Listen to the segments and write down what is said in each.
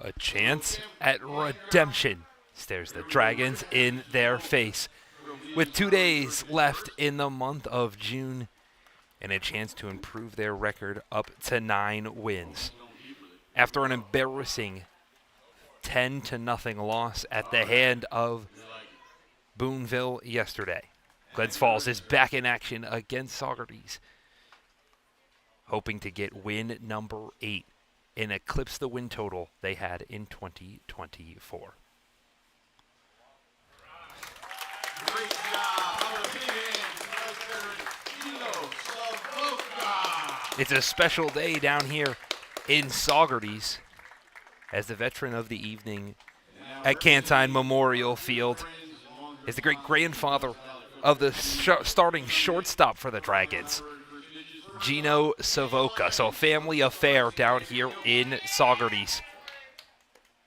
A chance at redemption stares the Dragons in their face. With 2 days left in the month of June and a chance to improve their record up to 9 wins. After an embarrassing 10-0 loss at the hand of Boonville yesterday, Glens Falls is back in action against Saugerties, hoping to get win number 8 and eclipse the win total they had in 2024. Great job. It's a special day down here in Saugerties as the veteran of the evening at Cantine Memorial Field is the great-grandfather of the starting shortstop for the Dragons, Gino Savoca. So a family affair down here in Saugerties.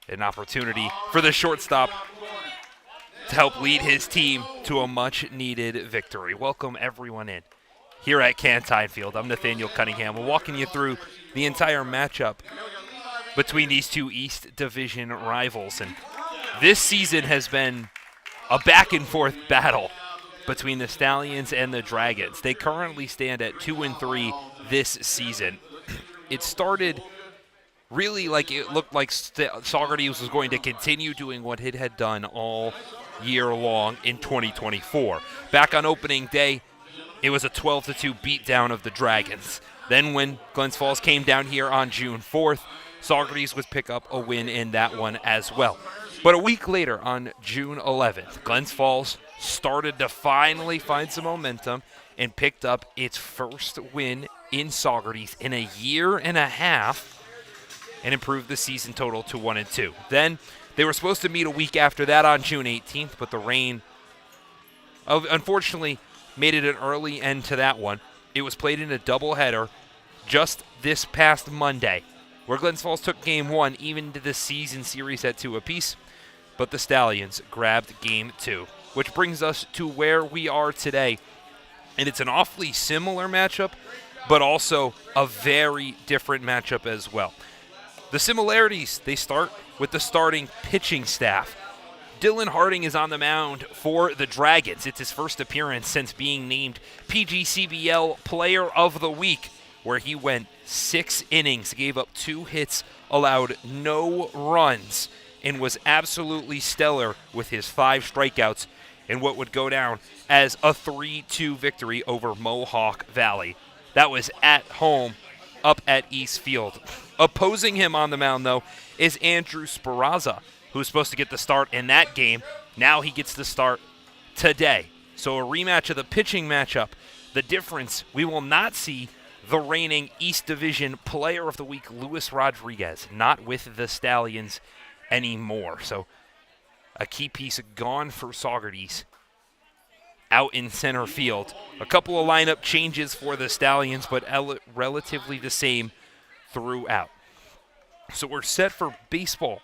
An opportunity for the shortstop to help lead his team to a much-needed victory. Welcome everyone in here at Cantine Field. I'm Nathaniel Cunningham. We're walking you through the entire matchup between these two East Division rivals. And this season has been a back-and-forth battle between the Stallions and the Dragons. They currently stand at 2-3 this season. It started really like it looked like Saugerties was going to continue doing what it had done all year long in 2024. Back on opening day, it was a 12-2 beatdown of the Dragons. Then when Glens Falls came down here on June 4th, Saugerties would pick up a win in that one as well. But a week later, on June 11th, Glens Falls started to finally find some momentum and picked up its first win in Saugerties in a year and a half and improved the season total to 1-2. Then they were supposed to meet a week after that on June 18th, but the rain unfortunately made it an early end to that one. It was played in a doubleheader just this past Monday, where Glens Falls took Game 1 even to the season series at 2 apiece, but the Stallions grabbed Game 2, which brings us to where we are today. And it's an awfully similar matchup, but also a very different matchup as well. The similarities, they start with the starting pitching staff. Dylan Harding is on the mound for the Dragons. It's his first appearance since being named PGCBL Player of the Week, where he went 6 innings, gave up 2 hits, allowed no runs, and was absolutely stellar with his 5 strikeouts in what would go down as a 3-2 victory over Mohawk Valley. That was at home up at East Field. Opposing him on the mound, though, is Andrew Speranza, who was supposed to get the start in that game. Now he gets the start today. So a rematch of the pitching matchup. The difference, we will not see the reigning East Division Player of the Week, Luis Rodriguez, not with the Stallions anymore. So a key piece gone for Saugerties out in center field. A couple of lineup changes for the Stallions, but relatively the same throughout. So we're set for baseball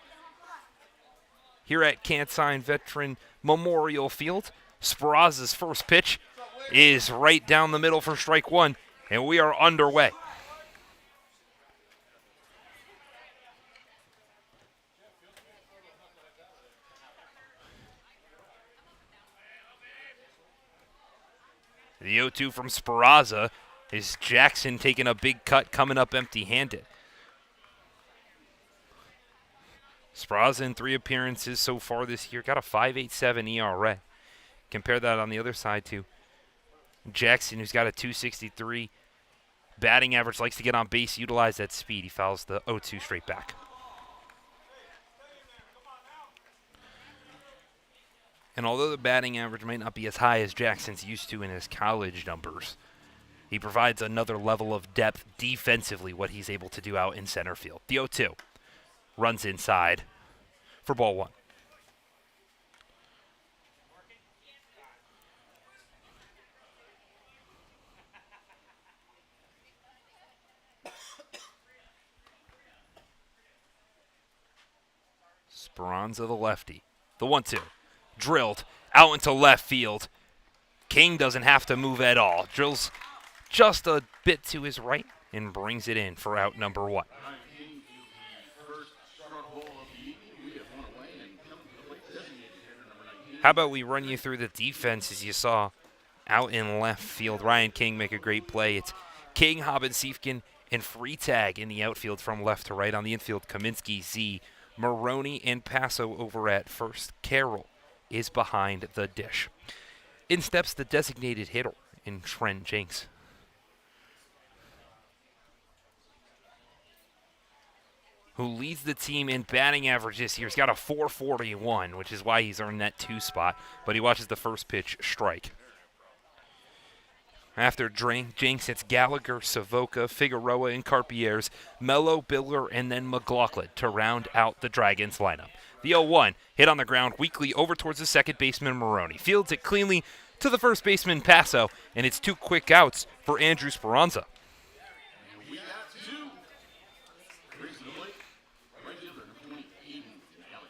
here at Cantine Veteran Memorial Field. Speranza's first pitch is right down the middle for strike 1, and we are underway. The 0-2 from Speranza is Jackson taking a big cut, coming up empty-handed. Speranza in 3 appearances so far this year, got a 5.87 ERA. Compare that on the other side to Jackson, who's got a 2.63 batting average, likes to get on base, utilize that speed. He fouls the 0-2 straight back. And although the batting average might not be as high as Jackson's used to in his college numbers, he provides another level of depth defensively, what he's able to do out in center field. The 0-2 runs inside for ball 1. Speranza, the lefty. The 1-2. Drilled out into left field. King doesn't have to move at all. Drills just a bit to his right and brings it in for out number 1. How about we run you through the defense as you saw out in left field. Ryan King make a great play. It's King, Hobbin, Siefkin, and Freitag in the outfield from left to right. On the infield, Kaminsky, Z, Maroney, and Passo over at first. Carroll is behind the dish. In steps the designated hitter in Trent Jenks. Who leads the team in batting average this year. He's got a .441, which is why he's earned that 2 spot, but he watches the first pitch strike. After Jenks, it's Gallagher, Savoca, Figueroa, and Carpier's, Mello, Biller, and then McLaughlin to round out the Dragons lineup. The 0-1 hit on the ground weakly over towards the second baseman Maroney. Fields it cleanly to the first baseman Passo, and it's 2 quick outs for Andrew Speranza. We got 2. Reasonably, regular 28 Gallagher.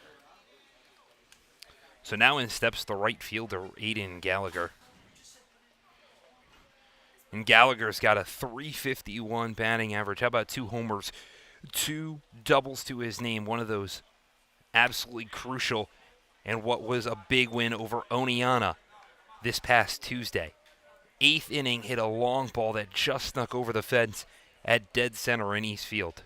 So now in steps the right fielder, Aiden Gallagher. And Gallagher's got a .351 batting average. How about 2 homers, 2 doubles to his name? One of those absolutely crucial and what was a big win over Oneonta this past Tuesday. 8th inning, hit a long ball that just snuck over the fence at dead center in East Field.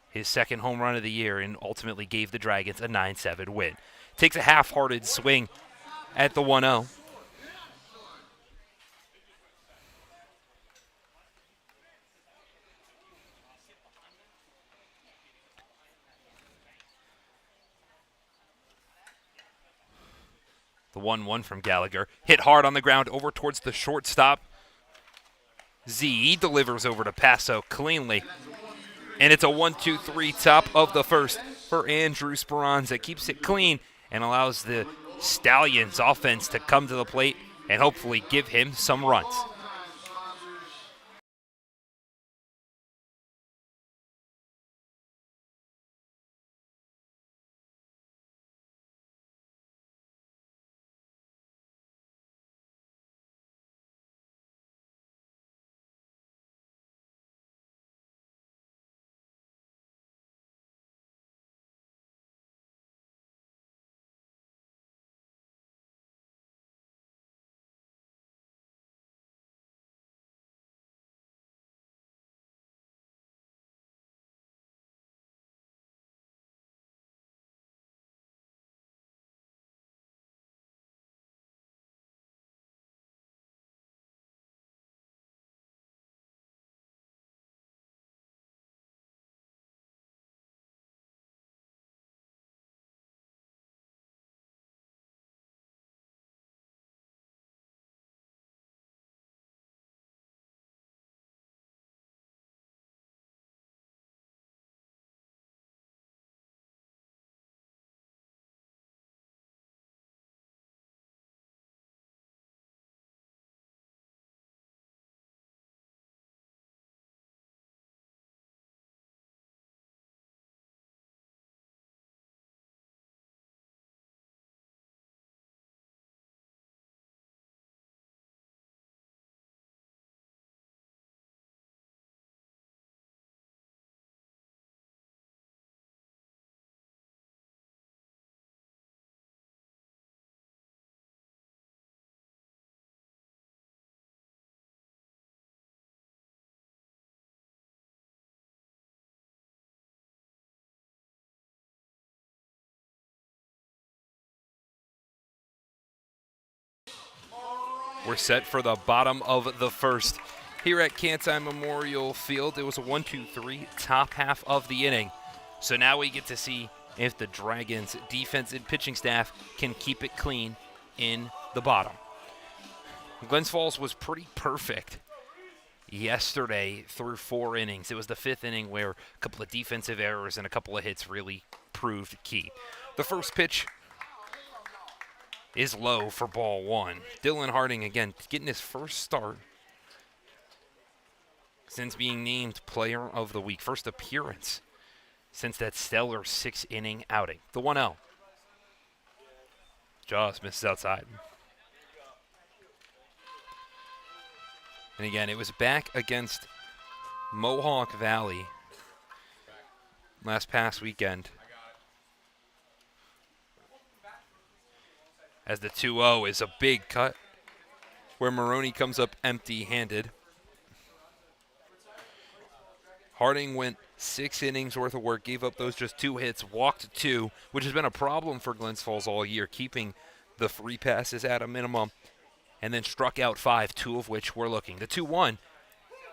His second home run of the year and ultimately gave the Dragons a 9-7 win. Takes a half-hearted swing at the 1-0. The 1-1 from Gallagher. Hit hard on the ground over towards the shortstop. Z delivers over to Passo cleanly. And it's a 1-2-3 top of the first for Andrew Speranza. Keeps it clean and allows the Stallions offense to come to the plate and hopefully give him some runs. We're set for the bottom of the first here at Canton Memorial Field. It was a 1-2-3 top half of the inning. So now we get to see if the Dragons' defense and pitching staff can keep it clean in the bottom. Glens Falls was pretty perfect yesterday through 4 innings. It was the 5th inning where a couple of defensive errors and a couple of hits really proved key. The first pitch is low for ball 1. Dylan Harding, again, getting his first start since being named Player of the Week. First appearance since that stellar 6-inning outing. The 1-0. Just misses outside. And again, it was back against Mohawk Valley last past weekend. as the 2-0 is a big cut where Maroney comes up empty-handed. Harding went 6 innings worth of work, gave up those just 2 hits, walked 2, which has been a problem for Glens Falls all year, keeping the free passes at a minimum, and then struck out 5, 2 of which were looking. The 2-1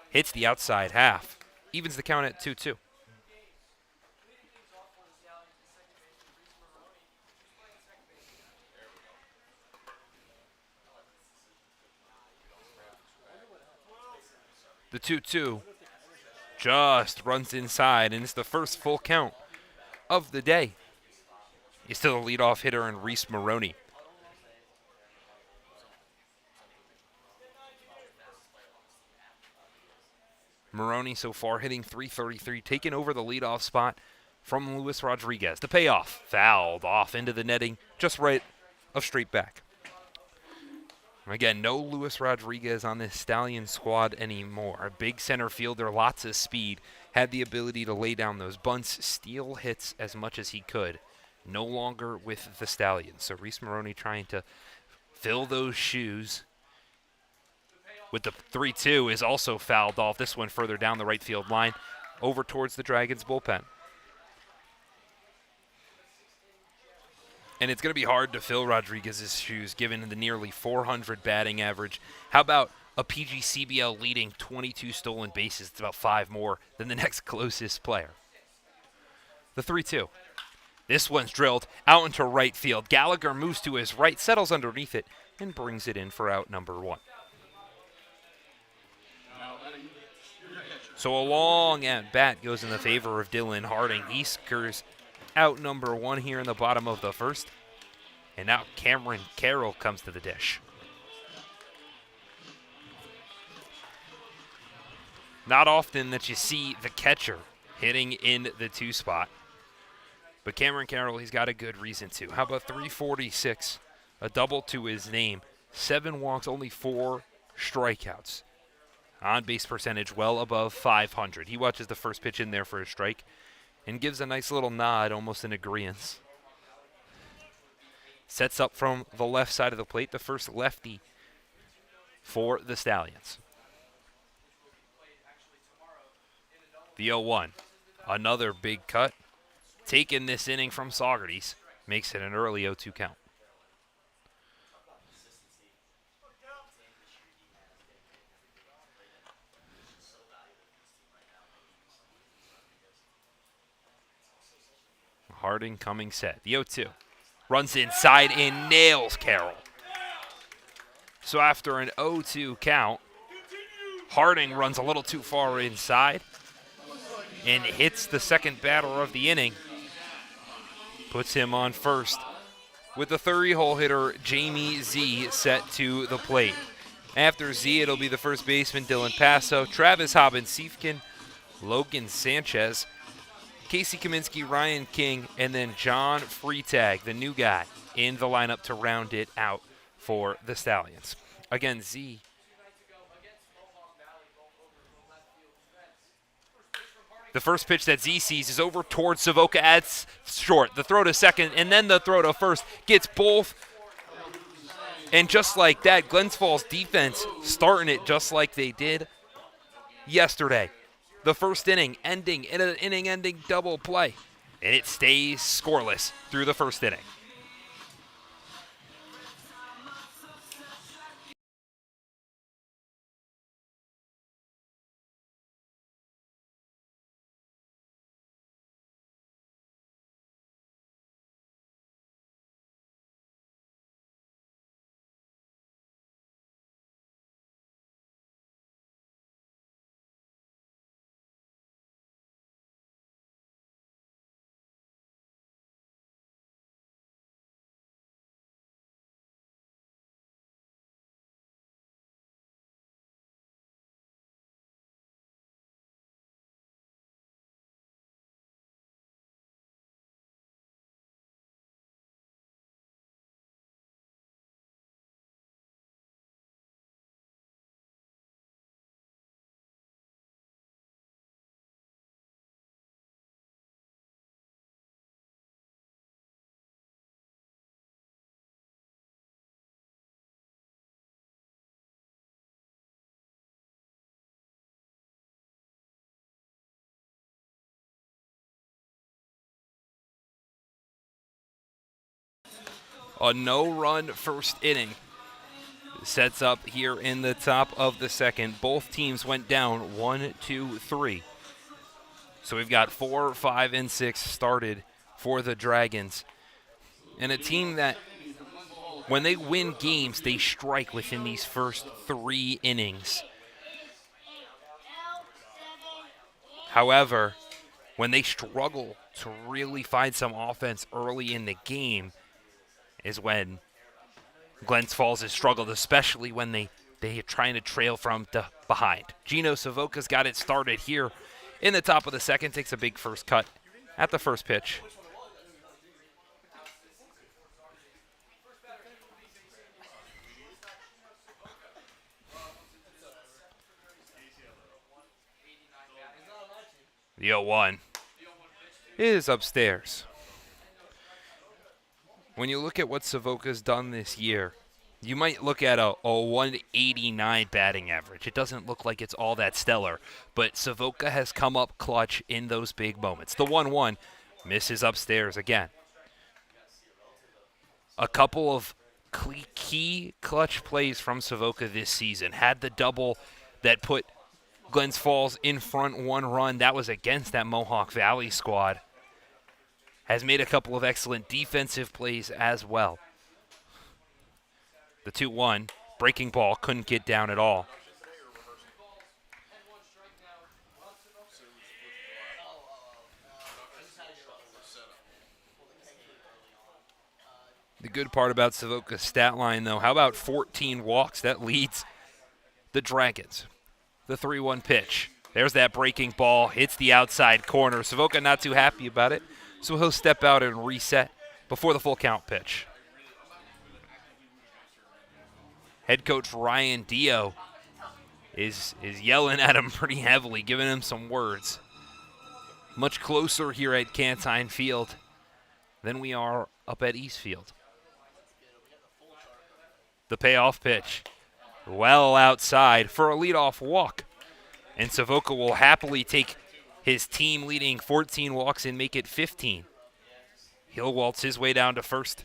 hits the outside half, evens the count at 2-2. The 2-2 just runs inside, and it's the first full count of the day. He's still the leadoff hitter in Reese Maroney. Maroney so far hitting .333, taking over the leadoff spot from Luis Rodriguez. The payoff, fouled off into the netting, just right of straight back. Again, no Luis Rodriguez on this Stallion squad anymore. A big center fielder, lots of speed, had the ability to lay down those bunts, steal hits as much as he could. No longer with the Stallions. So Reese Maroney trying to fill those shoes. With the 3-2 is also fouled off. This one further down the right field line over towards the Dragons bullpen. And it's going to be hard to fill Rodriguez's shoes given the nearly 400 batting average. How about a PGCBL leading 22 stolen bases? It's about 5 more than the next closest player. The 3-2. This one's drilled out into right field. Gallagher moves to his right, settles underneath it, and brings it in for out number 1. So a long at bat goes in the favor of Dylan Harding. He scores out number 1 here in the bottom of the first. And now Cameron Carroll comes to the dish. Not often that you see the catcher hitting in the 2 spot. But Cameron Carroll, he's got a good reason to. How about 346, a double to his name, 7 walks, only 4 strikeouts. On-base percentage well above 500. He watches the first pitch in there for a strike and gives a nice little nod, almost in agreeance. Sets up from the left side of the plate, the first lefty for the Stallions. The 0-1, another big cut. Taking this inning from Saugerties, makes it an early 0-2 count. Harding coming set. The 0-2. Runs inside and nails Carroll. So after an 0-2 count, Harding runs a little too far inside and hits the second batter of the inning. Puts him on first with the 30-hole hitter Jamie Z set to the plate. After Z, it'll be the first baseman Dylan Passo, Travis Hobbins-Siefkin, Logan Sanchez, Casey Kaminsky, Ryan King, and then John Freitag, the new guy, in the lineup to round it out for the Stallions. Again, Z. The first pitch that Z sees is over towards Savoca at short. The throw to second, and then the throw to first. Gets both. And just like that, Glens Falls defense starting it just like they did yesterday. The first inning ending in an inning-ending double play. And it stays scoreless through the first inning. A no-run first inning sets up here in the top of the second. Both teams went down 1, 2, 3. So we've got 4, 5, and 6 started for the Dragons. And a team that, when they win games, they strike within these first 3 innings. However, when they struggle to really find some offense early in the game is when Glens Falls has struggled, especially when they are trying to trail from behind. Gino Savoca's got it started here in the top of the second, takes a big first cut at the first pitch. The 0-1 is upstairs. When you look at what Savoca's done this year, you might look at a 189 batting average. It doesn't look like it's all that stellar, but Savoca has come up clutch in those big moments. The 1-1 misses upstairs again. A couple of key clutch plays from Savoca this season. Had the double that put Glens Falls in front 1 run. That was against that Mohawk Valley squad. Has made a couple of excellent defensive plays as well. The 2-1, breaking ball, couldn't get down at all. The good part about Savoca's stat line, though, how about 14 walks? That leads the Dragons. The 3-1 pitch. There's that breaking ball, hits the outside corner. Savoca not too happy about it, so he'll step out and reset before the full count pitch. Head coach Ryan Dio is yelling at him pretty heavily, giving him some words. Much closer here at Cantine Field than we are up at Eastfield. The payoff pitch, well outside for a leadoff walk. And Savoca will happily take his team-leading 14 walks and make it 15. He'll waltz his way down to first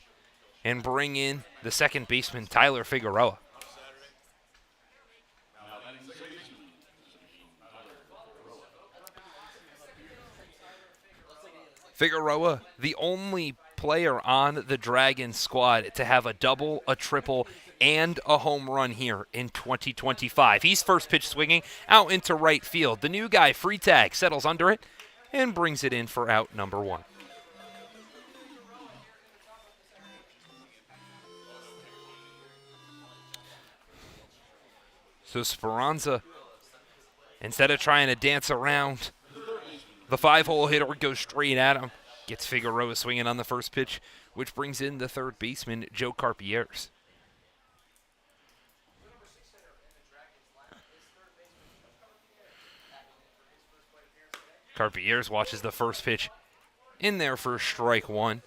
and bring in the second baseman, Tyler Figueroa. Figueroa, the only player on the Dragons squad to have a double, a triple, and a home run here in 2025. He's first pitch swinging out into right field. The new guy, Freitag, settles under it and brings it in for out number 1. So Speranza, instead of trying to dance around, the 5-hole hitter goes straight at him. Gets Figueroa swinging on the first pitch, which brings in the third baseman, Joe Carpieres. Carpieres watches the first pitch in there for strike 1.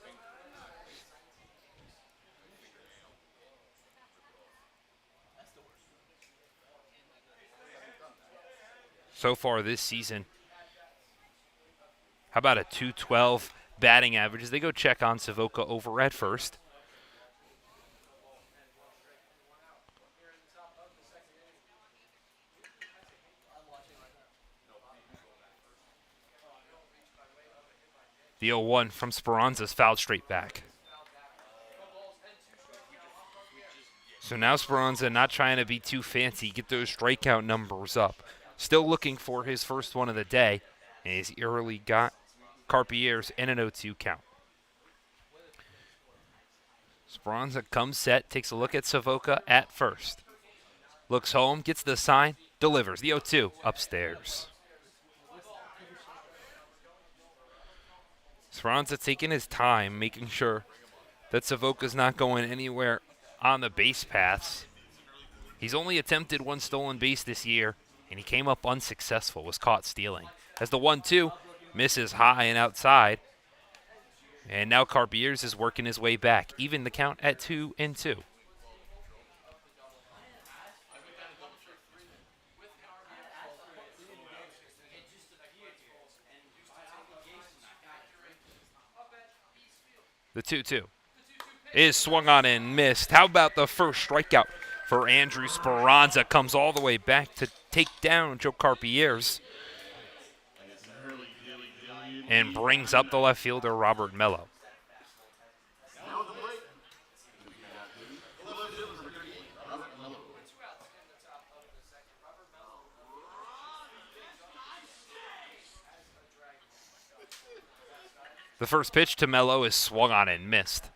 So far this season, how about a 212 batting average as they go check on Savoca over at first. The 0-1 from Speranza's fouled straight back. So now Speranza not trying to be too fancy, get those strikeout numbers up. Still looking for his first one of the day, and he's early got Carpieres in an 0-2 count. Speranza comes set, takes a look at Savoca at first. Looks home, gets the sign, delivers. The 0-2 upstairs. Speranza taking his time, making sure that Savoca's not going anywhere on the base paths. He's only attempted 1 stolen base this year, and he came up unsuccessful, was caught stealing. As the 1-2 misses high and outside, and now Carpieres is working his way back, even the count at 2-2. The 2-2. is swung on and missed. How about the first strikeout for Andrew Speranza? Comes all the way back to take down Joe Carpier's and brings up the left fielder Robert Mello. Now at the plate, the left fielder number 38, Robert Mello. The first pitch to Mello is swung on and missed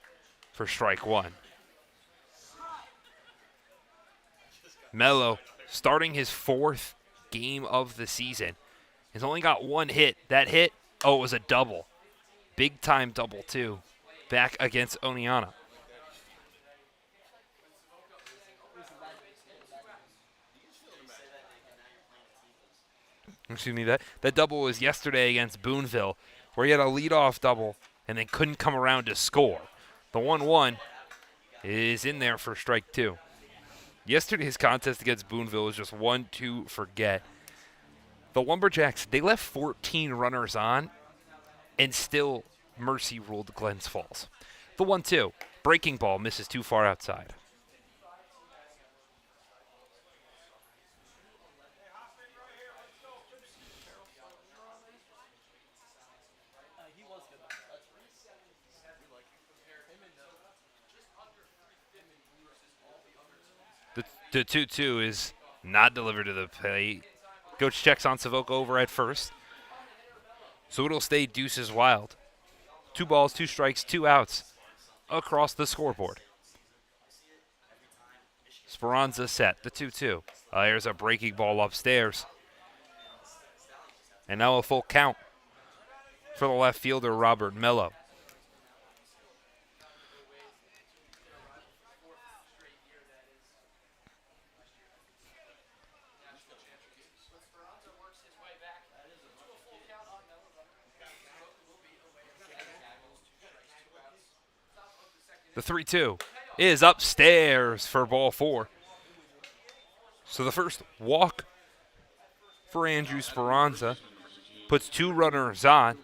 for strike one. Mello starting his 4th game of the season. He's only got 1 hit. That hit, it was a double. Big time double, too. Back against Oneonta. Excuse me, that double was yesterday against Boonville, where he had a leadoff double and then couldn't come around to score. The 1-1 is in there for strike 2. Yesterday's contest against Boonville was just 1-2 forget. The Lumberjacks, they left 14 runners on, and still mercy ruled Glens Falls. The 1-2, breaking ball misses too far outside. The 2-2 is not delivered to the plate. Coach checks on Savoca over at first. So it'll stay deuces wild. 2 balls, 2 strikes, 2 outs across the scoreboard. Speranza set, the 2-2. Here's a breaking ball upstairs. And now a full count for the left fielder, Robert Mello. The 3-2 is upstairs for ball 4. So the first walk for Andrew Speranza puts 2 runners on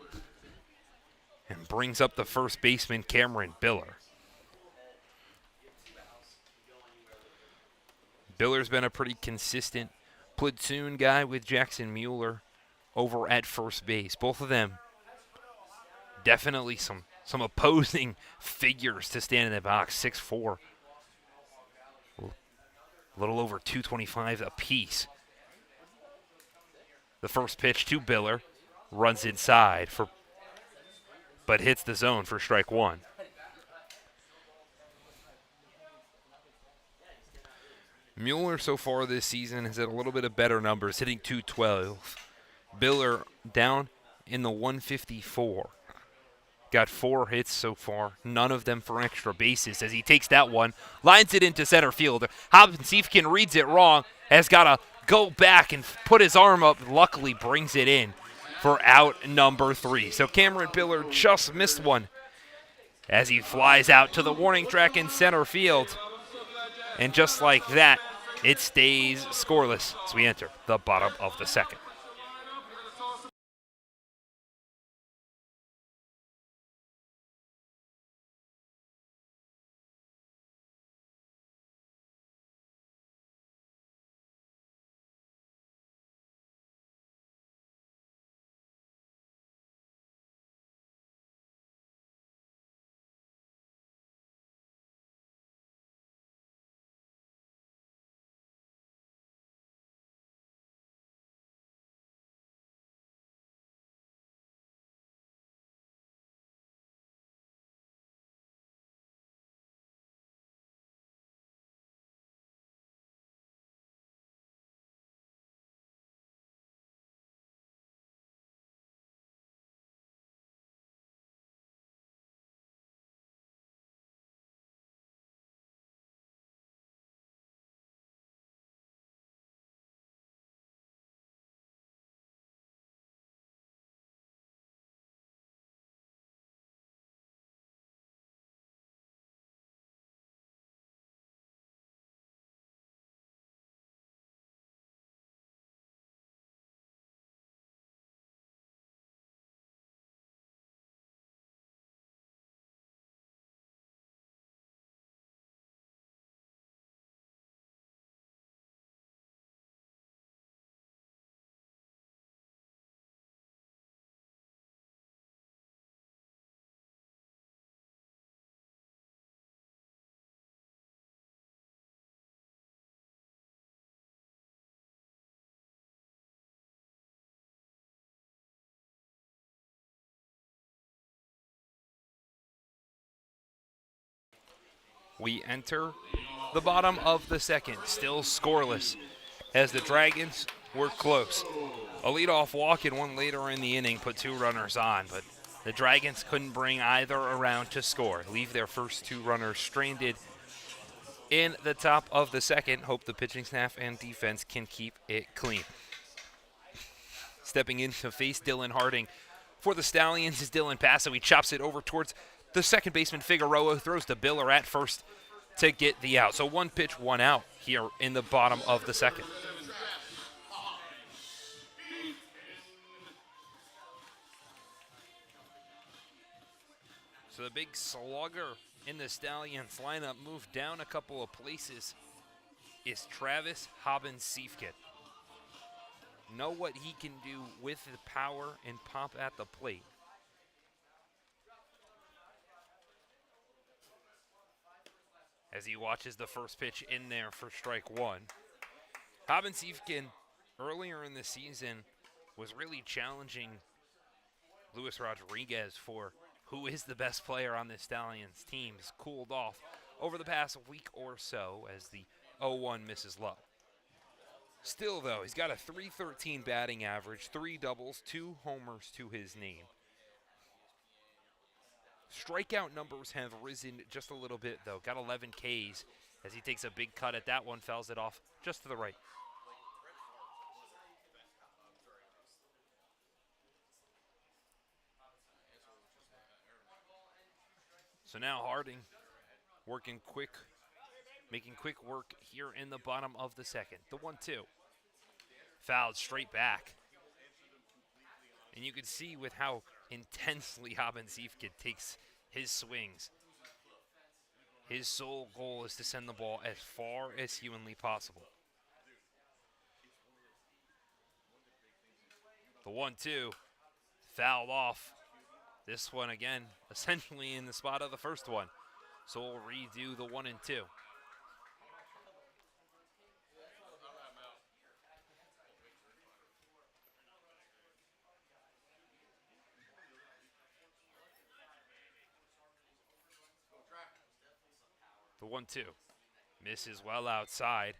and brings up the first baseman, Cameron Biller. Biller's been a pretty consistent platoon guy with Jackson Mueller over at first base. Both of them definitely some opposing figures to stand in the box. 6'4", a little over 225 apiece. The first pitch to Biller, runs inside but hits the zone for strike 1. Mueller so far this season has had a little bit of better numbers, hitting .212. Biller down in the 154. Got 4 hits so far, none of them for extra bases as he takes that one, lines it into center field. Hopkins reads it wrong, has got to go back and put his arm up, luckily brings it in for out number 3. So Cameron Biller just missed one as he flies out to the warning track in center field. And just like that, it stays scoreless as we enter the bottom of the 2nd. We enter the bottom of the second, still scoreless, as the Dragons were close. A leadoff walk and one later in the inning put 2 runners on, but the Dragons couldn't bring either around to score. Leave their first 2 runners stranded in the top of the second. Hope the pitching staff and defense can keep it clean. Stepping in to face Dylan Harding for the Stallions is Dylan Passo. He chops it over towards the second baseman Figueroa, throws to Biller at first to get the out. So 1 pitch, 1 out here in the bottom of the second. So the big slugger in the Stallions lineup moved down a couple of places is Travis Hobbins-Siefkin. Know what he can do with the power and pop at the plate. As he watches the first pitch in there for strike 1. Hobbins-Siefkin earlier in the season was really challenging Luis Rodriguez for who is the best player on the Stallions team. Has cooled off over the past week or so as the 0-1 misses low. Still, though, he's got a .313 batting average, 3 doubles, 2 homers to his name. Strikeout numbers have risen just a little bit, though. Got 11 Ks as he takes a big cut at that one, fouls it off just to the right. So now Harding working quick, making quick work here in the bottom of the second. The 1-2. Fouled straight back. And you can see with how intensely Hobbins-Siefkin takes his swings. His sole goal is to send the ball as far as humanly possible. The 1-2, fouled off. This one again, essentially in the spot of the first one. So we'll redo the 1 and 2. The 1-2 misses well outside.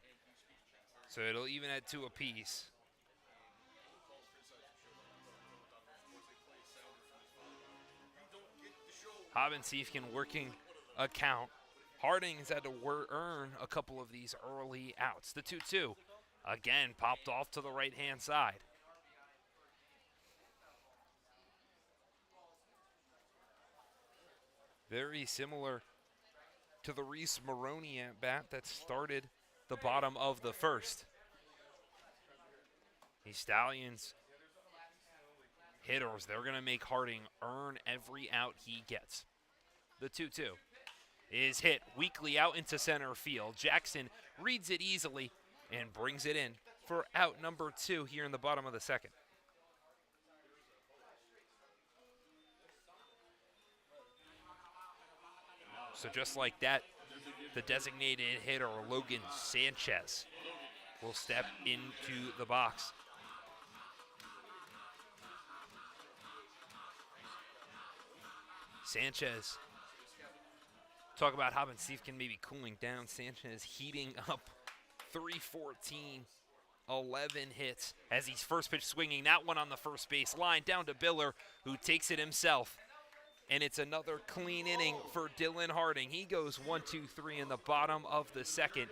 So it'll even at 2 apiece. Hobbins-Siefkin working a count. Harding has had to earn a couple of these early outs. The 2-2 again popped off to the right-hand side. Very similar to the Reese Maroney at bat that started the bottom of the first. These Stallions hitters, they're going to make Harding earn every out he gets. The 2-2 is hit weakly out into center field. Jackson reads it easily and brings it in for out number 2 here in the bottom of the second. So just like that, the designated hitter, Logan Sanchez, will step into the box. Sanchez, talk about Hobbins-Siefkin maybe cooling down. Sanchez heating up, 314, 11 hits as he's first pitch swinging. That one on the first base line down to Biller, who takes it himself. And it's another clean inning for Dylan Harding. He goes 1-2-3 in the bottom of the second.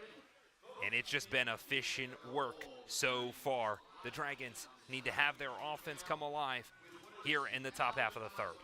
And it's just been efficient work so far. The Dragons need to have their offense come alive here in the top half of the third.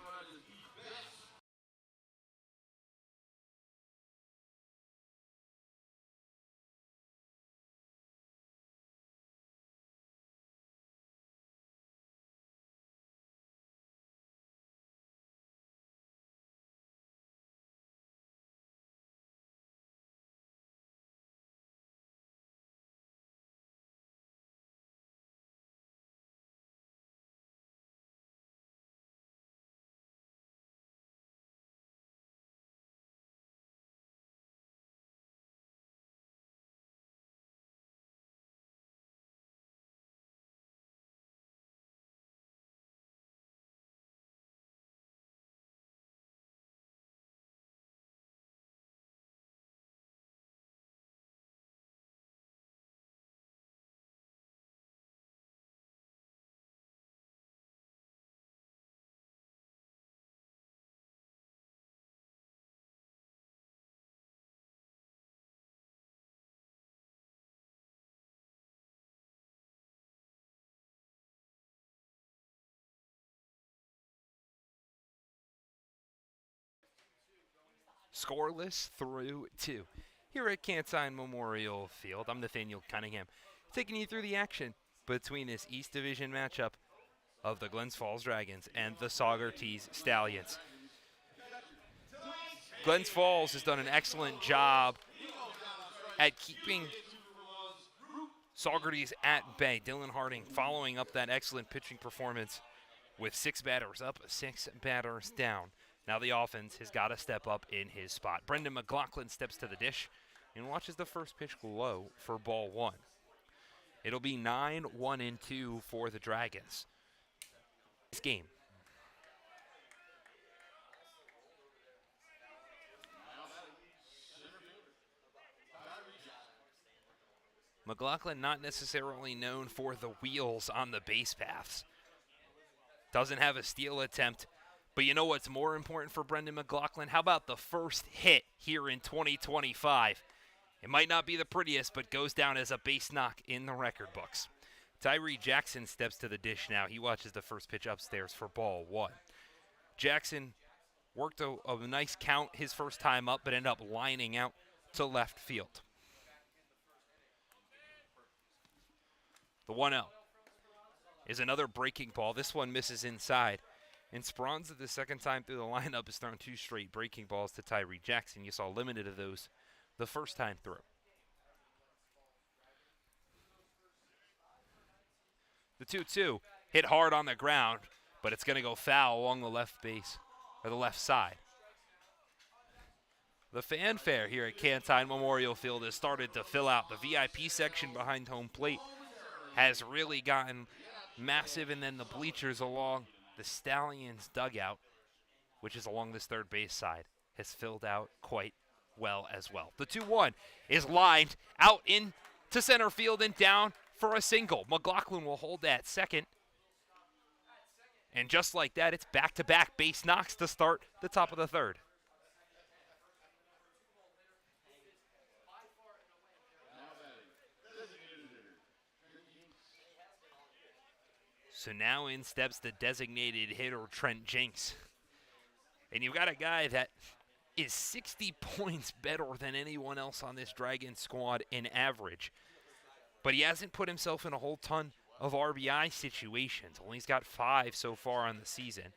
Scoreless through 2. Here at Cantine Memorial Field, I'm Nathaniel Cunningham, taking you through the action between this East Division matchup of the Glens Falls Dragons and the Saugerties Stallions. Glens Falls has done an excellent job at keeping Saugerties at bay. Dylan Harding following up that excellent pitching performance with 6 batters up, 6 batters down. Now the offense has got to step up in his spot. Brendan McLaughlin steps to the dish and watches the first pitch low for ball 1. It'll be 9-1-2 for the Dragons. This game. McLaughlin not necessarily known for the wheels on the base paths. Doesn't have a steal attempt. But you know what's more important for Brendan McLaughlin? How about the first hit here in 2025? It might not be the prettiest, but goes down as a base knock in the record books. Tyree Jackson steps to the dish now. He watches the first pitch upstairs for ball 1. Jackson worked a nice count his first time up, but ended up lining out to left field. The 1-0 is another breaking ball. This one misses inside. And Speranza, the second time through the lineup, has thrown 2 straight breaking balls to Tyree Jackson. You saw limited of those the first time through. The 2-2 hit hard on the ground, but it's going to go foul along the left base, or the left side. The fanfare here at Cantine Memorial Field has started to fill out. The VIP section behind home plate has really gotten massive, and then the bleachers along the Stallions dugout, which is along this third base side, has filled out quite well as well. The 2-1 is lined out into center field and down for a single. McLaughlin will hold that second. And just like that, it's back-to-back base knocks to start the top of the third. So now in steps the designated hitter, Trent Jenks. And you've got a guy that is 60 points better than anyone else on this Dragon squad in average. But he hasn't put himself in a whole ton of RBI situations. Only he's got 5 so far on the season.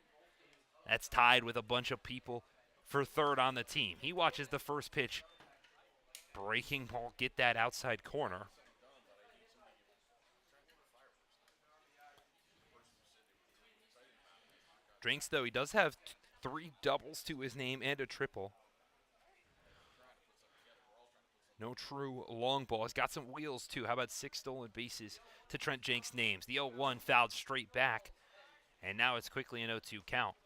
That's tied with a bunch of people for third on the team. He watches the first pitch. Breaking ball, get that outside corner. Drinks, though, he does have 3 doubles to his name and a triple. No true long ball. He's got some wheels, too. How about 6 stolen bases to Trent Jenks' names? The 0-1 fouled straight back, and now it's quickly an 0-2 count.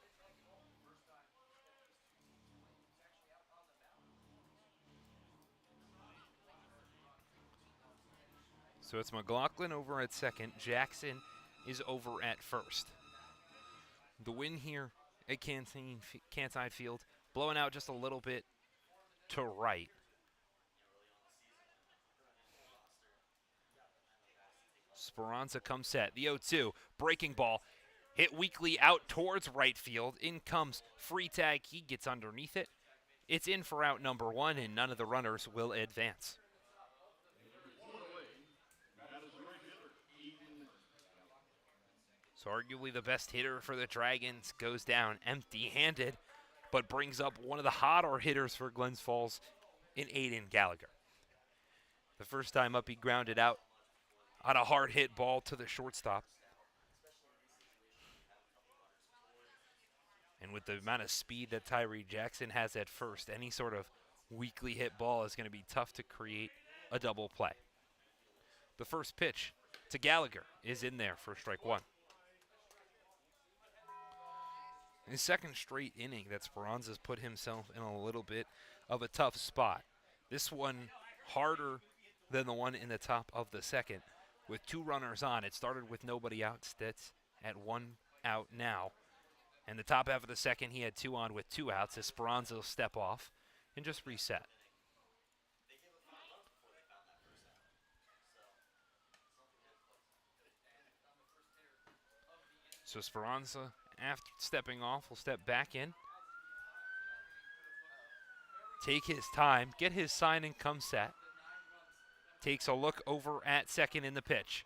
So it's McLaughlin over at second. Jackson is over at first. The win here at Cantine Field, blowing out just a little bit to right. Speranza comes set. The 0-2, breaking ball, hit weakly out towards right field. In comes free tag. He gets underneath it. It's in for out number 1, and none of the runners will advance. So arguably the best hitter for the Dragons goes down empty-handed, but brings up one of the hotter hitters for Glens Falls in Aiden Gallagher. The first time up, he grounded out on a hard hit ball to the shortstop. And with the amount of speed that Tyree Jackson has at first, any sort of weakly hit ball is going to be tough to create a double play. The first pitch to Gallagher is in there for strike 1. His second straight inning that Speranza's put himself in a little bit of a tough spot. This one harder than the one in the top of the second with 2 runners on. It started with nobody out. Stats at 1 out now. And the top half of the second, he had 2 on with 2 outs as Speranza will step off and just reset. So Speranza, after stepping off, will step back in. take his time, get his sign and come set. Takes a look over at second in the pitch.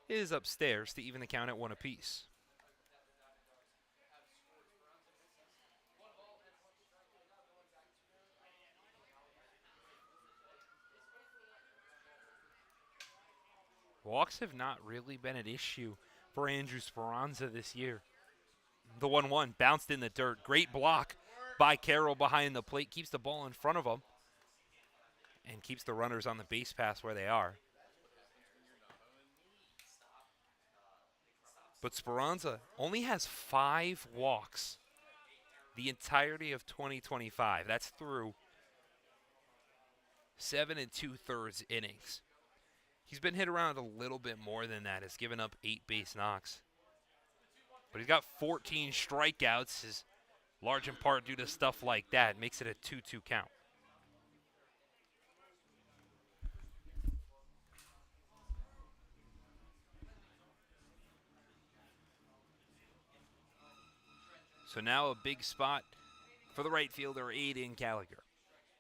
Is upstairs to even the count at 1 apiece. Walks have not really been an issue for Andrew Speranza this year. The 1-1 bounced in the dirt. Great block by Carroll behind the plate. Keeps the ball in front of him and keeps the runners on the base pass where they are. But Speranza only has 5 walks the entirety of 2025. That's through 7 2/3 innings. He's been hit around a little bit more than that. Has given up 8 base knocks. But he's got 14 strikeouts, is large in part due to stuff like that. It makes it a 2-2 count. So now a big spot for the right fielder, Aiden Gallagher.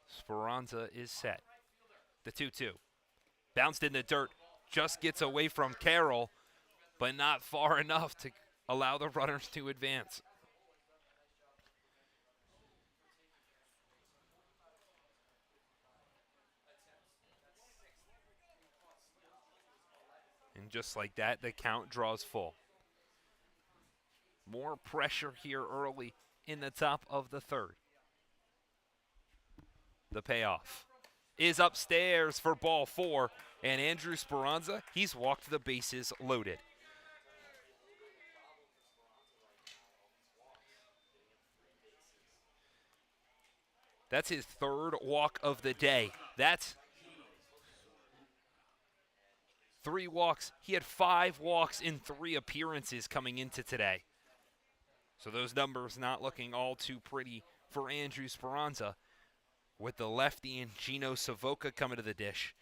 Speranza is set. The 2-2. Bounced in the dirt. Just gets away from Carroll, but not far enough to allow the runners to advance. And just like that, the count draws full. More pressure here early in the top of the third. The payoff is upstairs for ball 4, and Andrew Speranza, he's walked the bases loaded. That's his 3rd walk of the day. That's 3 walks. He had 5 walks in 3 appearances coming into today. So those numbers not looking all too pretty for Andrew Speranza, with the lefty and Gino Savoca coming to the dish.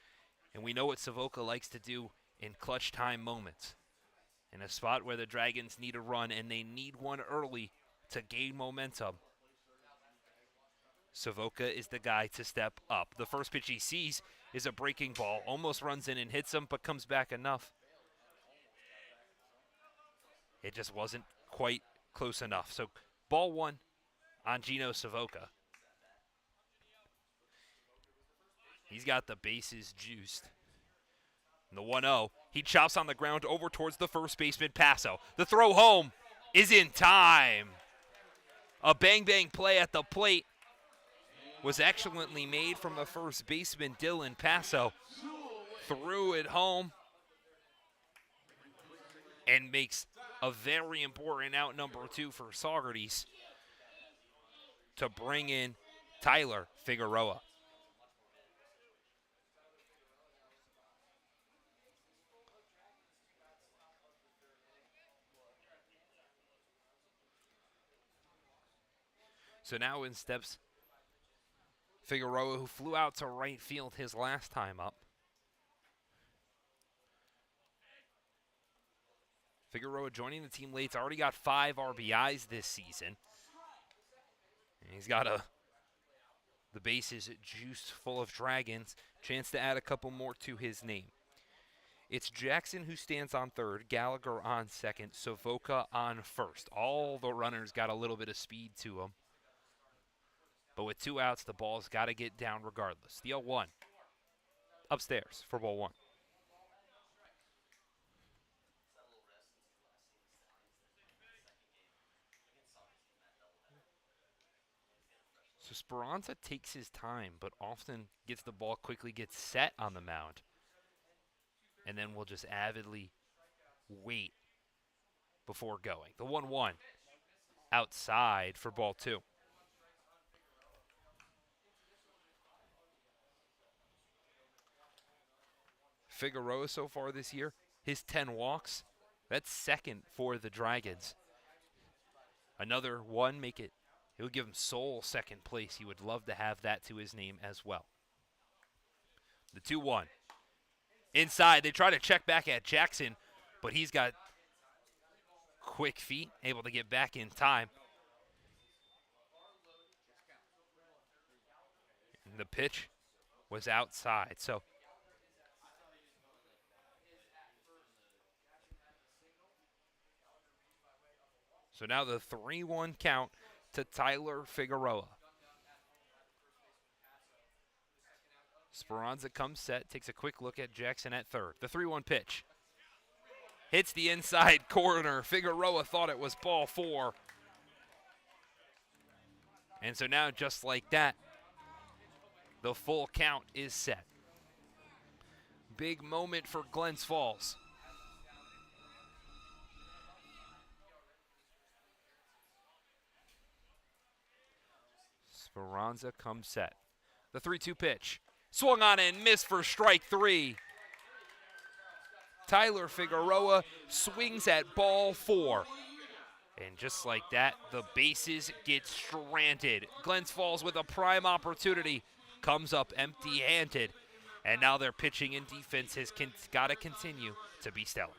And we know what Savoca likes to do in clutch time moments. In a spot where the Dragons need a run and they need one early to gain momentum, Savoca is the guy to step up. The first pitch he sees is a breaking ball. Almost runs in and hits him, but comes back enough. It just wasn't quite close enough. So ball 1 on Gino Savoca. He's got the bases juiced. And the 1-0, he chops on the ground over towards the first baseman, Passo. The throw home is in time. A bang-bang play at the plate was excellently made from the first baseman, Dylan Passo. Threw it home and makes a very important out number 2 for Saugerties to bring in Tyler Figueroa. So now in steps Figueroa, who flew out to right field his last time up. Figueroa joining the team late. He's already got 5 RBIs this season. And he's got the bases juiced full of Dragons. Chance to add a couple more to his name. It's Jackson who stands on third, Gallagher on second, Savoca on first. All the runners got a little bit of speed to them. But with 2 outs, the ball's got to get down regardless. The 0-1 upstairs for ball 1. So Speranza takes his time, but often gets the ball, quickly gets set on the mound, and then will just avidly wait before going. The 1-1 outside for ball 2. Figueroa so far this year, his 10 walks, that's second for the Dragons. Another one it would give him sole second place. He would love to have that to his name as well. The 2-1. Inside, they try to check back at Jackson, but he's got quick feet, able to get back in time. And The pitch was outside. So now the 3-1 count to Tyler Figueroa. Speranza comes set, takes a quick look at Jackson at third. The 3-1 pitch hits the inside corner. Figueroa thought it was ball 4. And so now, just like that, the full count is set. Big moment for Glens Falls. Speranza comes set. The 3-2 pitch. Swung on and missed for strike 3. Tyler Figueroa swings at ball 4. And just like that, the bases get stranded. Glens Falls with a prime opportunity comes up empty-handed. And now their pitching and defense has got to continue to be stellar.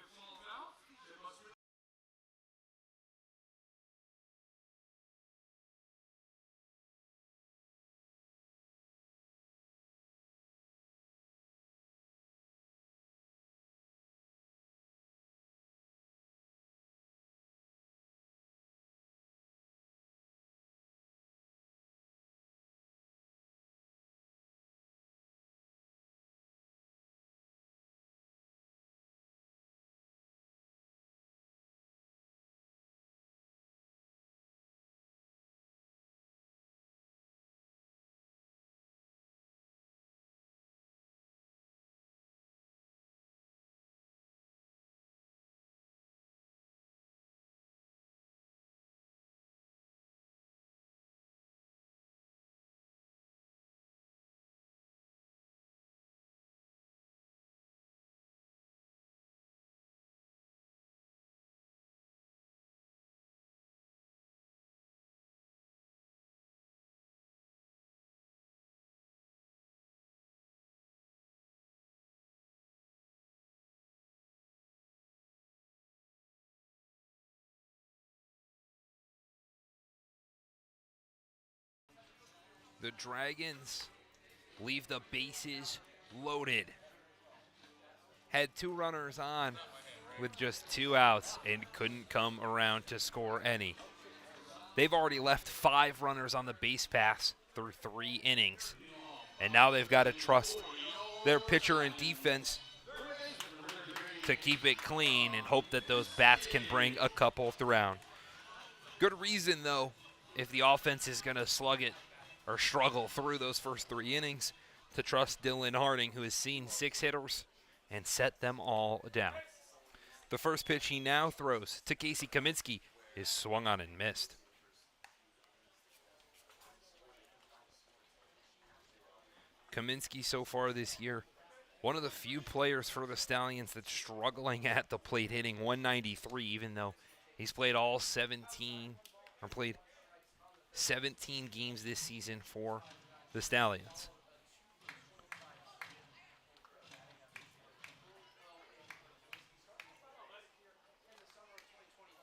The Dragons leave the bases loaded. Had 2 runners on with just 2 outs and couldn't come around to score any. They've already left 5 runners on the base paths through 3 innings. And now they've got to trust their pitcher and defense to keep it clean and hope that those bats can bring a couple around. Good reason, though, if the offense is going to slug it or struggle through those first 3 innings, to trust Dylan Harding, who has seen 6 hitters and set them all down. The first pitch he now throws to Casey Kaminsky is swung on and missed. Kaminsky so far this year, one of the few players for the Stallions that's struggling at the plate, hitting 193, even though he's played 17 games this season for the Stallions.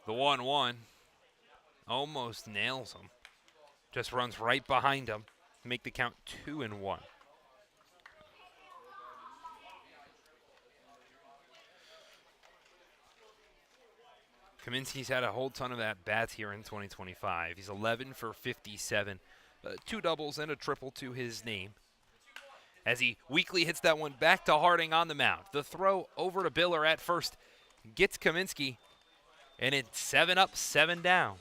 The 1-1 almost nails him. Just runs right behind him to make the count 2-1. Kaminsky's had a whole ton of at-bats here in 2025. He's 11 for 57, 2 doubles and a triple to his name. As he weakly hits that one back to Harding on the mound. The throw over to Biller at first gets Kaminsky, and it's 7 up, 7 down.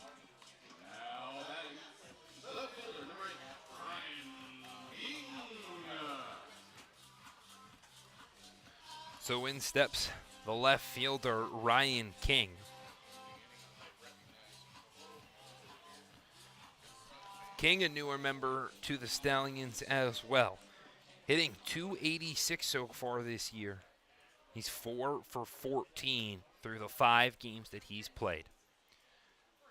So in steps the left fielder, Ryan King. King, a newer member to the Stallions as well. Hitting .286 so far this year. He's 4 for 14 through the 5 games that he's played.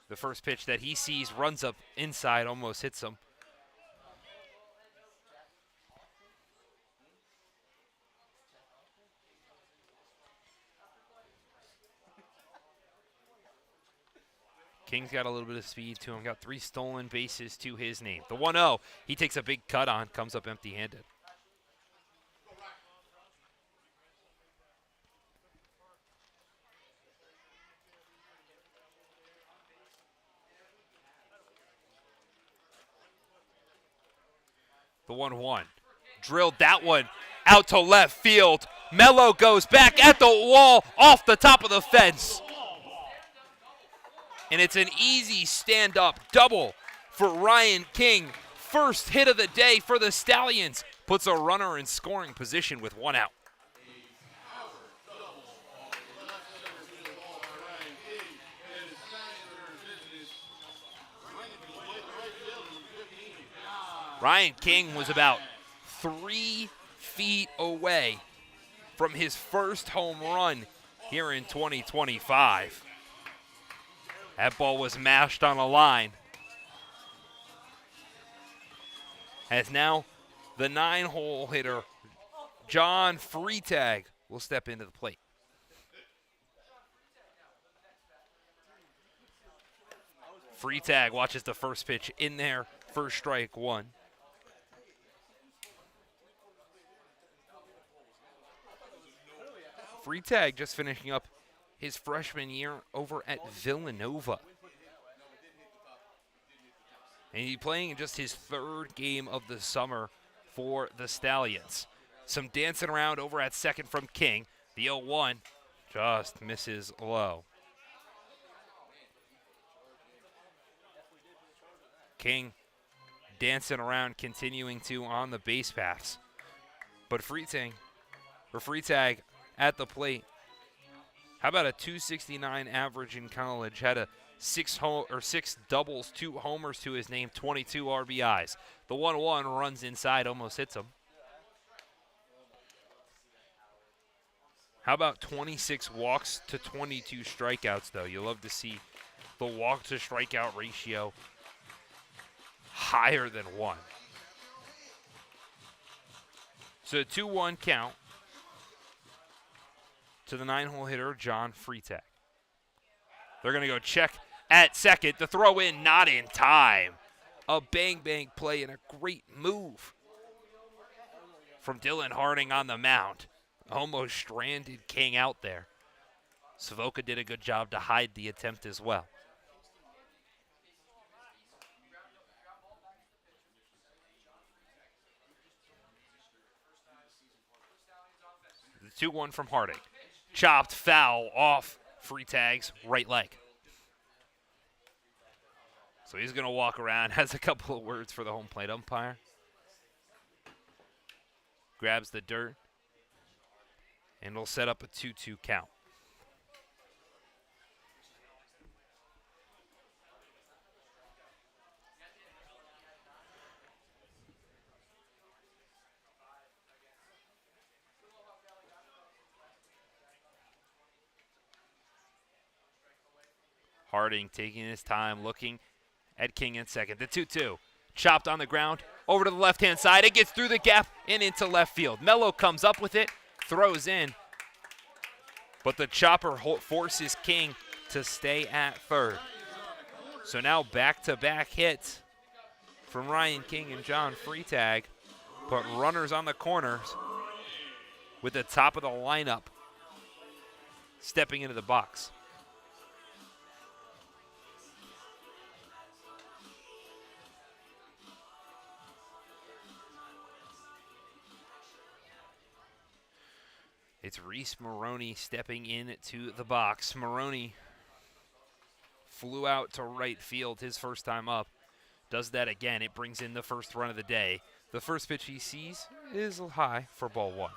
The first pitch that he sees runs up inside, almost hits him. King's got a little bit of speed to him. Got 3 stolen bases to his name. The 1-0, he takes a big cut on, comes up empty-handed. The 1-1. Drilled that one out to left field. Mello goes back at the wall, off the top of the fence. And it's an easy stand-up double for Ryan King. First hit of the day for the Stallions. Puts a runner in scoring position with 1 out. Ryan King was about 3 feet away from his first home run here in 2025. That ball was mashed on a line. As now the 9-hole hitter, John Freitag, will step into the plate. Freitag watches the first pitch in there, first strike 1. Freitag just finishing up his freshman year over at Villanova. And he's playing in just his 3rd game of the summer for the Stallions. Some dancing around over at second from King. The 0-1 just misses low. King dancing around, continuing to on the base paths. But Freitag at the plate. How about a 269 average in college? Had a 6 doubles, 2 homers to his name, 22 RBIs. The 1-1 runs inside, almost hits him. How about 26 walks to 22 strikeouts, though? You love to see the walk to strikeout ratio higher than 1. So 2-1 count to the 9-hole hitter, John Freitag. They're going to go check at second. The throw in, not in time. A bang-bang play and a great move from Dylan Harding on the mound. Almost stranded King out there. Savoca did a good job to hide the attempt as well. The 2-1 from Harding. Chopped foul off Freitag's right leg. So he's going to walk around, has a couple of words for the home plate umpire. Grabs the dirt, and will set up a 2-2 count. Harding taking his time, looking at King in second. The 2-2, chopped on the ground, over to the left-hand side. It gets through the gap and into left field. Mello comes up with it, throws in, but the chopper forces King to stay at third. So now back-to-back hits from Ryan King and John Freitag, but runners on the corners with the top of the lineup stepping into the box. It's Reese Maroney stepping into the box. Maroney flew out to right field his first time up. Does that again. It brings in the first run of the day. The first pitch he sees is high for ball 1.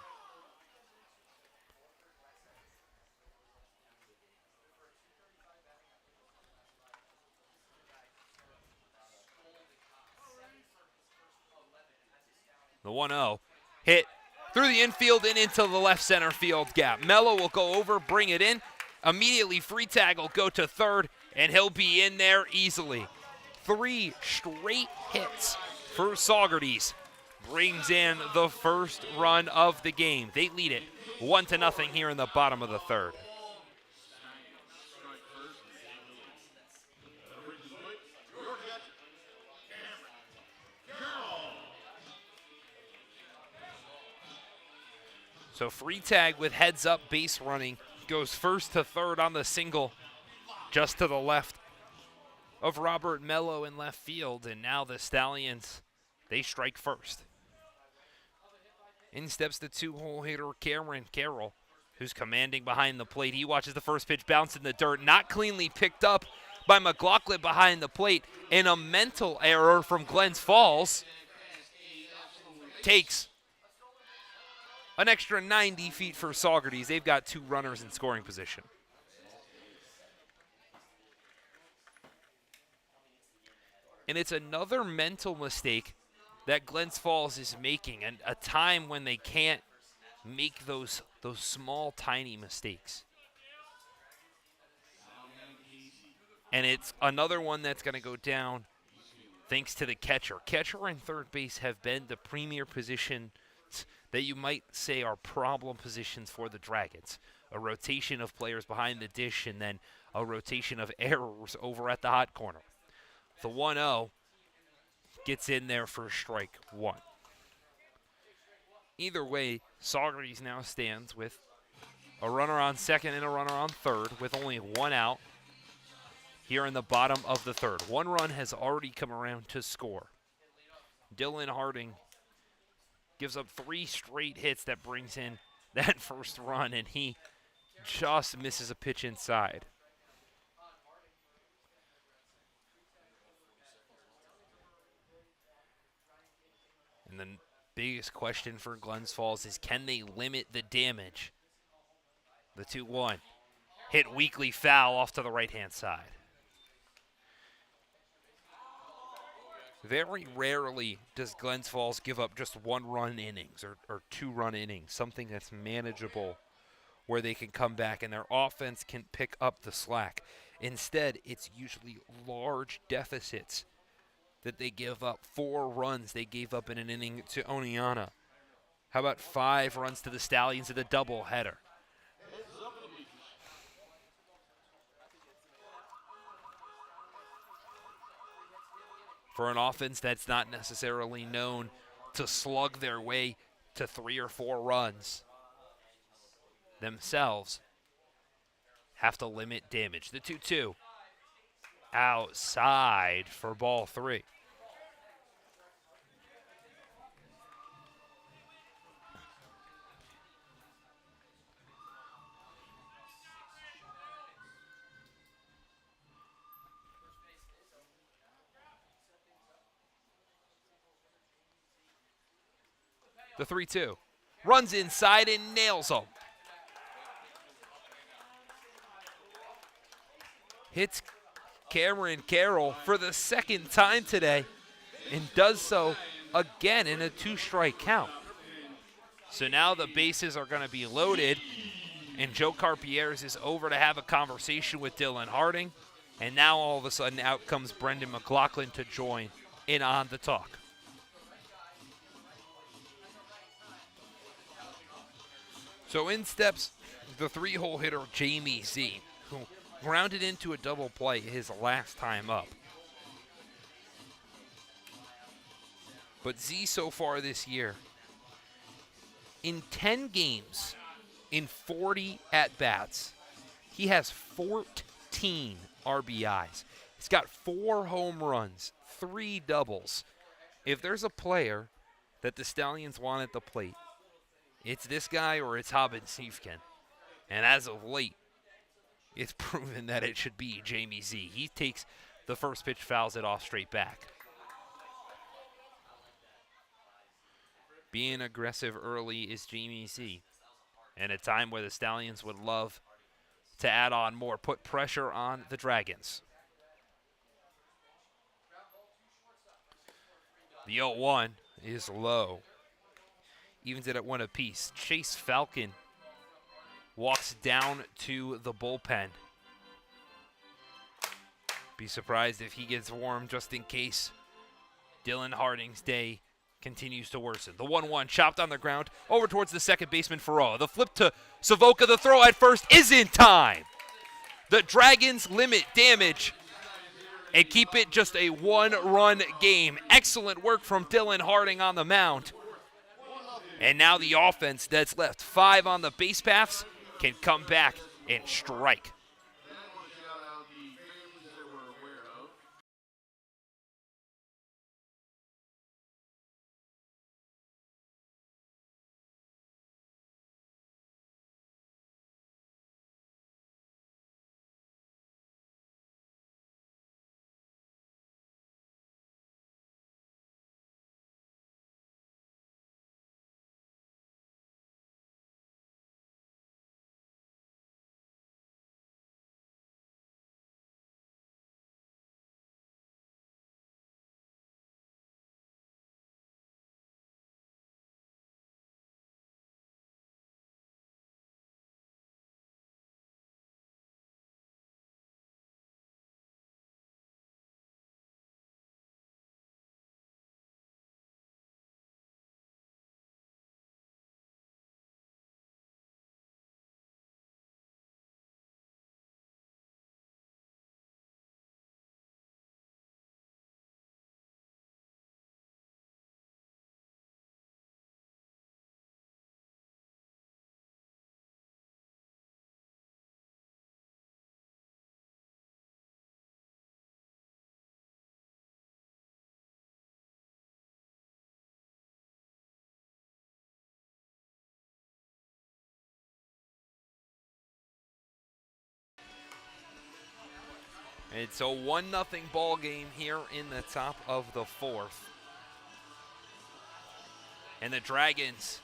The 1-0 hit through the infield and into the left center field gap. Mello will go over, bring it in. Immediately, Freitag will go to third, and he'll be in there easily. 3 straight hits for Saugerties. Brings in the first run of the game. They lead it 1-0 here in the bottom of the third. So free tag with heads up base running goes first to third on the single, just to the left of Robert Mello in left field. And now the Stallions, they strike first. In steps the two-hole hitter Cameron Carroll, who's commanding behind the plate. He watches the first pitch bounce in the dirt, not cleanly picked up by McLaughlin behind the plate. And a mental error from Glens Falls takes an extra 90 feet for Saugerties. They've got 2 runners in scoring position. And it's another mental mistake that Glens Falls is making, and a time when they can't make those small, tiny mistakes. And it's another one that's going to go down thanks to the catcher. Catcher and third base have been the premier positions that you might say are problem positions for the Dragons. A rotation of players behind the dish and then a rotation of errors over at the hot corner. The 1-0 gets in there for strike 1. Either way, Saugerties now stands with a runner on second and a runner on third with only 1 out here in the bottom of the third. 1 run has already come around to score. Dylan Harding gives up 3 straight hits that brings in that first run, and he just misses a pitch inside. And the biggest question for Glens Falls is, can they limit the damage? The 2-1 hit weakly foul off to the right-hand side. Very rarely does Glens Falls give up just 1-run innings or 2-run innings, something that's manageable where they can come back and their offense can pick up the slack. Instead, it's usually large deficits that they give up. 4 runs they gave up in an inning to Oneonta. How about 5 runs to the Stallions in the doubleheader? For an offense that's not necessarily known to slug their way to 3 or 4 runs themselves, have to limit damage. The 2-2 outside for ball 3. The 3-2 runs inside and nails him. Hits Cameron Carroll for the second time today and does so again in a 2-strike count. So now the bases are going to be loaded, and Joe Carpieres is over to have a conversation with Dylan Harding. And now all of a sudden out comes Brendan McLaughlin to join in on the talk. So in steps the 3-hole hitter Jamie Z, who grounded into a double play his last time up. But Z so far this year, in 10 games, in 40 at-bats, he has 14 RBIs. He's got 4 home runs, 3 doubles. If there's a player that the Stallions want at the plate, it's this guy or it's Hobbin Siefken. And as of late, it's proven that it should be Jamie Z. He takes the first pitch, fouls it off straight back. Being aggressive early is Jamie Z. And a time where the Stallions would love to add on more, put pressure on the Dragons. The 0-1 is low. Evens it at 1 apiece. Chase Falcon walks down to the bullpen. Be surprised if he gets warm just in case Dylan Harding's day continues to worsen. The 1-1 chopped on the ground over towards the second baseman Ferroa. The flip to Savoca. The throw at first is in time. The Dragons limit damage and keep it just a 1-run game. Excellent work from Dylan Harding on the mound. And now the offense that's left 5 on the base paths can come back and strike. Then I want to shout out the families that we're aware of. It's a 1-0 ball game here in the top of the 4th. And the Dragons,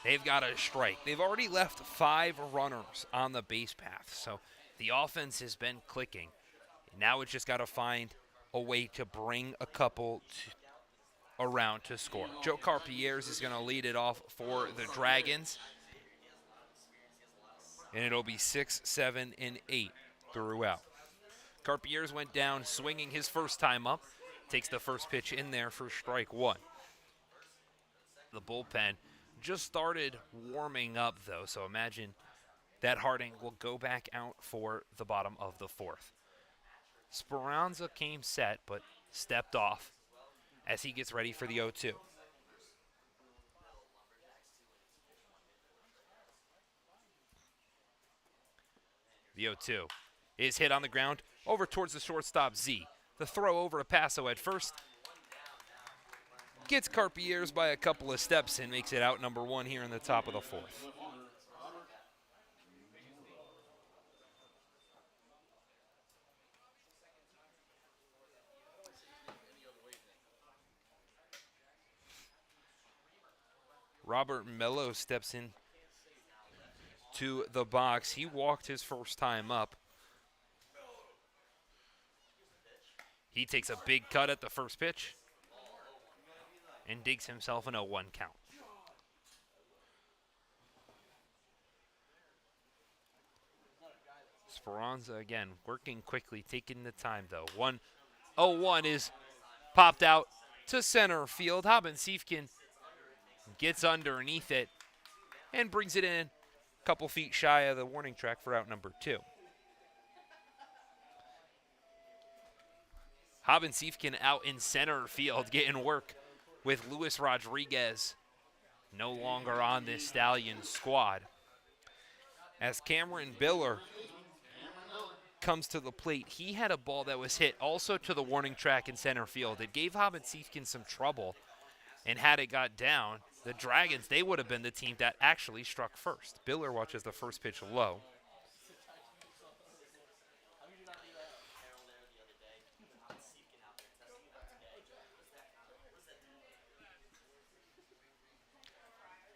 they've got a strike. They've already left 5 runners on the base path, so the offense has been clicking. Now it's just got to find a way to bring a couple around to score. Joe Carpier's is going to lead it off for the Dragons. And it'll be 6, 7, and 8 throughout. Carpier's went down swinging his first time up. Takes the first pitch in there for strike 1. The bullpen just started warming up, though, so imagine that Harding will go back out for the bottom of the 4th. Speranza came set, but stepped off as he gets ready for the 0-2. The 0-2 is hit on the ground over towards the shortstop, Z. The throw over to Paso at first. Gets Carpier's by a couple of steps and makes it out number 1 here in the top of the 4th. Robert Mello steps in to the box. He walked his first time up. He takes a big cut at the first pitch and digs himself an 0-1 count. Speranza again working quickly, taking the time though. 1-0-1 is popped out to center field. Haben-Siefken gets underneath it and brings it in a couple feet shy of the warning track for out number 2. Haben-Siefken out in center field getting work with Luis Rodriguez no longer on this Stallions squad. As Cameron Biller comes to the plate, he had a ball that was hit also to the warning track in center field. It gave Haben-Siefken some trouble, and had it got down, the Dragons, they would have been the team that actually struck first. Biller watches the first pitch low.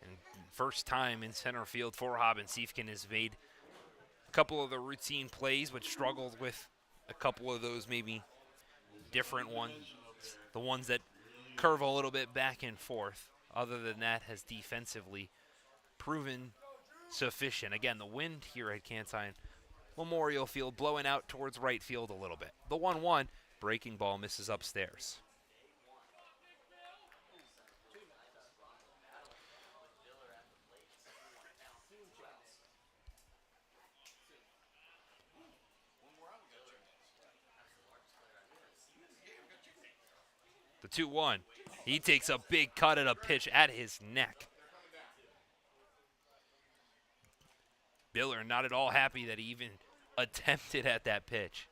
And first time in center field for Haben-Siefken has made a couple of the routine plays, but struggled with a couple of those maybe different ones, the ones that curve a little bit back and forth. Other than that, has defensively proven sufficient. Again, the wind here at Cantine Memorial Field blowing out towards right field a little bit. The 1-1 breaking ball misses upstairs. The 2-1. He takes a big cut at a pitch at his neck. Biller not at all happy that he even attempted at that pitch.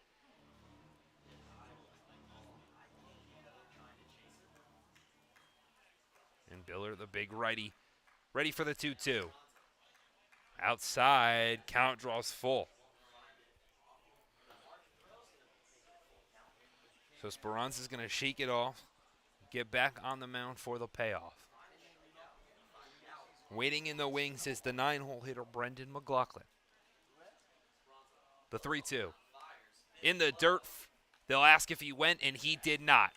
And Biller, the big righty, ready for the 2-2. Outside, count draws full. So Speranza's going to shake it off, get back on the mound for the payoff. Waiting in the wings is the 9-hole hitter, Brendan McLaughlin. The 3-2. In the dirt, they'll ask if he went, and he did not.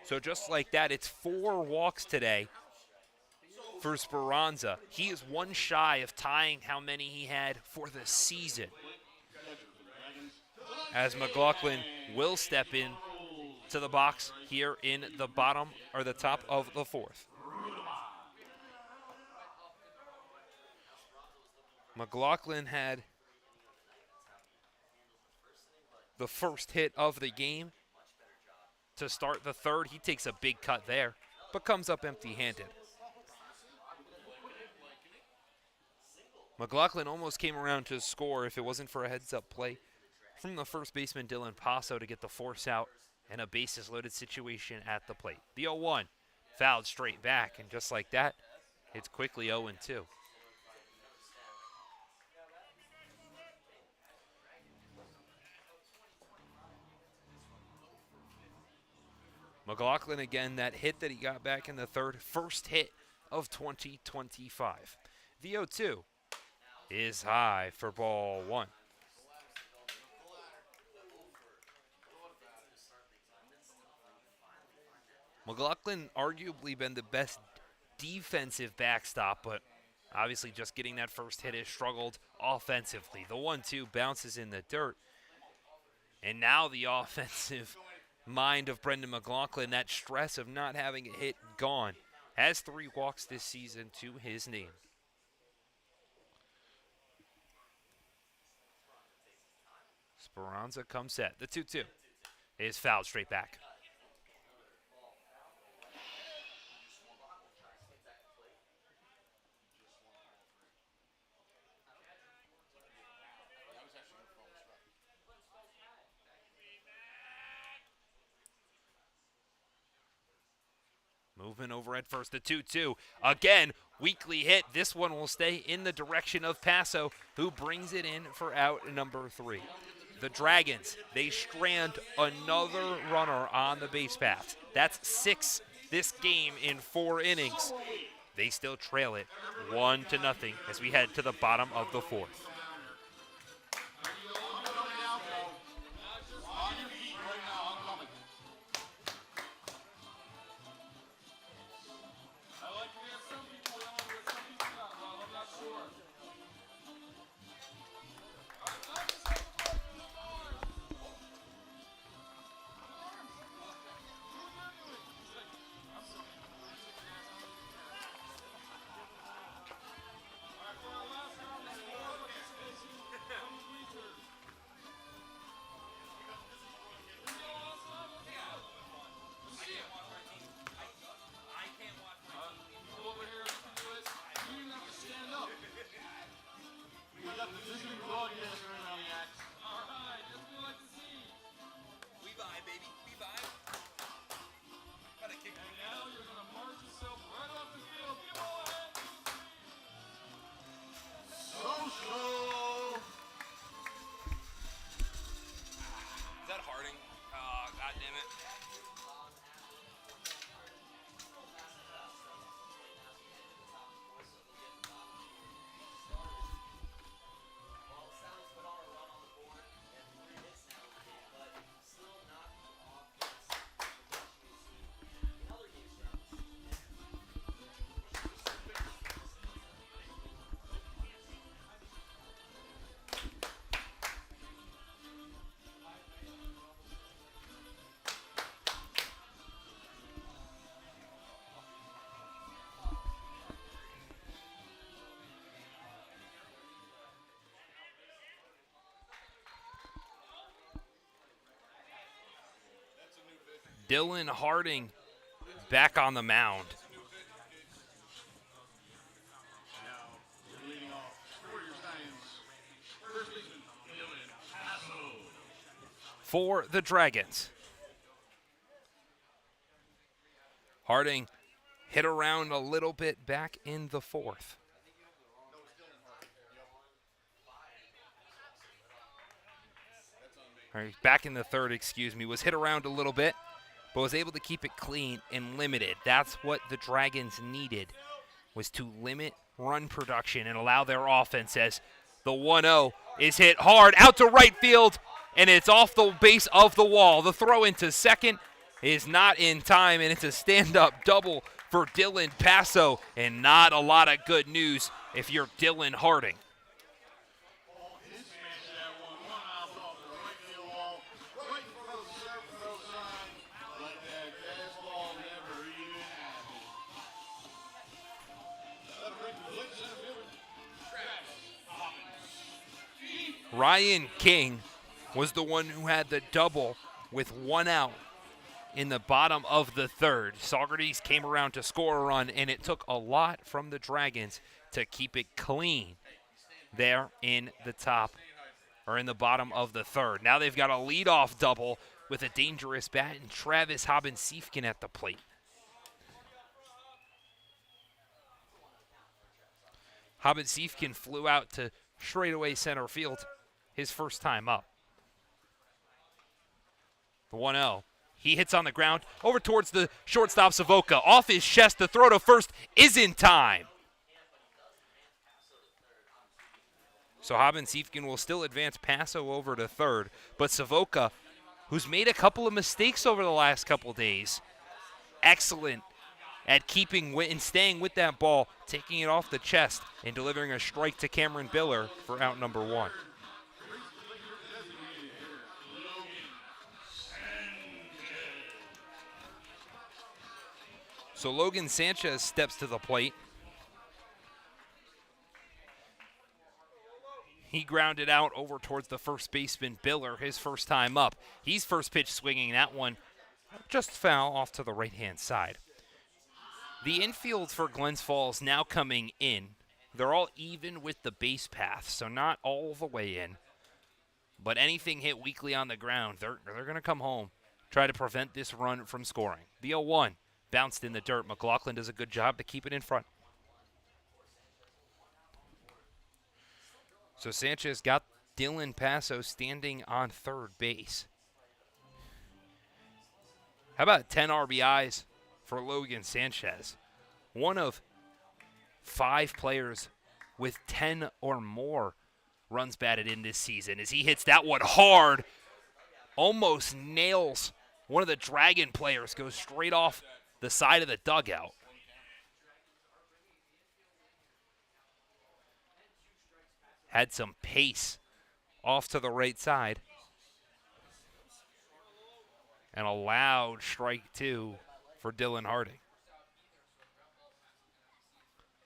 So just like that, it's 4 walks today for Speranza. He is one shy of tying how many he had for the season. As McLaughlin will step in to the box here in the bottom or the top of the 4th. McLaughlin had the first hit of the game to start the 3rd. He takes a big cut there, but comes up empty-handed. McLaughlin almost came around to score if it wasn't for a heads-up play from the first baseman, Dylan Passo, to get the force out and a bases-loaded situation at the plate. The 0-1 fouled straight back, and just like that, it's quickly 0-2. McLaughlin again, that hit that he got back in the 3rd, first hit of 2025. The 0-2 is high for ball 1. McLaughlin arguably been the best defensive backstop, but obviously just getting that first hit has struggled offensively. The 1-2 bounces in the dirt. And now the offensive mind of Brendan McLaughlin, that stress of not having a hit gone. Has 3 walks this season to his name. Speranza comes set. The 2-2 is fouled straight back. Movement over at first, the 2-2. Again, weakly hit. This one will stay in the direction of Passo, who brings it in for out number 3. The Dragons, they strand another runner on the base path. That's 6 this game in 4 innings. They still trail it 1-0 as we head to the bottom of the 4th. Dylan Harding back on the mound. Now, leading off for your Stallions, first baseman, Dylan Hassel. For the Dragons. Harding hit around a little bit back in the fourth. All right, back in the third, was hit around a little bit, but was able to keep it clean and limited. That's what the Dragons needed, was to limit run production and allow their offense as the 1-0 is hit hard out to right field, and it's off the base of the wall. The throw into second is not in time, and it's a stand-up double for Dylan Passo, and not a lot of good news if you're Dylan Harding. Ryan King was the one who had the double with 1 out in the bottom of the third. Saugerties came around to score a run, and it took a lot from the Dragons to keep it clean there in the bottom of the third. Now they've got a leadoff double with a dangerous bat and Travis Hobbins-Siefken at the plate. Hobbins-Siefken flew out to straightaway center field his first time up. The 1-0. He hits on the ground over towards the shortstop Savoca. Off his chest, the throw to first is in time. So Hobbins-Siefken will still advance Passo over to third. But Savoca, who's made a couple of mistakes over the last couple days, excellent at keeping and staying with that ball, taking it off the chest and delivering a strike to Cameron Biller for out number 1. So Logan Sanchez steps to the plate. He grounded out over towards the first baseman, Biller, his first time up. He's first pitch swinging. That one just foul off to the right-hand side. The infield for Glens Falls now coming in. They're all even with the base path, so not all the way in. But anything hit weakly on the ground, they're going to come home, try to prevent this run from scoring. The 0-1. Bounced in the dirt. McLaughlin does a good job to keep it in front. So Sanchez got Dylan Passo standing on third base. How about 10 RBIs for Logan Sanchez? One of 5 players with 10 or more runs batted in this season as he hits that one hard. Almost nails one of the Dragon players. Goes straight off the side of the dugout. Had some pace off to the right side. And a loud strike 2 for Dylan Harding.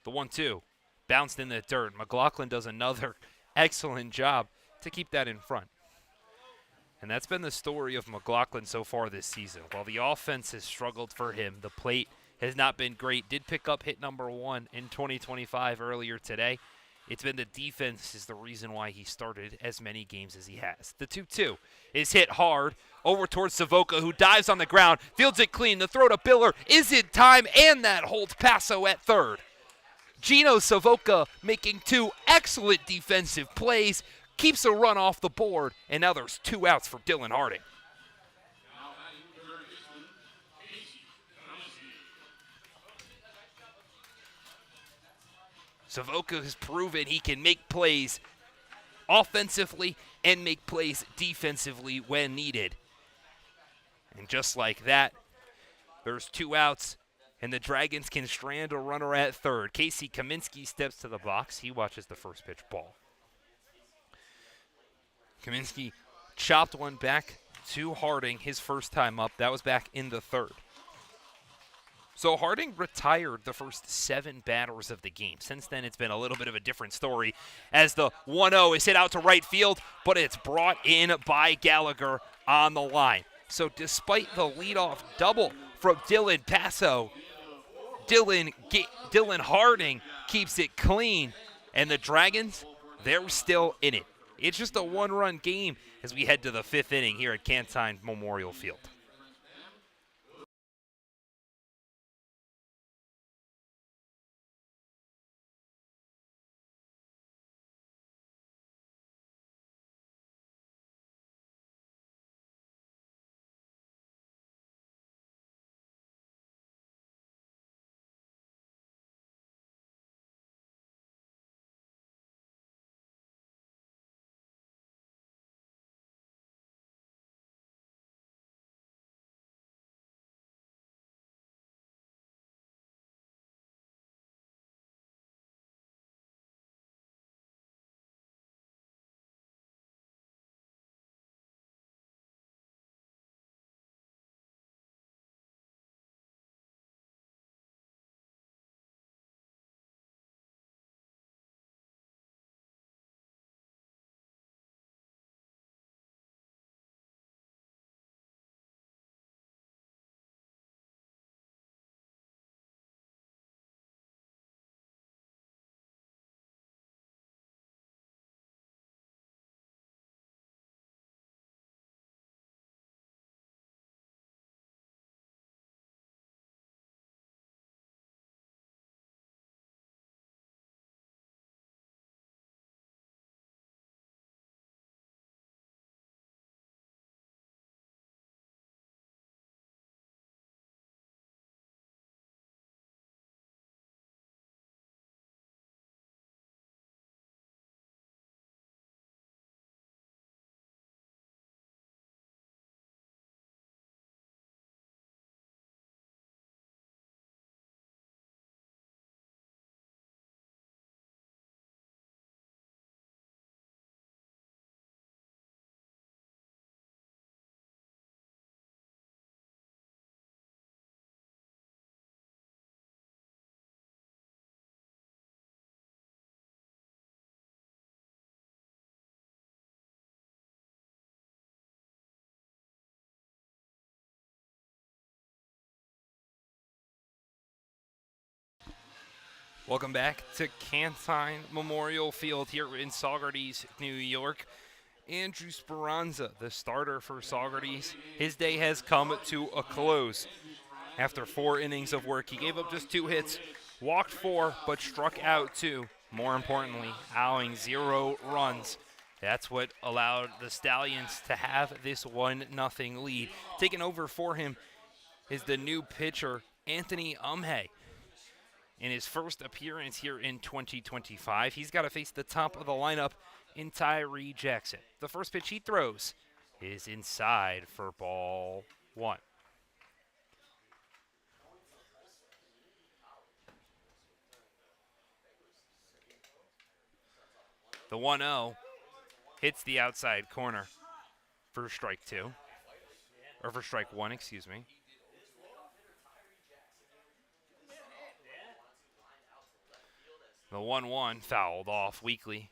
The 1-2 bounced in the dirt. McLaughlin does another excellent job to keep that in front. And that's been the story of McLaughlin so far this season. While the offense has struggled for him, the plate has not been great. Did pick up hit number 1 in 2025 earlier today. It's been the defense is the reason why he started as many games as he has. The 2-2 is hit hard over towards Savoca, who dives on the ground, fields it clean. The throw to Biller is in time, and that holds Passo at third. Gino Savoca making 2 excellent defensive plays, keeps a run off the board, and now there's 2 outs for Dylan Harding. Savoca has proven he can make plays offensively and make plays defensively when needed. And just like that, there's 2 outs, and the Dragons can strand a runner at third. Casey Kaminsky steps to the box. He watches the first pitch ball. Kaminsky chopped one back to Harding his first time up. That was back in the third. So Harding retired the first 7 batters of the game. Since then, it's been a little bit of a different story as the 1-0 is hit out to right field, but it's brought in by Gallagher on the line. So despite the leadoff double from Dylan Passo. Dylan Harding keeps it clean. And the Dragons, they're still in it. It's just a one-run game as we head to the 5th inning here at Cantine Memorial Field. Welcome back to Cantine Memorial Field here in Saugerties, New York. Andrew Speranza, the starter for Saugerties, his day has come to a close. After 4 innings of work, he gave up just 2 hits, walked 4, but struck out 2. More importantly, allowing 0 runs. That's what allowed the Stallions to have this 1-0 lead. Taking over for him is the new pitcher, Anthony Umhe. In his first appearance here in 2025, he's got to face the top of the lineup in Tyree Jackson. The first pitch he throws is inside for ball 1. The 1-0 hits the outside corner for strike 2. Or for strike 1, excuse me. The 1-1 fouled off weakly.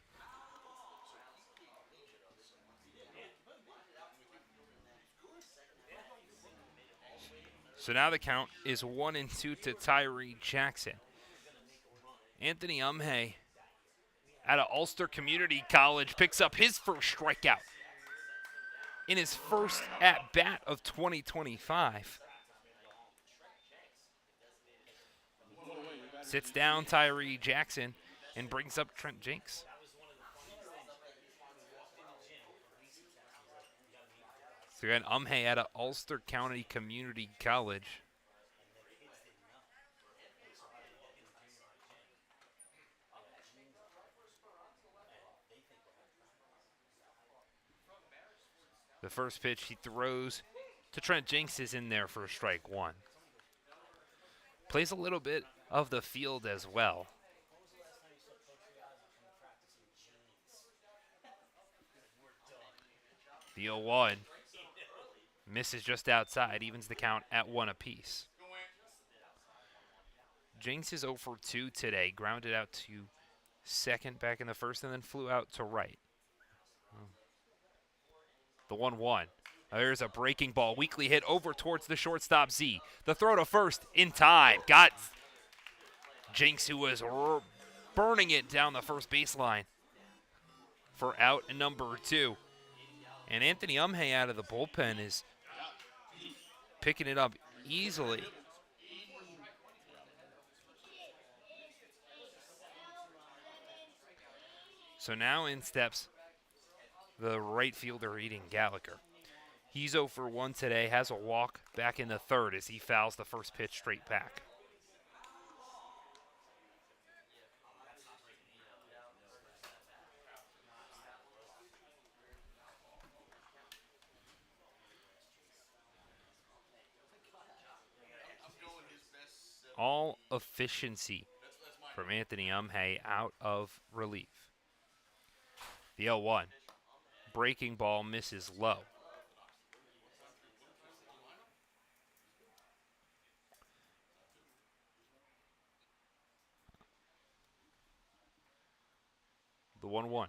So now the count is 1-2 to Tyree Jackson. Anthony Umhe out of Ulster Community College picks up his first strikeout in his first at-bat of 2025. Sits down Tyree Jackson and brings up Trent Jenks. So again, Umhe out of Ulster County Community College. The first pitch he throws to Trent Jenks is in there for strike 1. Plays a little bit of the field as well. The 0-1 misses just outside, evens the count at 1 apiece. Jenks is 0 for 2 today, grounded out to second back in the first and then flew out to right. The 1-1. There's a breaking ball. Weakly hit over towards the shortstop, Z. The throw to first in time. Got Jinx, who was burning it down the first baseline for out number 2. And Anthony Umhay out of the bullpen is picking it up easily. So now in steps the right fielder, Eden Gallagher. He's 0 for 1 today, has a walk back in the third as he fouls the first pitch straight back. All efficiency from Anthony Umhay out of relief. The 0-1. Breaking ball misses low. The 1-1.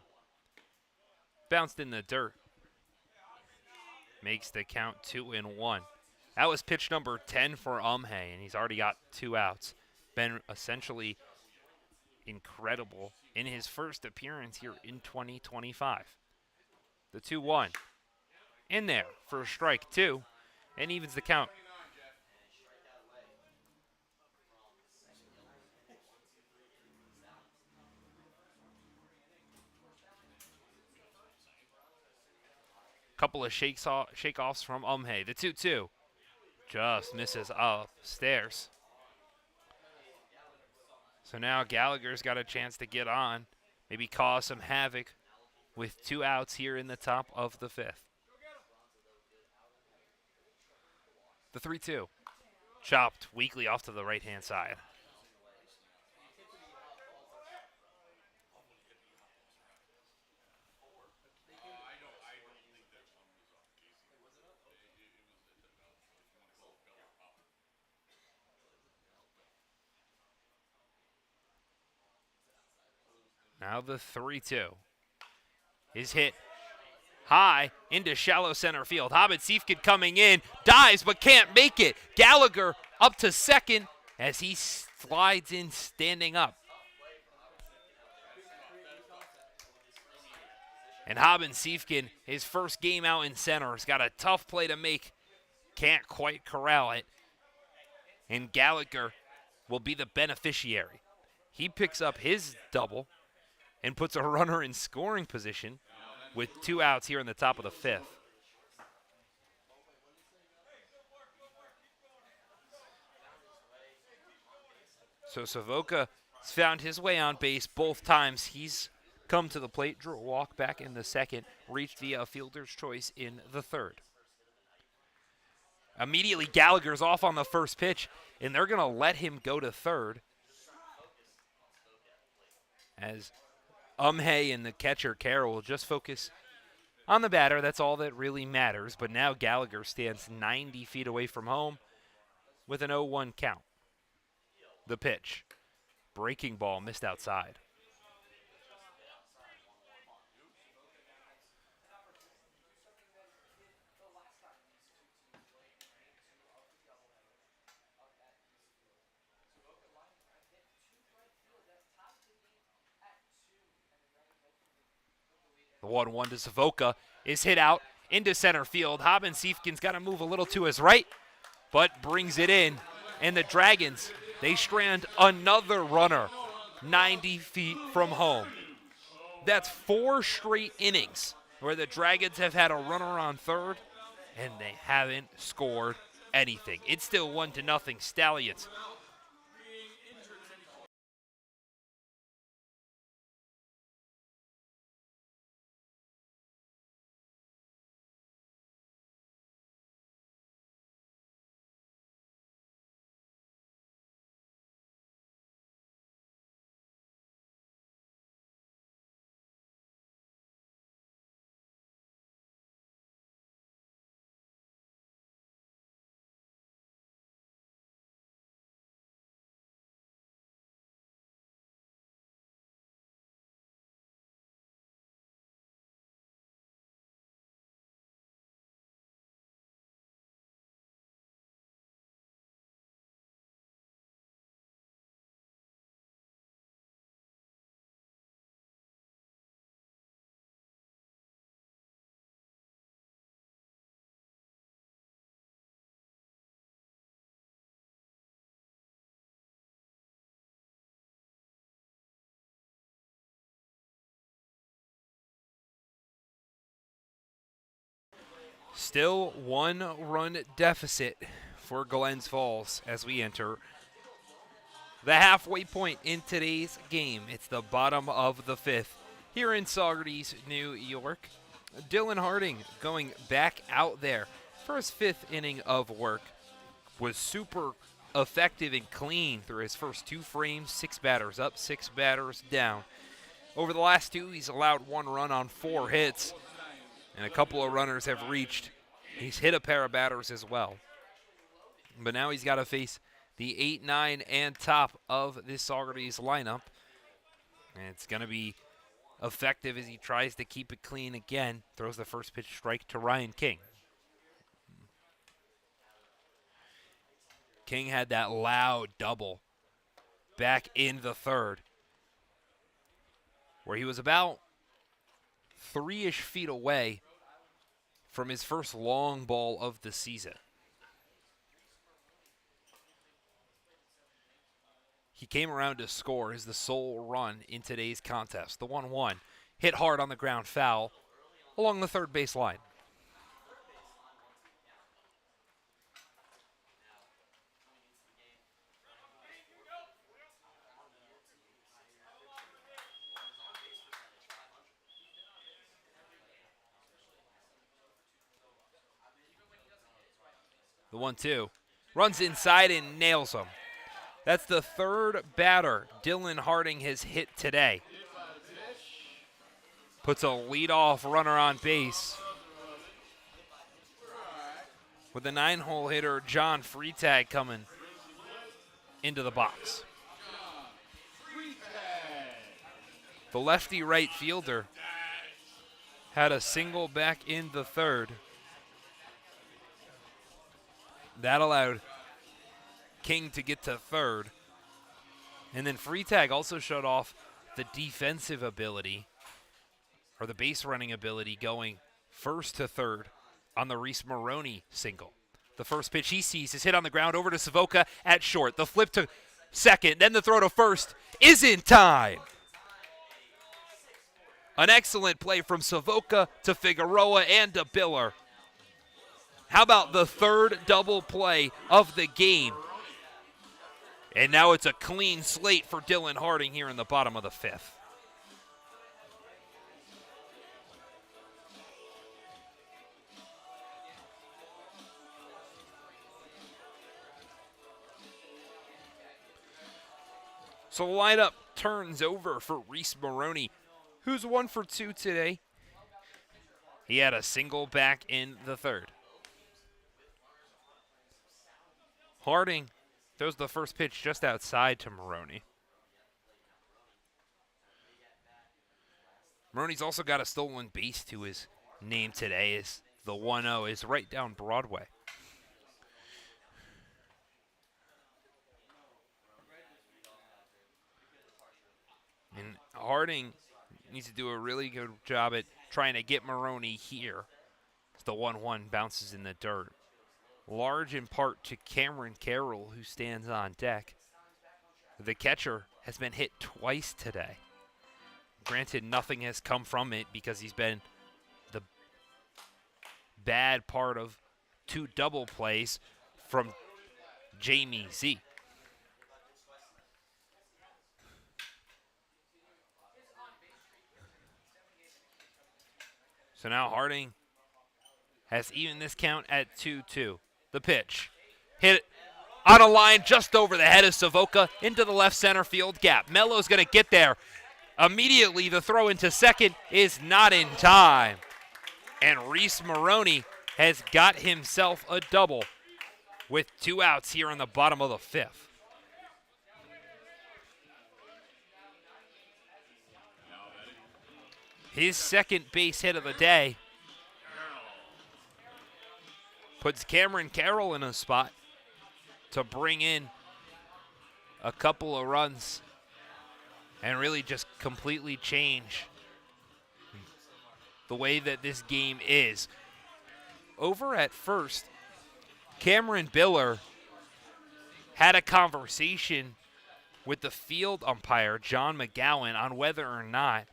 Bounced in the dirt. Makes the count 2-1. That was pitch number 10 for Umhay, and he's already got 2 outs. Been essentially incredible in his first appearance here in 2025. The 2-1. In there for strike 2, and evens the count. Couple of shake-offs from Umhay. The 2-2 just misses upstairs. So now Gallagher's got a chance to get on, maybe cause some havoc with 2 outs here in the top of the 5th. The 3-2. Chopped weakly off to the right-hand side. Now the 3-2 is hit high into shallow center field. Hobbit Siefkin coming in, dives but can't make it. Gallagher up to second as he slides in standing up. And Hobbit Siefkin, his first game out in center, has got a tough play to make. Can't quite corral it. And Gallagher will be the beneficiary. He picks up his double and puts a runner in scoring position with 2 outs here in the top of the 5th. So Savoca has found his way on base both times. He's come to the plate, drew a walk back in the second, reached via fielder's choice in the third. Immediately Gallagher's off on the first pitch, and they're going to let him go to third as Umhay and the catcher Carroll will just focus on the batter. That's all that really matters. But now Gallagher stands 90 feet away from home with an 0-1 count. The pitch. Breaking ball missed outside. The 1-1 to Savoca is hit out into center field. Hobbin Siefkin's got to move a little to his right, but brings it in. And the Dragons, they strand another runner 90 feet from home. That's 4 straight innings where the Dragons have had a runner on third, and they haven't scored anything. It's still 1-0 Stallions. Still 1-run deficit for Glens Falls as we enter the halfway point in today's game. It's the bottom of the 5th here in Saugerties, New York. Dylan Harding going back out there for his 5th inning of work. Was super effective and clean through his first 2 frames, 6 batters up, 6 batters down. Over the last 2, he's allowed 1 run on 4 hits, and a couple of runners have reached. He's hit a pair of batters as well. But now he's got to face the 8, 9, and top of this Saugerties lineup. And it's going to be effective as he tries to keep it clean again. Throws the first pitch strike to Ryan King. King had that loud double back in the 3rd, where he was about 3-ish feet away from his first long ball of the season. He came around to score as the sole run in today's contest. The 1-1 hit hard on the ground, foul along the 3rd base line. The 1-2 runs inside and nails him. That's the 3rd batter Dylan Harding has hit today. Puts a leadoff runner on base with the 9-hole hitter John Freitag coming into the box. The lefty right fielder had a single back in the 3rd. That allowed King to get to 3rd. And then Freitag also showed off the defensive ability, or the base running ability, going 1st to 3rd on the Reese Maroney single. The first pitch he sees is hit on the ground over to Savoca at short. The flip to 2nd, then the throw to 1st is in time. An excellent play from Savoca to Figueroa and to Biller. How about the 3rd double play of the game? And now it's a clean slate for Dylan Harding here in the bottom of the 5th. So the lineup turns over for Reese Maroney, who's 1 for 2 today. He had a single back in the 3rd. Harding throws the first pitch just outside to Maroney. Maroney's also got a stolen base to his name today, as the 1-0 is right down Broadway. And Harding needs to do a really good job at trying to get Maroney here. The 1-1 bounces in the dirt. Large in part to Cameron Carroll, who stands on deck. The catcher has been hit twice today. Granted, nothing has come from it because he's been the bad part of 2 double plays from Jamie Z. So now Harding has evened this count at 2-2. The pitch. Hit it on a line just over the head of Savoca into the left center field gap. Mello's going to get there. Immediately the throw into 2nd is not in time. And Reese Maroney has got himself a double with 2 outs here in the bottom of the 5th. His 2nd base hit of the day puts Cameron Carroll in a spot to bring in a couple of runs and really just completely change the way that this game is. Over at first, Cameron Biller had a conversation with the field umpire, John McGowan, on whether or not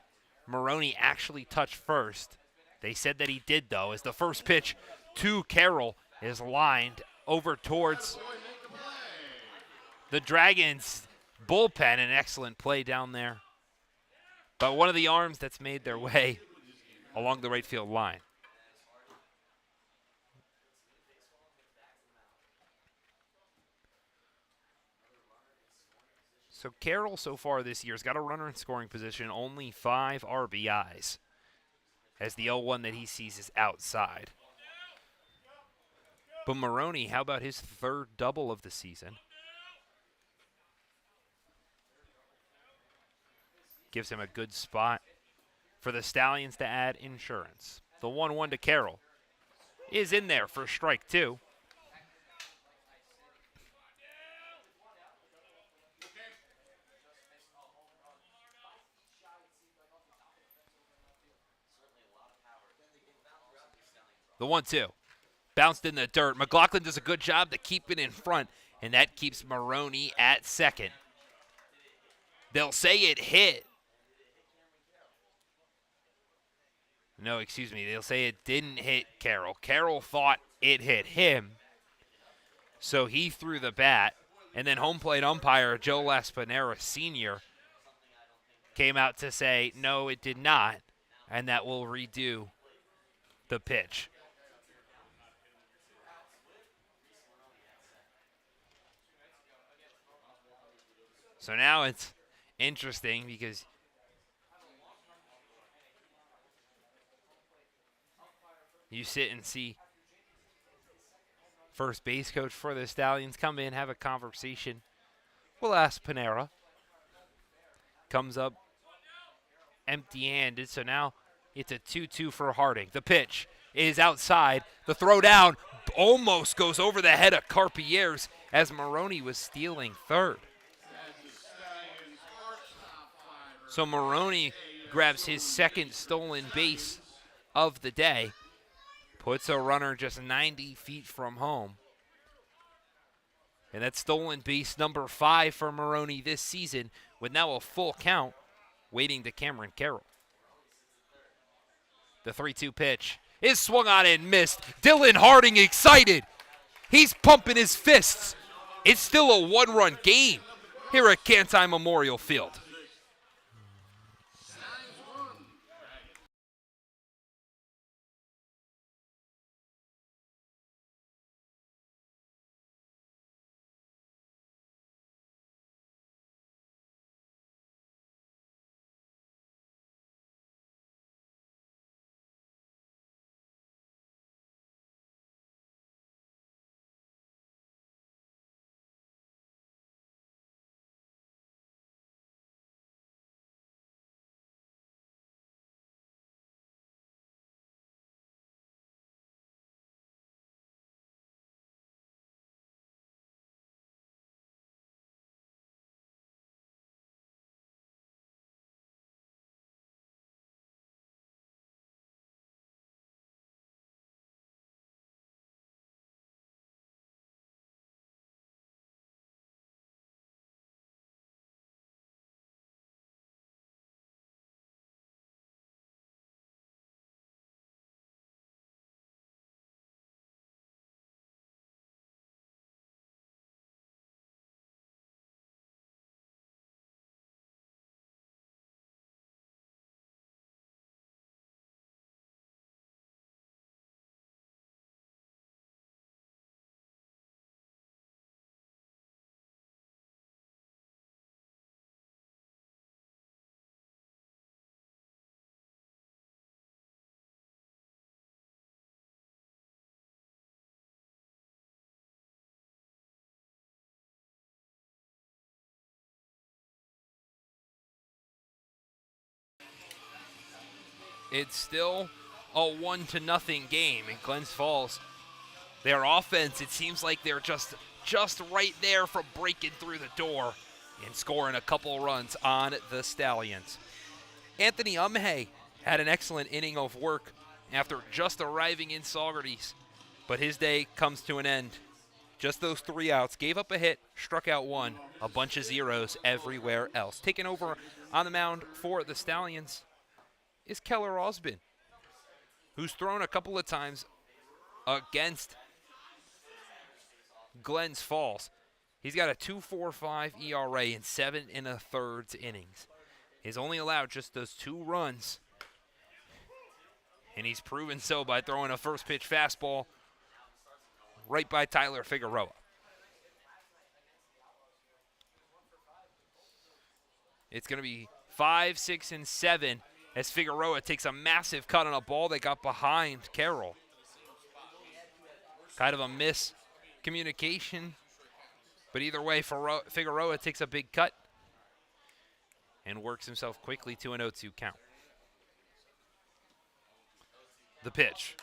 Maroney actually touched first. They said that he did, though, as the first pitch to Carroll is lined over towards the Dragons bullpen. An excellent play down there. But one of the arms that's made their way along the right field line. So Carroll so far this year has got a runner in scoring position, only 5 RBIs, as the 0-1 that he sees is outside. But Maroney, how about his 3rd double of the season? Gives him a good spot for the Stallions to add insurance. The 1-1 to Carroll is in there for strike 2. The 1-2. Bounced in the dirt. McLaughlin does a good job to keep it in front, and that keeps Maroney at second. They'll say it hit. No, excuse me. They'll say it didn't hit Carroll. Carroll thought it hit him, so he threw the bat, and then home plate umpire Joe Laspinera Sr. came out to say, no, it did not, and that will redo the pitch. So now it's interesting because you sit and see first base coach for the Stallions come in, have a conversation. We'll ask Panera. Comes up empty-handed, so now it's a 2-2 for Harding. The pitch is outside. The throw down almost goes over the head of Carpier's as Maroney was stealing third. So Maroney grabs his 2nd stolen base of the day, puts a runner just 90 feet from home. And that's stolen base number 5 for Maroney this season, with now a full count waiting to Cameron Carroll. The 3-2 pitch is swung on and missed. Dylan Harding excited. He's pumping his fists. It's still a 1-run game here at Canty Memorial Field. It's still a 1-0 game in Glens Falls. Their offense, it seems like they're just right there from breaking through the door and scoring a couple runs on the Stallions. Anthony Umhe had an excellent inning of work after just arriving in Saugerties, but his day comes to an end. Just those 3 outs, gave up a hit, struck out 1, a bunch of zeros everywhere else. Taking over on the mound for the Stallions is Keller Osbin, who's thrown a couple of times against Glens Falls. He's got a 2.45 ERA in 7 1/3 innings. He's only allowed just those 2 runs, and he's proven so by throwing a first pitch fastball right by Tyler Figueroa. It's going to be 5, 6, and 7 as Figueroa takes a massive cut on a ball that got behind Carroll. Kind of a miscommunication, but either way, Figueroa takes a big cut and works himself quickly to an 0-2 count. The pitch.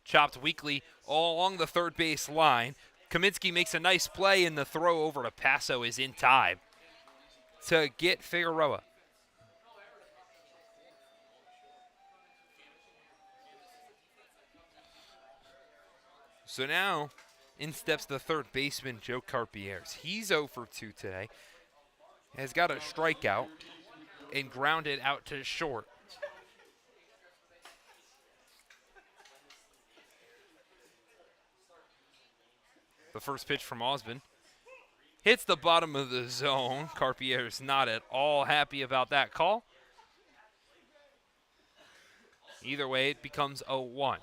Chopped weakly all along the third base line. Kaminsky makes a nice play, and the throw over to Paso is in time to get Figueroa. So now, in steps the third baseman, Joe Carpieres. He's 0 for 2 today. Has got a strikeout and grounded out to short. The first pitch from Osmond hits the bottom of the zone. Carpier's not at all happy about that call. Either way, it becomes 0-1.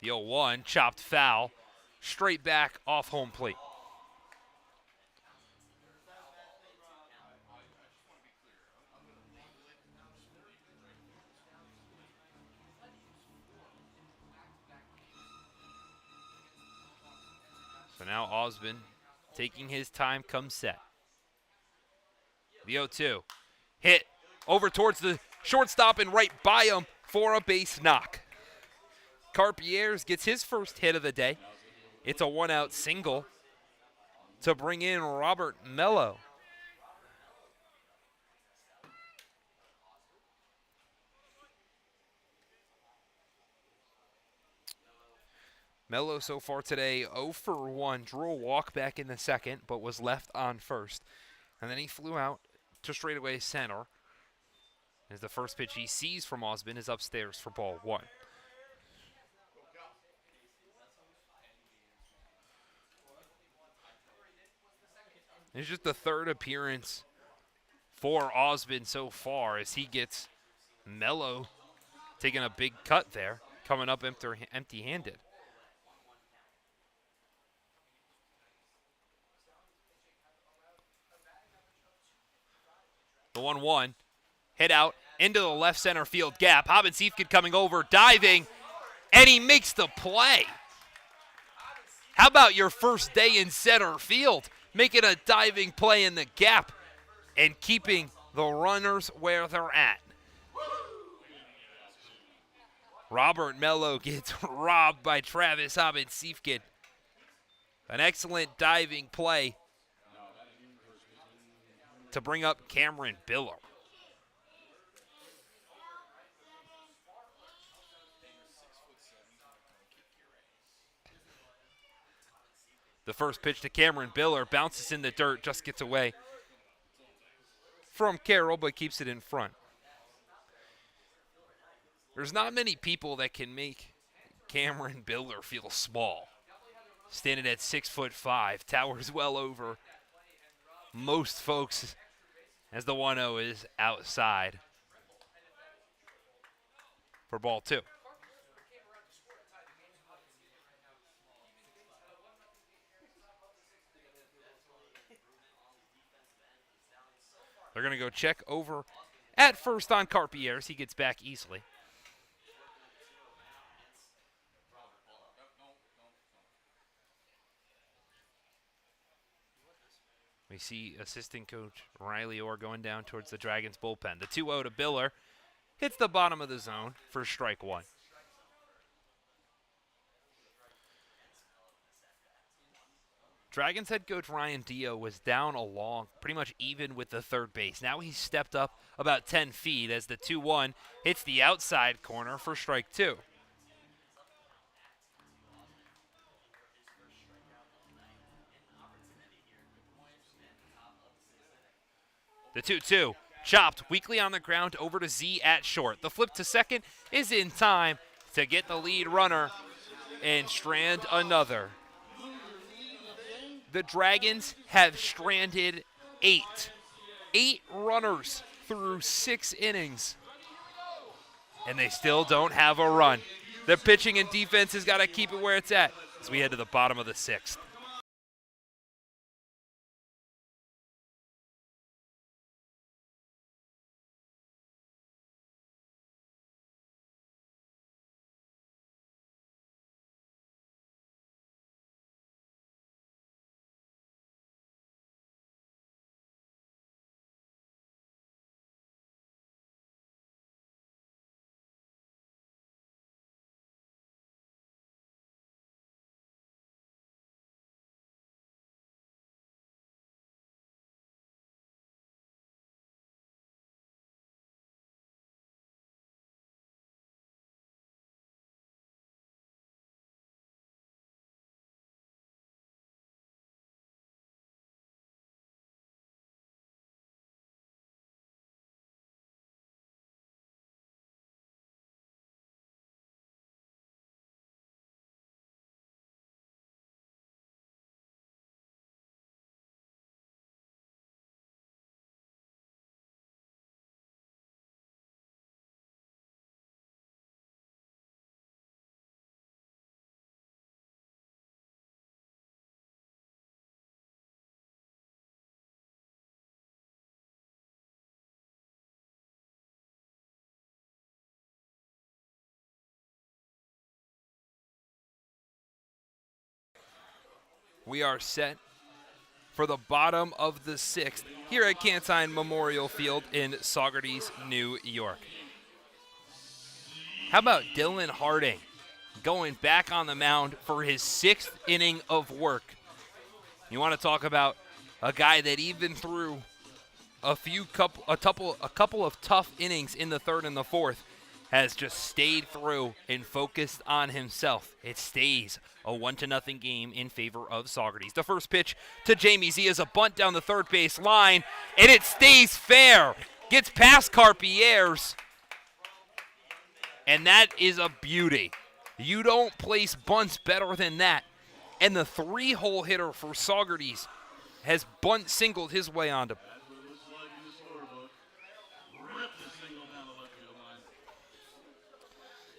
The 0-1 chopped foul straight back off home plate. So now Osmond taking his time comes set. The 0-2 hit over towards the shortstop and right by him for a base knock. Carpieres gets his first hit of the day. It's a 1-out single to bring in Robert Mello. Mello so far today 0 for 1, drew a walk back in the second, but was left on first. And then he flew out to straightaway center as the first pitch he sees from Osmond is upstairs for ball 1. It's just the third appearance for Osmond so far as he gets Mello taking a big cut there, coming up empty-handed. The 1-1 hit out into the left center field gap. Hobbin-Siefkin coming over, diving, and he makes the play. How about your first day in center field? Making a diving play in the gap and keeping the runners where they're at. Robert Mello gets robbed by Travis Hobbin-Siefkin. An excellent diving play to bring up Cameron Biller. The first pitch to Cameron Biller bounces in the dirt, just gets away from Carroll, but keeps it in front. There's not many people that can make Cameron Biller feel small. Standing at 6'5", towers well over most folks as the 1-0 is outside for ball 2. They're going to go check over at first on Carpieres. He gets back easily. We see assistant coach Riley Orr going down towards the Dragons bullpen. The 2-0 to Biller hits the bottom of the zone for strike 1. Dragons head coach Ryan Dio was down along, pretty much even with the third base. Now he's stepped up about 10 feet as the 2-1 hits the outside corner for strike 2. The 2-2 chopped weakly on the ground over to Z at short. The flip to second is in time to get the lead runner and strand another. The Dragons have stranded 8. 8 runners through 6 innings. And they still don't have a run. The pitching and defense has got to keep it where it's at as we head to the bottom of the 6th. We are set for the bottom of the 6th here at Cantine Memorial Field in Saugerties, New York. How about Dylan Harding going back on the mound for his 6th inning of work? You want to talk about a guy that even through a couple of tough innings in the 3rd and the 4th has just stayed through and focused on himself. It stays a 1-0 game in favor of Saugerties. The first pitch to Jamie Z is a bunt down the third base line, and it stays fair. Gets past Carpier's, and that is a beauty. You don't place bunts better than that. And the 3-hole hitter for Saugerties has bunt singled his way onto.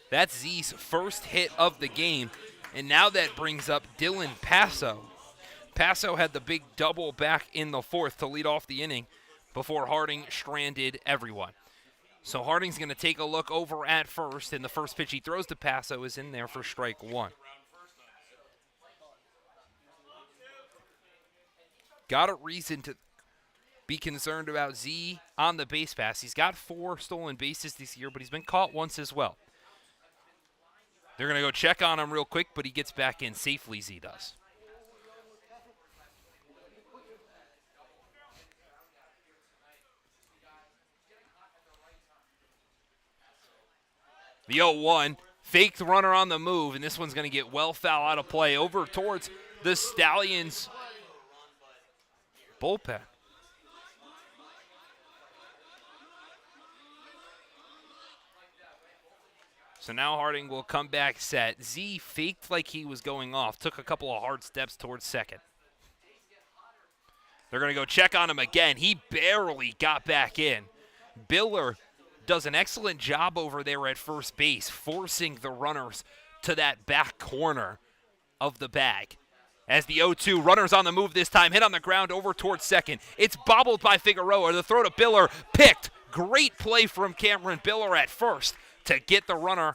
That's Z's first hit of the game, and now that brings up Dylan Passo. Passo had the big double back in the 4th to lead off the inning before Harding stranded everyone. So Harding's going to take a look over at first, and the first pitch he throws to Passo is in there for strike 1. Got a reason to be concerned about Z on the base pass. He's got 4 stolen bases this year, but he's been caught once as well. They're going to go check on him real quick, but he gets back in safely, Z does. The 0-1, faked runner on the move, and this one's going to get well foul out of play over towards the Stallions bullpen. So now Harding will come back set. Z faked like he was going off, took a couple of hard steps towards second. They're going to go check on him again. He barely got back in. Biller does an excellent job over there at first base, forcing the runners to that back corner of the bag. As the 0-2, runners on the move this time, hit on the ground over towards second. It's bobbled by Figueroa. The throw to Biller, picked. Great play from Cameron Biller at first to get the runner.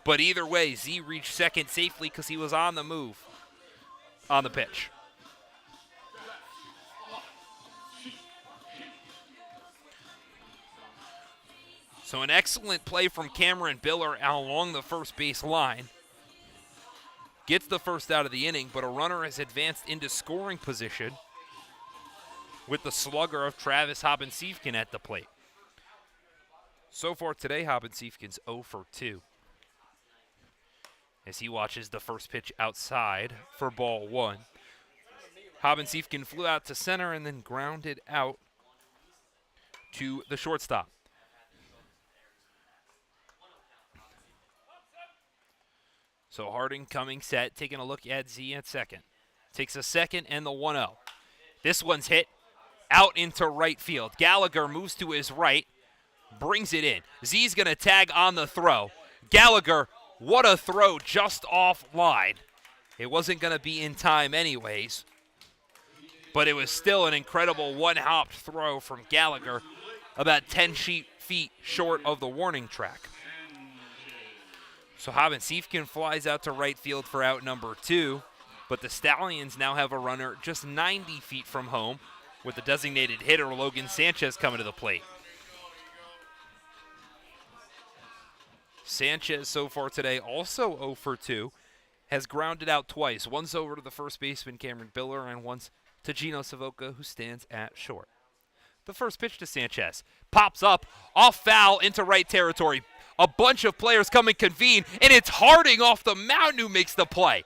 But either way, Z reached second safely because he was on the move on the pitch. So an excellent play from Cameron Biller along the first base line. Gets the first out of the inning, but a runner has advanced into scoring position with the slugger of Travis Hobbins-Siefken at the plate. So far today, Hobbins-Siefken's 0 for 2. As he watches the first pitch outside for ball 1. Hobbins-Siefken flew out to center and then grounded out to the shortstop. So Harding coming set, taking a look at Z at second. Takes a second and the 1-0. This one's hit out into right field. Gallagher moves to his right, brings it in. Z's going to tag on the throw. Gallagher, what a throw just offline. It wasn't going to be in time anyways, but it was still an incredible one-hopped throw from Gallagher, about 10 feet short of the warning track. So Havensiefken flies out to right field for out number 2, but the Stallions now have a runner just 90 feet from home with the designated hitter Logan Sanchez coming to the plate. Sanchez so far today also 0 for 2, has grounded out twice. Once over to the first baseman Cameron Biller and once to Gino Savoca, who stands at short. The first pitch to Sanchez pops up, off foul into right territory. A bunch of players come and convene, and it's Harding off the mound who makes the play.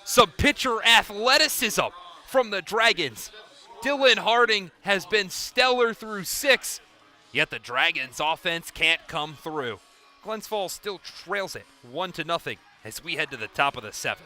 Some pitcher athleticism from the Dragons. Dylan Harding has been stellar through 6, yet the Dragons' offense can't come through. Glens Falls still trails it 1-0 as we head to the top of the 7th.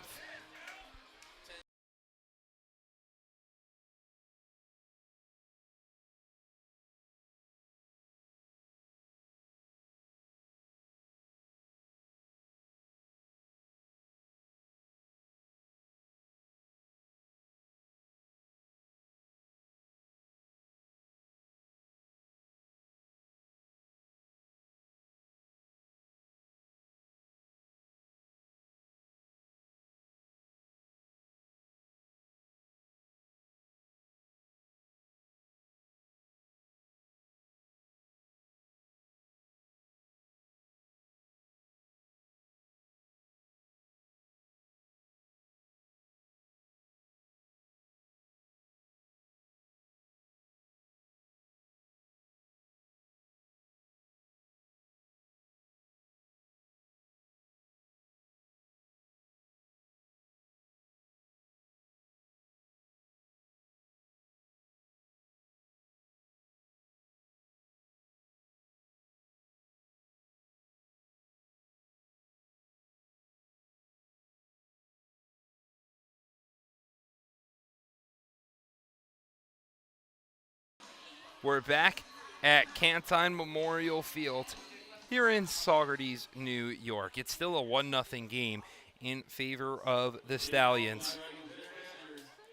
We're back at Cantine Memorial Field here in Saugerties, New York. It's still a 1-0 game in favor of the Stallions.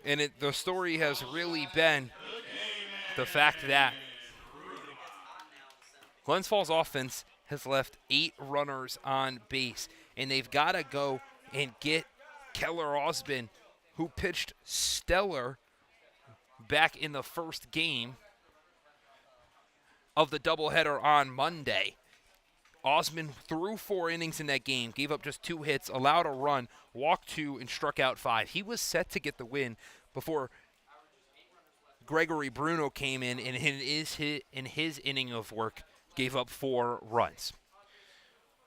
And the story has really been the fact that Glens Falls offense has left 8 runners on base, and they've got to go and get Keller Osmond, who pitched stellar back in the first game of the doubleheader on Monday. Osmond threw 4 innings in that game, gave up just 2 hits, allowed a run, walked 2, and struck out 5. He was set to get the win before Gregory Bruno came in and in his inning of work gave up 4 runs.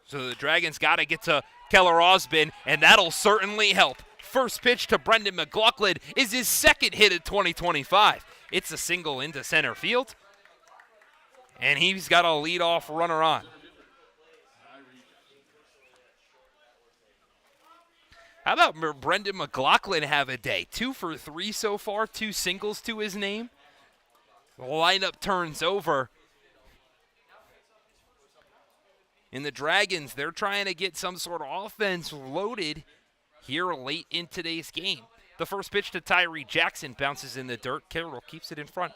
So the Dragons got to get to Keller Osmond, and that'll certainly help. First pitch to Brendan McLaughlin is his second hit of 2025. It's a single into center field, and he's got a leadoff runner on. How about Brendan McLaughlin have a day? 2 for 3 so far, 2 singles to his name. The lineup turns over. And the Dragons, they're trying to get some sort of offense loaded here late in today's game. The first pitch to Tyree Jackson bounces in the dirt. Carroll keeps it in front.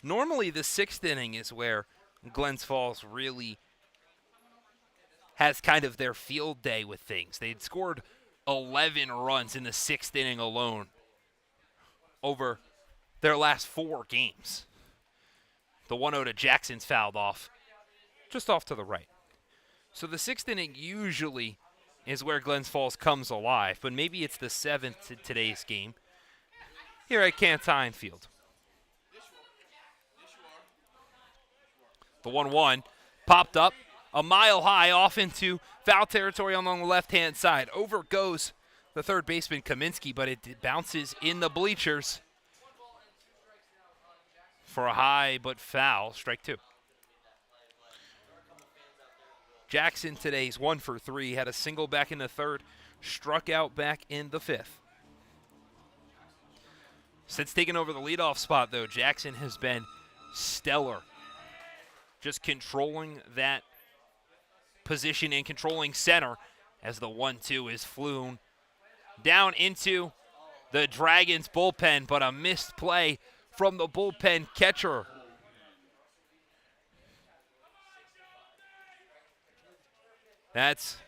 Normally the 6th inning is where Glens Falls really has kind of their field day with things. They'd scored 11 runs in the 6th inning alone over their last 4 games. The 1-0 to Jackson's fouled off, just off to the right. So the 6th inning usually is where Glens Falls comes alive, but maybe it's the 7th to today's game here at Cantine Field. The 1-1 popped up a mile high off into foul territory along the left-hand side. Over goes the third baseman Kaminsky, but it bounces in the bleachers for a high but foul, strike 2. Jackson today's 1 for 3, had a single back in the third, struck out back in the fifth. Since taking over the leadoff spot, though, Jackson has been stellar. Just controlling that position and controlling center as the 1-2 is flown down into the Dragons bullpen, but a missed play from the bullpen catcher. That's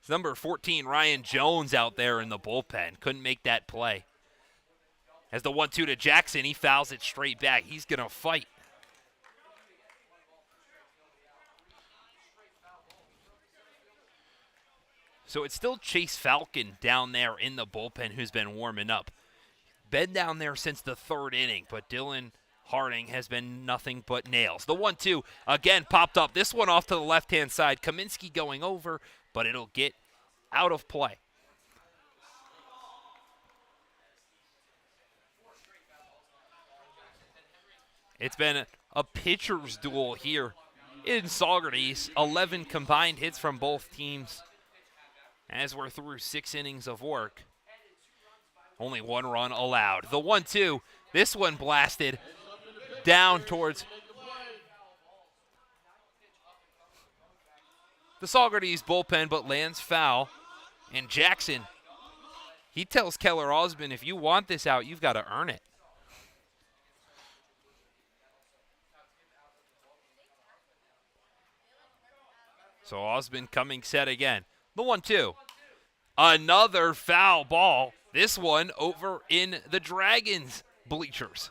number 14, Ryan Jones, out there in the bullpen. Couldn't make that play. As the 1-2 to Jackson, he fouls it straight back. He's going to fight. So it's still Chase Falcon down there in the bullpen who's been warming up. Been down there since the third inning, but Dylan Harding has been nothing but nails. The 1-2 again popped up. This one off to the left-hand side. Kaminsky going over, but it'll get out of play. It's been a pitcher's duel here in Saugerties. 11 combined hits from both teams as we're through 6 innings of work. Only 1 run allowed. The 1-2, this one blasted down towards the Saugerties bullpen, but lands foul. And Jackson, he tells Keller Osmond, if you want this out, you've got to earn it. So Osmond coming set again. The 1-2. Another foul ball. This one over in the Dragons bleachers.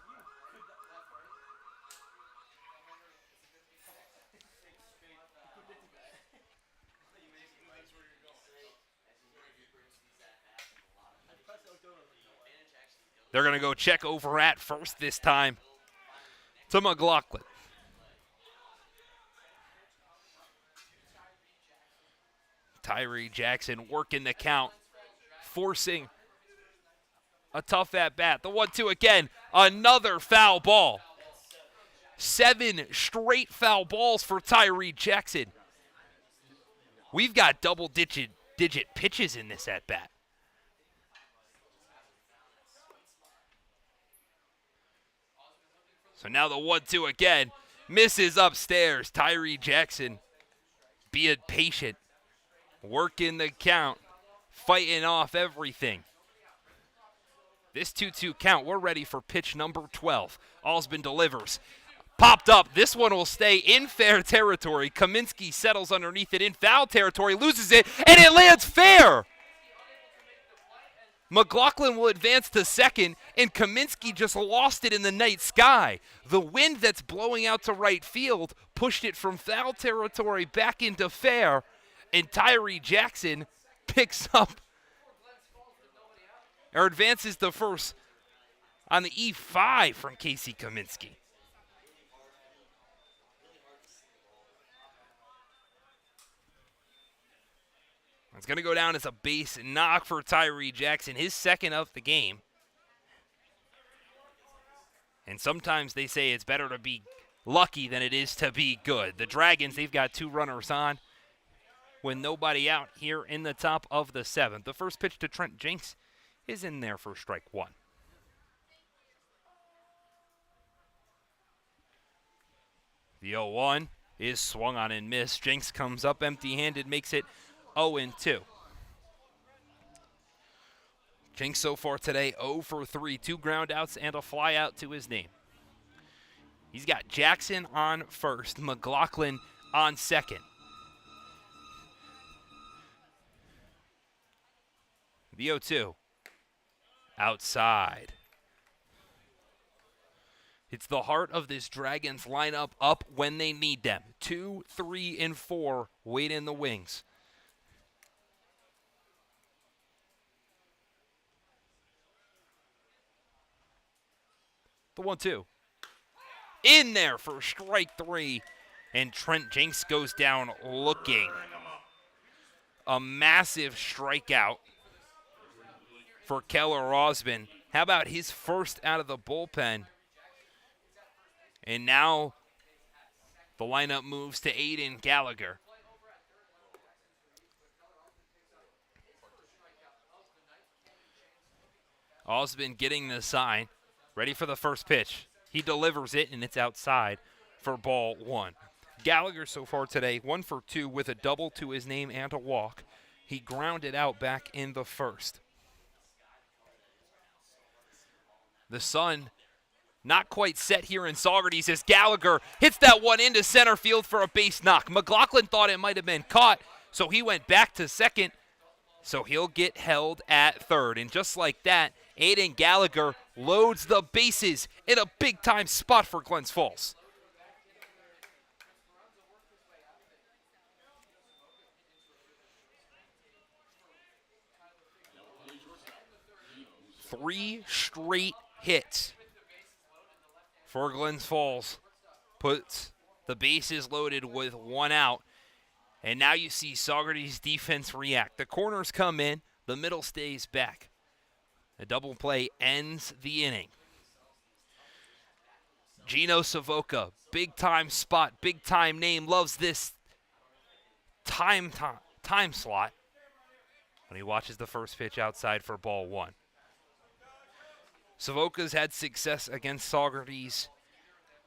They're going to go check over at first this time to McLaughlin. Tyree Jackson working the count, forcing a tough at-bat. The 1-2 again, another foul ball. 7 straight foul balls for Tyree Jackson. We've got double-digit pitches in this at-bat. So now the 1-2 again, misses upstairs. Tyree Jackson being patient, working the count, fighting off everything. This 2-2 count, we're ready for pitch number 12. Osmond delivers. Popped up. This one will stay in fair territory. Kaminsky settles underneath it in foul territory, loses it, and it lands fair. McLaughlin will advance to second, and Kaminsky just lost it in the night sky. The wind that's blowing out to right field pushed it from foul territory back into fair, and Tyree Jackson picks up or advances to first on the E5 from Casey Kaminsky. It's going to go down as a base knock for Tyree Jackson, his second of the game. And sometimes they say it's better to be lucky than it is to be good. The Dragons, they've got 2 runners on with nobody out here in the top of the 7th. The first pitch to Trent Jenks is in there for strike 1. The 0-1 is swung on and missed. Jenks comes up empty-handed, makes it 0-2. Jenks so far today 0 for 3, 2 ground outs and a fly out to his name. He's got Jackson on first, McLaughlin on second. The 0-2 outside. It's the heart of this Dragons lineup, up when they need them. 2, 3, and 4 wait in the wings. The 1-2. In there for strike 3. And Trent Jenks goes down looking. A massive strikeout for Keller Osmond. How about his first out of the bullpen And now the lineup moves to Aiden Gallagher. Osmond getting the sign, ready for the first pitch. He delivers it, and it's outside for ball one. Gallagher so far today, 1 for 2 with a double to his name and a walk. He grounded out back in the first. The sun not quite set here in Saugerties as Gallagher hits that one into center field for a base knock. McLaughlin thought it might have been caught, so he went back to second. So he'll get held at third. And just like that, Aiden Gallagher loads the bases in a big-time spot for Glens Falls. Three straight hits for Glens Falls puts the bases loaded with one out. And now you see Saugerties' defense react. The corners come in, the middle stays back. A double play ends the inning. Gino Savoca, big-time spot, big-time name, loves this time slot when he watches the first pitch outside for ball one. Savoca's had success against Saugerties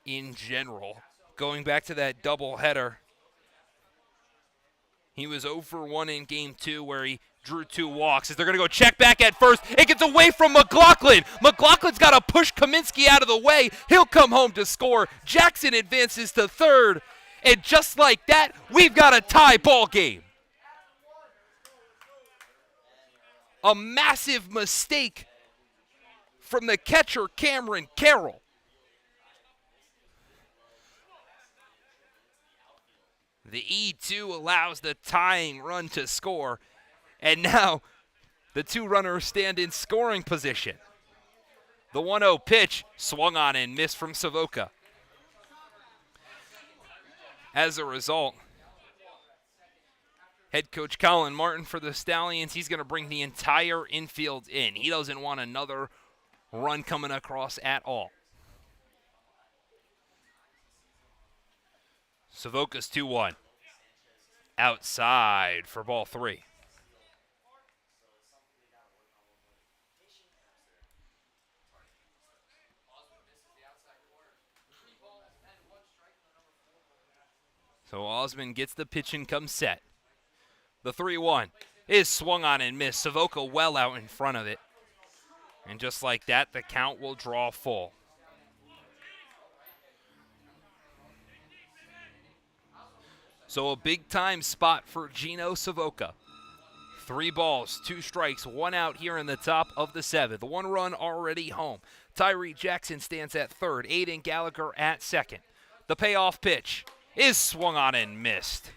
in general. Going back to that doubleheader, he was 0 for 1 in game 2 where he drew 2 walks. As they're going to go check back at first, it gets away from McLaughlin. McLaughlin's got to push Kaminsky out of the way. He'll come home to score. Jackson advances to third. And just like that, we've got a tie ball game. A massive mistake from the catcher, Cameron Carroll. The E2 allows the tying run to score, and now the 2 runners stand in scoring position. The 1-0 pitch swung on and missed from Savoca. As a result, head coach Colin Martin for the Stallions, he's going to bring the entire infield in. He doesn't want another run coming across at all. Savoca's 2-1. Outside for ball 3. So Osmond gets the pitch and comes set. The 3-1 is swung on and missed. Savoca well out in front of it. And just like that, the count will draw full. So a big-time spot for Gino Savoca. 3 balls, 2 strikes, 1 out here in the top of the 7th. 1 run already home. Tyree Jackson stands at third. Aiden Gallagher at second. The payoff pitch is swung on and missed.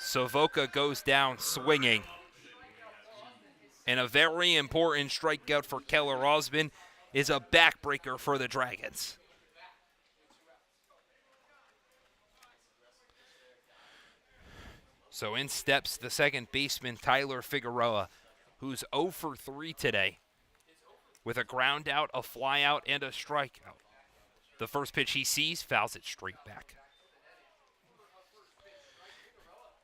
Savoca goes down swinging. And a very important strikeout for Keller Osmond is a backbreaker for the Dragons. So in steps the second baseman, Tyler Figueroa, who's 0 for 3 today with a ground out, a fly out, and a strikeout. The first pitch he sees fouls it straight back.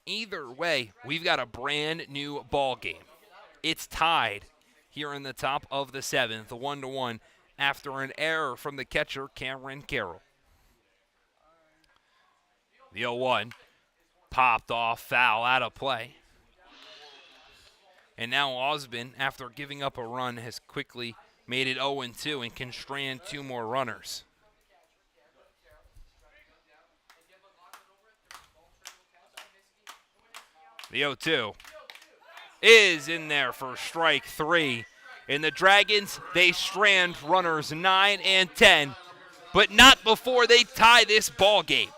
Either way, we've got a brand new ball game. It's tied here in the top of the 7th, 1-1, after an error from the catcher, Cameron Carroll. The 0-1 popped off, foul, out of play. And now Osmond, after giving up a run, has quickly made it 0-2 and can strand 2 more runners. The 0-2 is in there for strike 3. And the Dragons, they strand runners 9 and 10, but not before they tie this ball game.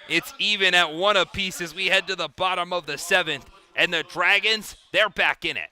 It's even at 1 apiece as we head to the bottom of the 7th, and the Dragons, they're back in it.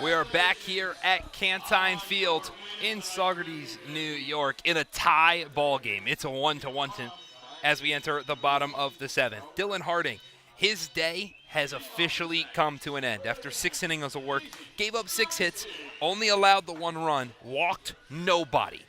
We are back here at Cantine Field in Saugerties, New York, in a tie ball game. It's a 1-1 as we enter the bottom of the seventh. Dylan Harding, his day has officially come to an end. After 6 innings of work, gave up 6 hits, only allowed the 1 run, walked nobody.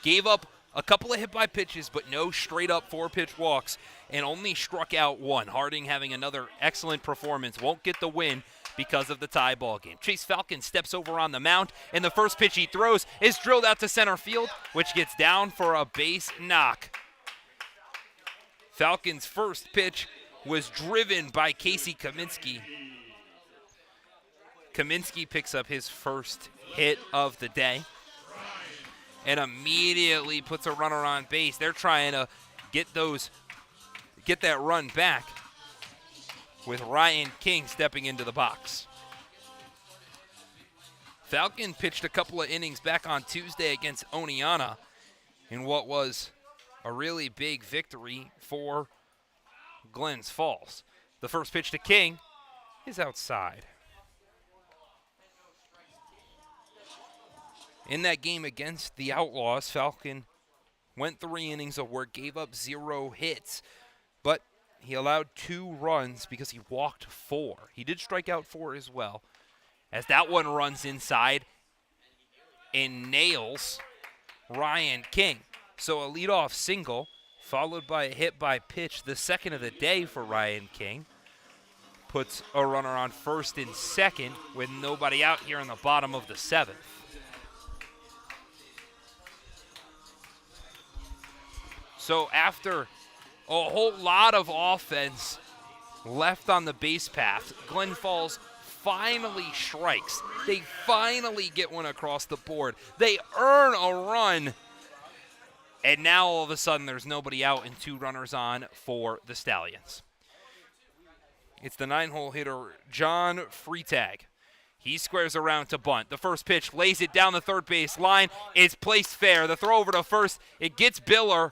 Gave up a couple of hit-by pitches, but no straight-up 4-pitch walks, and only struck out 1. Harding having another excellent performance. Won't get the win because of the tie ball game. Chase Falcon steps over on the mound, and the first pitch he throws is drilled out to center field, which gets down for a base knock. Falcon's first pitch was driven by Casey Kaminsky. Kaminsky picks up his first hit of the day and immediately puts a runner on base. They're trying to get that run back with Ryan King stepping into the box. Falcon pitched a couple of innings back on Tuesday against Oneonta in what was a really big victory for Glens Falls. The first pitch to King is outside. In that game against the Outlaws, Falcon went 3 innings of work, gave up 0 hits, but he allowed 2 runs because he walked 4. He did strike out 4 as well, as that one runs inside and nails Ryan King. So a leadoff single, followed by a hit by pitch, the second of the day for Ryan King. Puts a runner on first and second with nobody out here in the bottom of the 7th. So after a whole lot of offense left on the base path, Glen Falls finally strikes. They finally get one across the board. They earn a run. And now all of a sudden there's nobody out and 2 runners on for the Stallions. It's the 9-hole hitter, John Freitag. He squares around to bunt. The first pitch lays it down the third base line. It's placed fair. The throw over to first. It gets Biller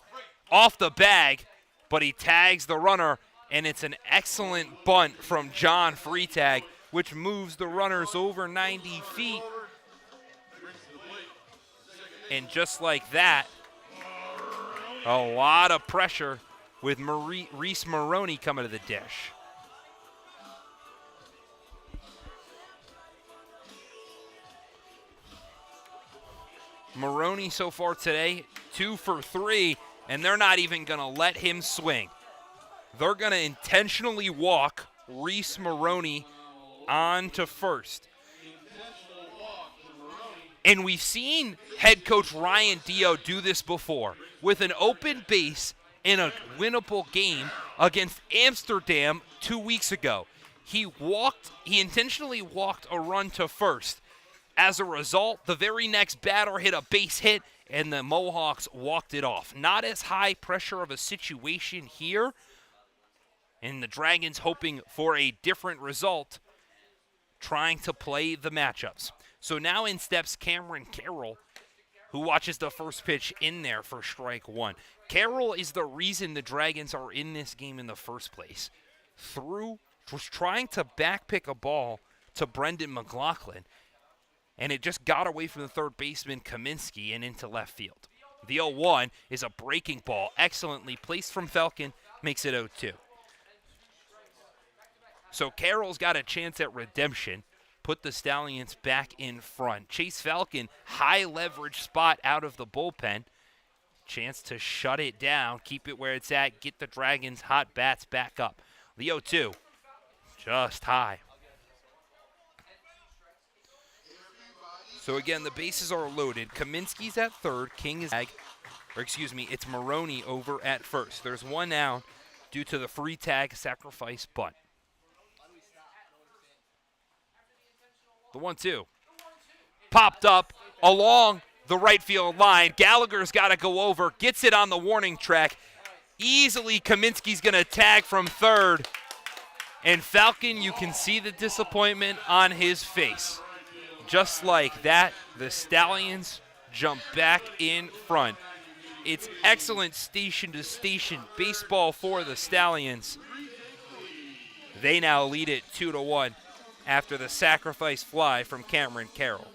off the bag, but he tags the runner, and it's an excellent bunt from John Freitag, which moves the runners over 90 feet. And just like that, a lot of pressure with Reese Maroney coming to the dish. Maroney so far today, 2 for 3, and they're not even going to let him swing. They're going to intentionally walk Reese Maroney on to first. And we've seen head coach Ryan Dio do this before with an open base in a winnable game against Amsterdam 2 weeks ago. He intentionally walked a run to first. As a result, the very next batter hit a base hit, and the Mohawks walked it off. Not as high pressure of a situation here, and the Dragons hoping for a different result, trying to play the matchups. So now in steps Cameron Carroll, who watches the first pitch in there for strike 1. Carroll is the reason the Dragons are in this game in the first place. Was trying to backpick a ball to Brendan McLaughlin, and it just got away from the third baseman Kaminsky and into left field. The 0-1 is a breaking ball, excellently placed from Falcon, makes it 0-2. So Carroll's got a chance at redemption, put the Stallions back in front. Chase Falcon, high leverage spot out of the bullpen. Chance to shut it down, keep it where it's at, get the Dragons' hot bats back up. The 0-2, just high. So again, the bases are loaded. Kaminsky's at third. King is it's Maroney over at first. There's 1 out due to the Freitag sacrifice bunt. The 1-2 popped up along the right field line. Gallagher's got to go over, gets it on the warning track. Easily Kaminsky's going to tag from third. And Falcon, you can see the disappointment on his face. Just like that, the Stallions jump back in front. It's excellent station-to-station baseball for the Stallions. They now lead it 2-1. after the sacrifice fly from Cameron Carroll.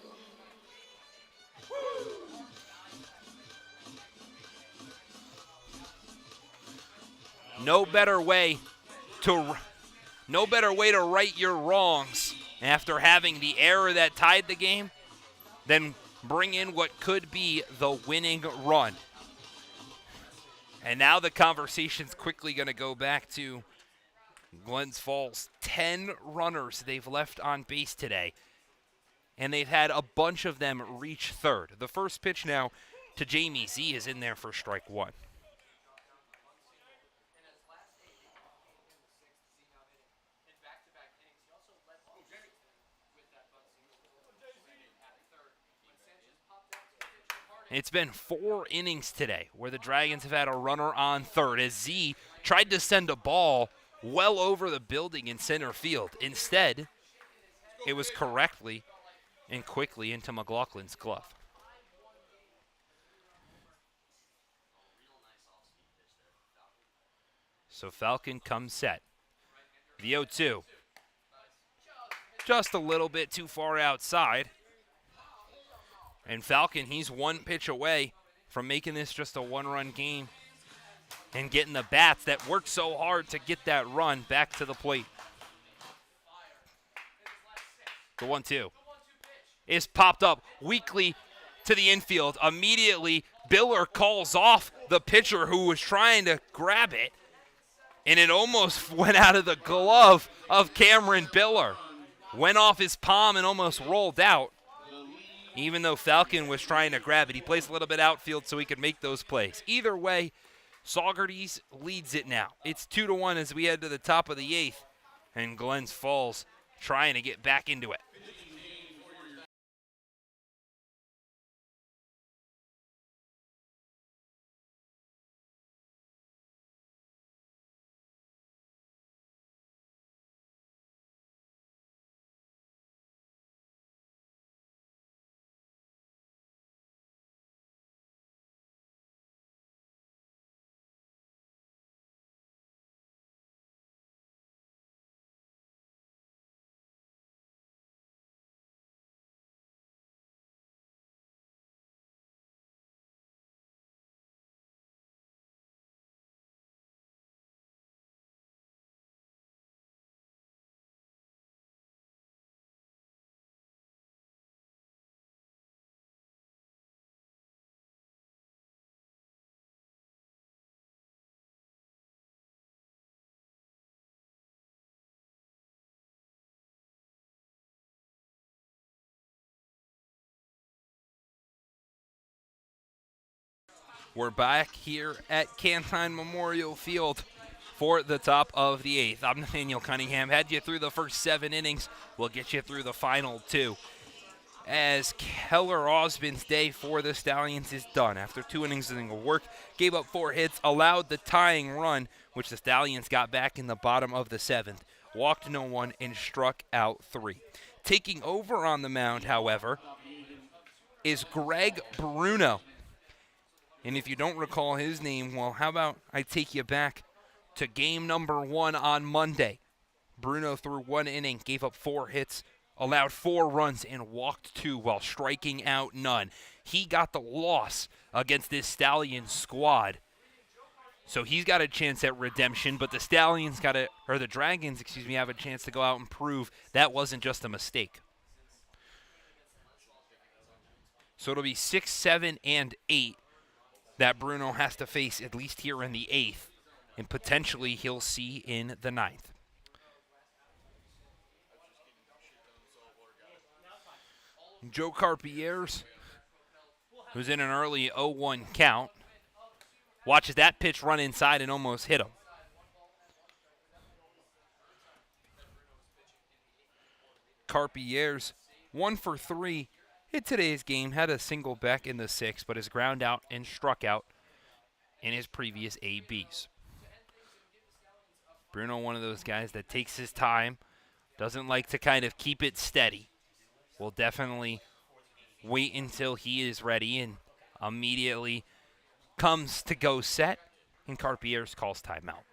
No better way to right your wrongs after having the error that tied the game than bring in what could be the winning run. And now the conversation's quickly going to go back to Glens Falls. 10 runners they've left on base today, and they've had a bunch of them reach third. The first pitch now to Jamie Z is in there for strike one. It's been 4 innings today where the Dragons have had a runner on third as Z tried to send a ball well over the building in center field. Instead, it was correctly and quickly into McLaughlin's glove. So Falcon comes set. The 0-2. Just a little bit too far outside. And Falcon, he's one pitch away from making this just a one-run game and getting the bats that worked so hard to get that run back to the plate. The 1-2 is popped up weakly to the infield. Immediately, Biller calls off the pitcher who was trying to grab it, and it almost went out of the glove of Cameron Biller. Went off his palm and almost rolled out. Even though Falcon was trying to grab it, he plays a little bit outfield so he could make those plays. Either way, Saugerties leads it now. It's 2-1 as we head to the top of the 8th, and Glens Falls trying to get back into it. We're back here at Cantine Memorial Field for the top of the 8th. I'm Nathaniel Cunningham. Had you through the first 7 innings. We'll get you through the final 2. As Keller Osmond's day for the Stallions is done. After 2 innings of work, gave up 4 hits, allowed the tying run, which the Stallions got back in the bottom of the 7th. Walked no one and struck out 3. Taking over on the mound, however, is Greg Bruno. And if you don't recall his name, well, how about I take you back to game number 1 on Monday. Bruno threw 1 inning, gave up 4 hits, allowed 4 runs, and walked 2 while striking out none. He got the loss against this Stallions squad. So he's got a chance at redemption, but the Dragons, have a chance to go out and prove that wasn't just a mistake. So it'll be 6, 7, and 8 that Bruno has to face at least here in the 8th, and potentially he'll see in the 9th. Joe Carpier's, who's in an early 0-1 count, watches that pitch run inside and almost hit him. Carpier's 1 for 3 in today's game, had a single back in the 6th, but has ground out and struck out in his previous ABs. Bruno, one of those guys that takes his time, doesn't like to kind of keep it steady. Will definitely wait until he is ready and immediately comes to go set, and Carpier's calls timeout.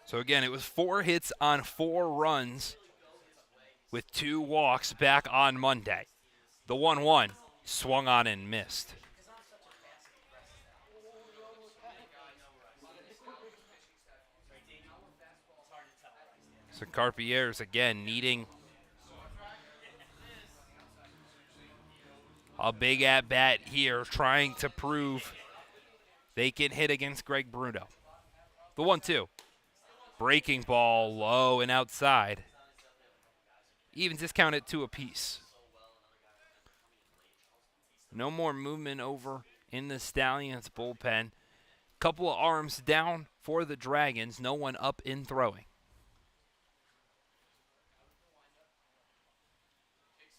So again, it was 4 hits on 4 runs with 2 walks back on Monday. The 1-1 swung on and missed. So Carpier's again needing a big at-bat here, trying to prove they can hit against Greg Bruno. The 1-2. Breaking ball low and outside. Even discounted 2 apiece. No more movement over in the Stallions bullpen. Couple of arms down for the Dragons. No one up in throwing.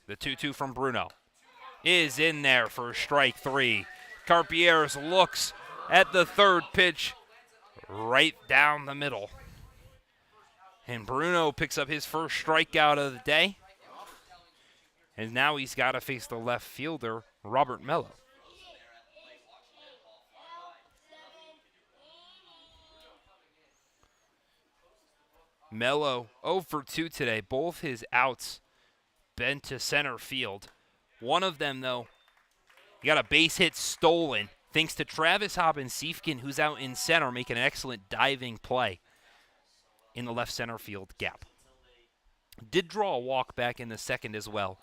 The 2-2 from Bruno is in there for strike 3. Carpier's looks at the third pitch right down the middle. And Bruno picks up his first strikeout of the day. And now he's got to face the left fielder, Robert Mello. Mello 0 for 2 today. Both his outs bent to center field. One of them, though, he got a base hit stolen thanks to Travis Hobbins-Siefkin, who's out in center, making an excellent diving play in the left center field gap. Did draw a walk back in the second as well,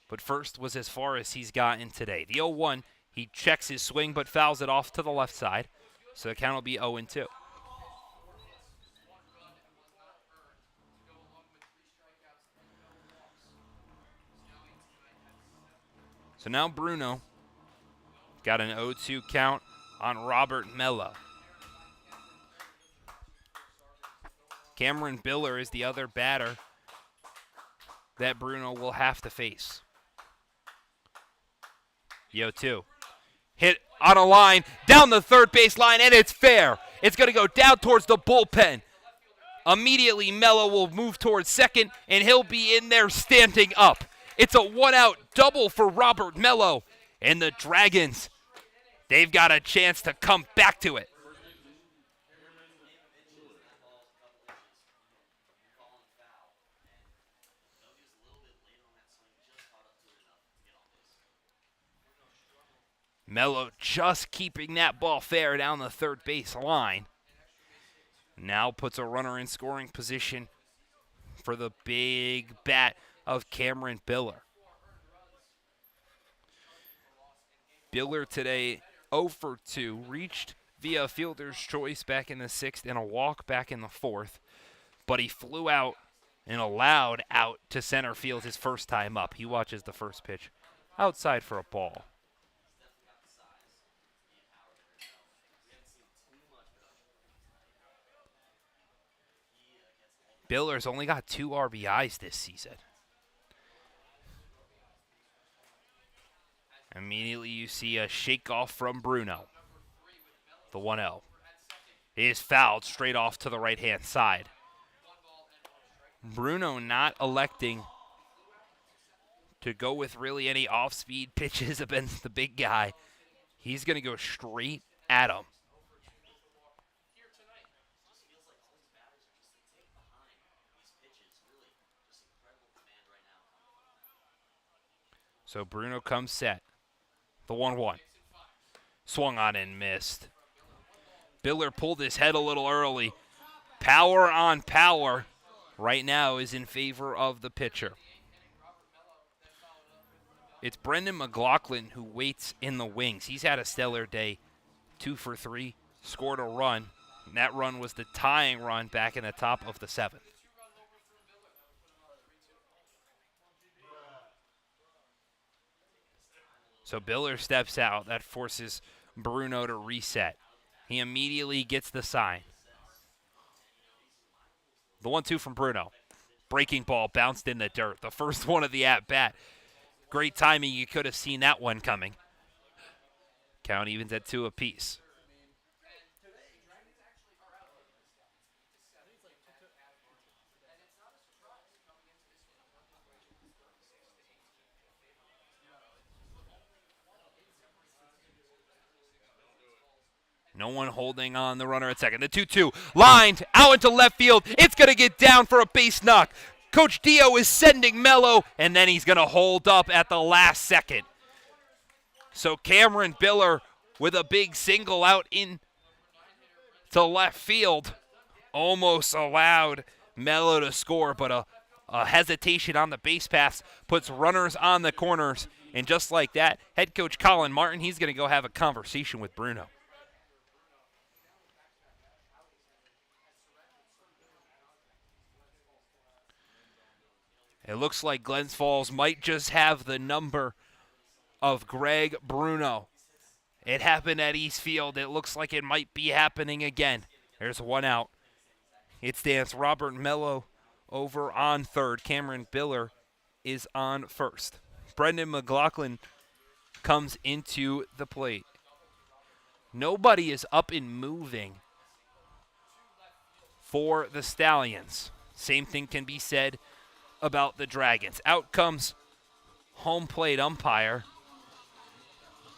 but first was as far as he's gotten today. The 0-1, he checks his swing but fouls it off to the left side, so the count will be 0-2. So now Bruno got an 0-2 count on Robert Mello. Cameron Biller is the other batter that Bruno will have to face. The 0-2. Hit on a line, down the third base line, and it's fair. It's going to go down towards the bullpen. Immediately, Mello will move towards second, and he'll be in there standing up. It's a 1-out double for Robert Mello, and the Dragons, they've got a chance to come back to it. Mello just keeping that ball fair down the third base line. Now puts a runner in scoring position for the big bat of Cameron Biller. Biller today 0 for 2, reached via fielder's choice back in the 6th and a walk back in the 4th, but he flew out and allowed out to center field his first time up. He watches the first pitch outside for a ball. Biller's only got 2 RBIs this season. Immediately you see a shake-off from Bruno. The 1-0. He is fouled straight off to the right-hand side. Bruno not electing to go with really any off-speed pitches against the big guy. He's going to go straight at him. So Bruno comes set. The 1-1. Swung on and missed. Biller pulled his head a little early. Power on power right now is in favor of the pitcher. It's Brendan McLaughlin who waits in the wings. He's had a stellar day. 2 for 3. Scored a run. And that run was the tying run back in the top of the 7th. So Biller steps out. That forces Bruno to reset. He immediately gets the sign. The 1-2 from Bruno. Breaking ball bounced in the dirt. The first one of the at-bat. Great timing. You could have seen that one coming. Count evens at 2 apiece. No one holding on the runner at second. The 2-2 lined out into left field. It's going to get down for a base knock. Coach Dio is sending Mello, and then he's going to hold up at the last second. So Cameron Biller with a big single out in to left field almost allowed Mello to score, but a hesitation on the base pass puts runners on the corners. And just like that, head coach Colin Martin, he's going to go have a conversation with Bruno. It looks like Glens Falls might just have the number of Greg Bruno. It happened at East Field. It looks like it might be happening again. There's one out. It stands Robert Mello over on third. Cameron Biller is on first. Brendan McLaughlin comes into the plate. Nobody is up and moving for the Stallions. Same thing can be said about the Dragons. Out comes home plate umpire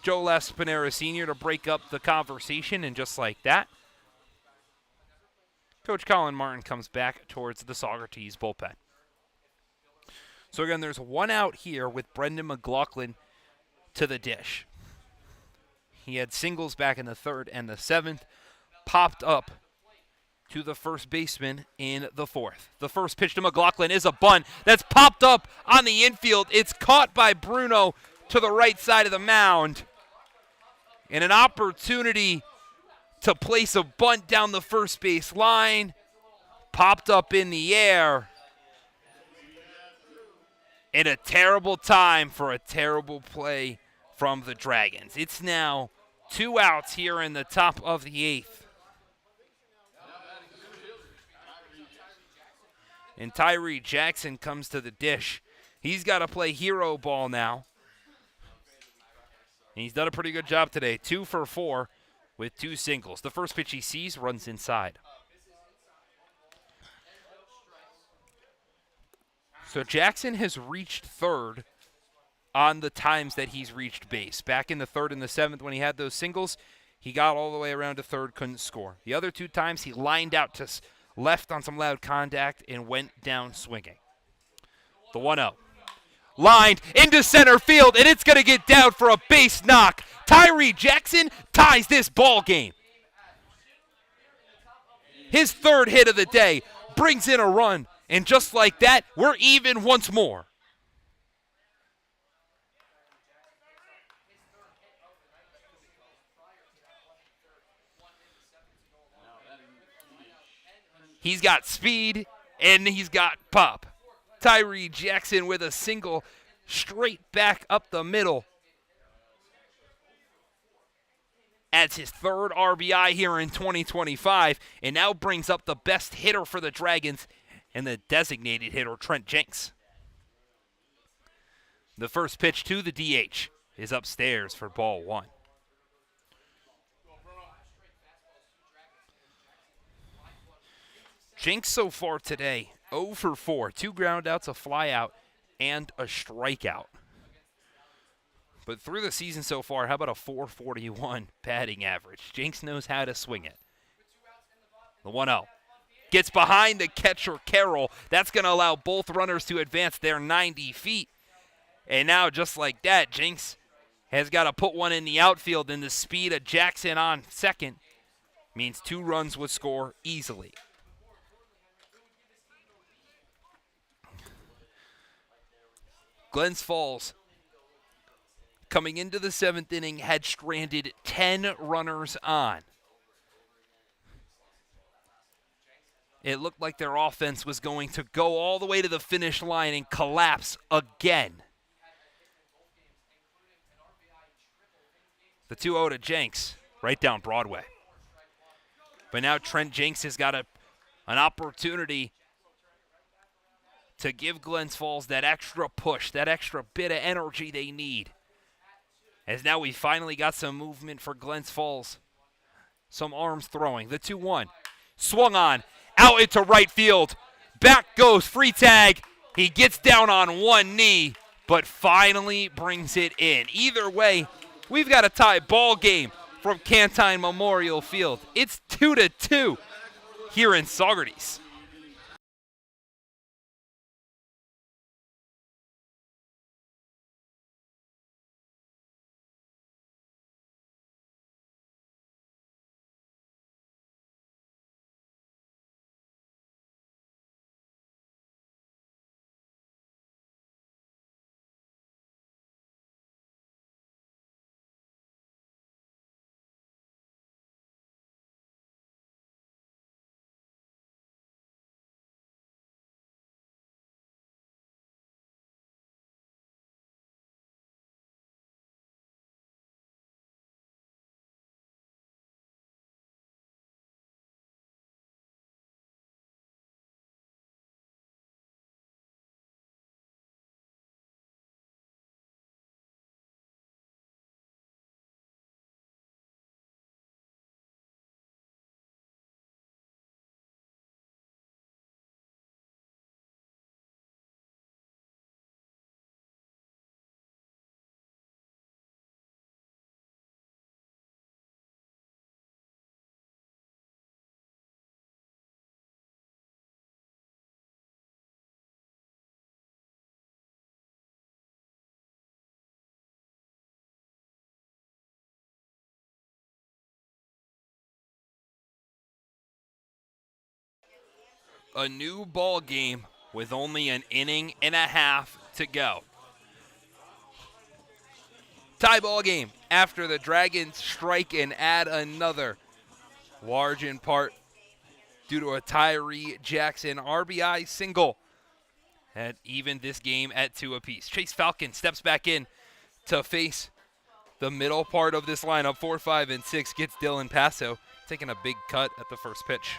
Joe Laspinera Sr. to break up the conversation, and just like that, Coach Colin Martin comes back towards the Saugerties bullpen. So again, there's one out here with Brendan McLaughlin to the dish. He had singles back in the third and the seventh, popped up to the first baseman in the fourth. The first pitch to McLaughlin is a bunt that's popped up on the infield. It's caught by Bruno to the right side of the mound. And an opportunity to place a bunt down the first base line. Popped up in the air. And a terrible time for a terrible play from the Dragons. It's now 2 outs here in the top of the eighth. And Tyree Jackson comes to the dish. He's got to play hero ball now. And he's done a pretty good job today. 2 for 4 with 2 singles. The first pitch he sees runs inside. So Jackson has reached third on the times that he's reached base. Back in the third and the seventh when he had those singles, he got all the way around to third, couldn't score. The other 2 times he lined out to left on some loud contact and went down swinging. The 1-0. Lined into center field, and it's going to get down for a base knock. Tyree Jackson ties this ball game. His third hit of the day brings in a run, and just like that, we're even once more. He's got speed, and he's got pop. Tyree Jackson with a single straight back up the middle. Adds his third RBI here in 2025, and now brings up the best hitter for the Dragons and the designated hitter, Trent Jenks. The first pitch to the DH is upstairs for ball 1. Jenks so far today, 0 for 4, 2 groundouts, a flyout, and a strikeout. But through the season so far, how about a .441 batting average? Jenks knows how to swing it. The 1-0. Gets behind the catcher, Carroll. That's going to allow both runners to advance their 90 feet. And now, just like that, Jenks has got to put one in the outfield, and the speed of Jackson on second means 2 runs would score easily. Glens Falls, coming into the 7th inning, had stranded 10 runners on. It looked like their offense was going to go all the way to the finish line and collapse again. The 2-0 to Jenks, right down Broadway. But now Trent Jenks has got an opportunity to give Glens Falls that extra push, that extra bit of energy they need. As now we finally got some movement for Glens Falls. Some arms throwing. The 2-1. Swung on. Out into right field. Back goes Freitag. He gets down on one knee, but finally brings it in. Either way, we've got a tie ball game for from Cantine Memorial Field. It's 2-2 here in Saugerties. A new ball game with only an inning and a half to go. Tie ball game after the Dragons strike and add another, large in part due to a Tyree Jackson RBI single. Had even this game at 2 apiece. Chase Falcon steps back in to face the middle part of this lineup. 4, 5, and 6 gets Dylan Passo taking a big cut at the first pitch.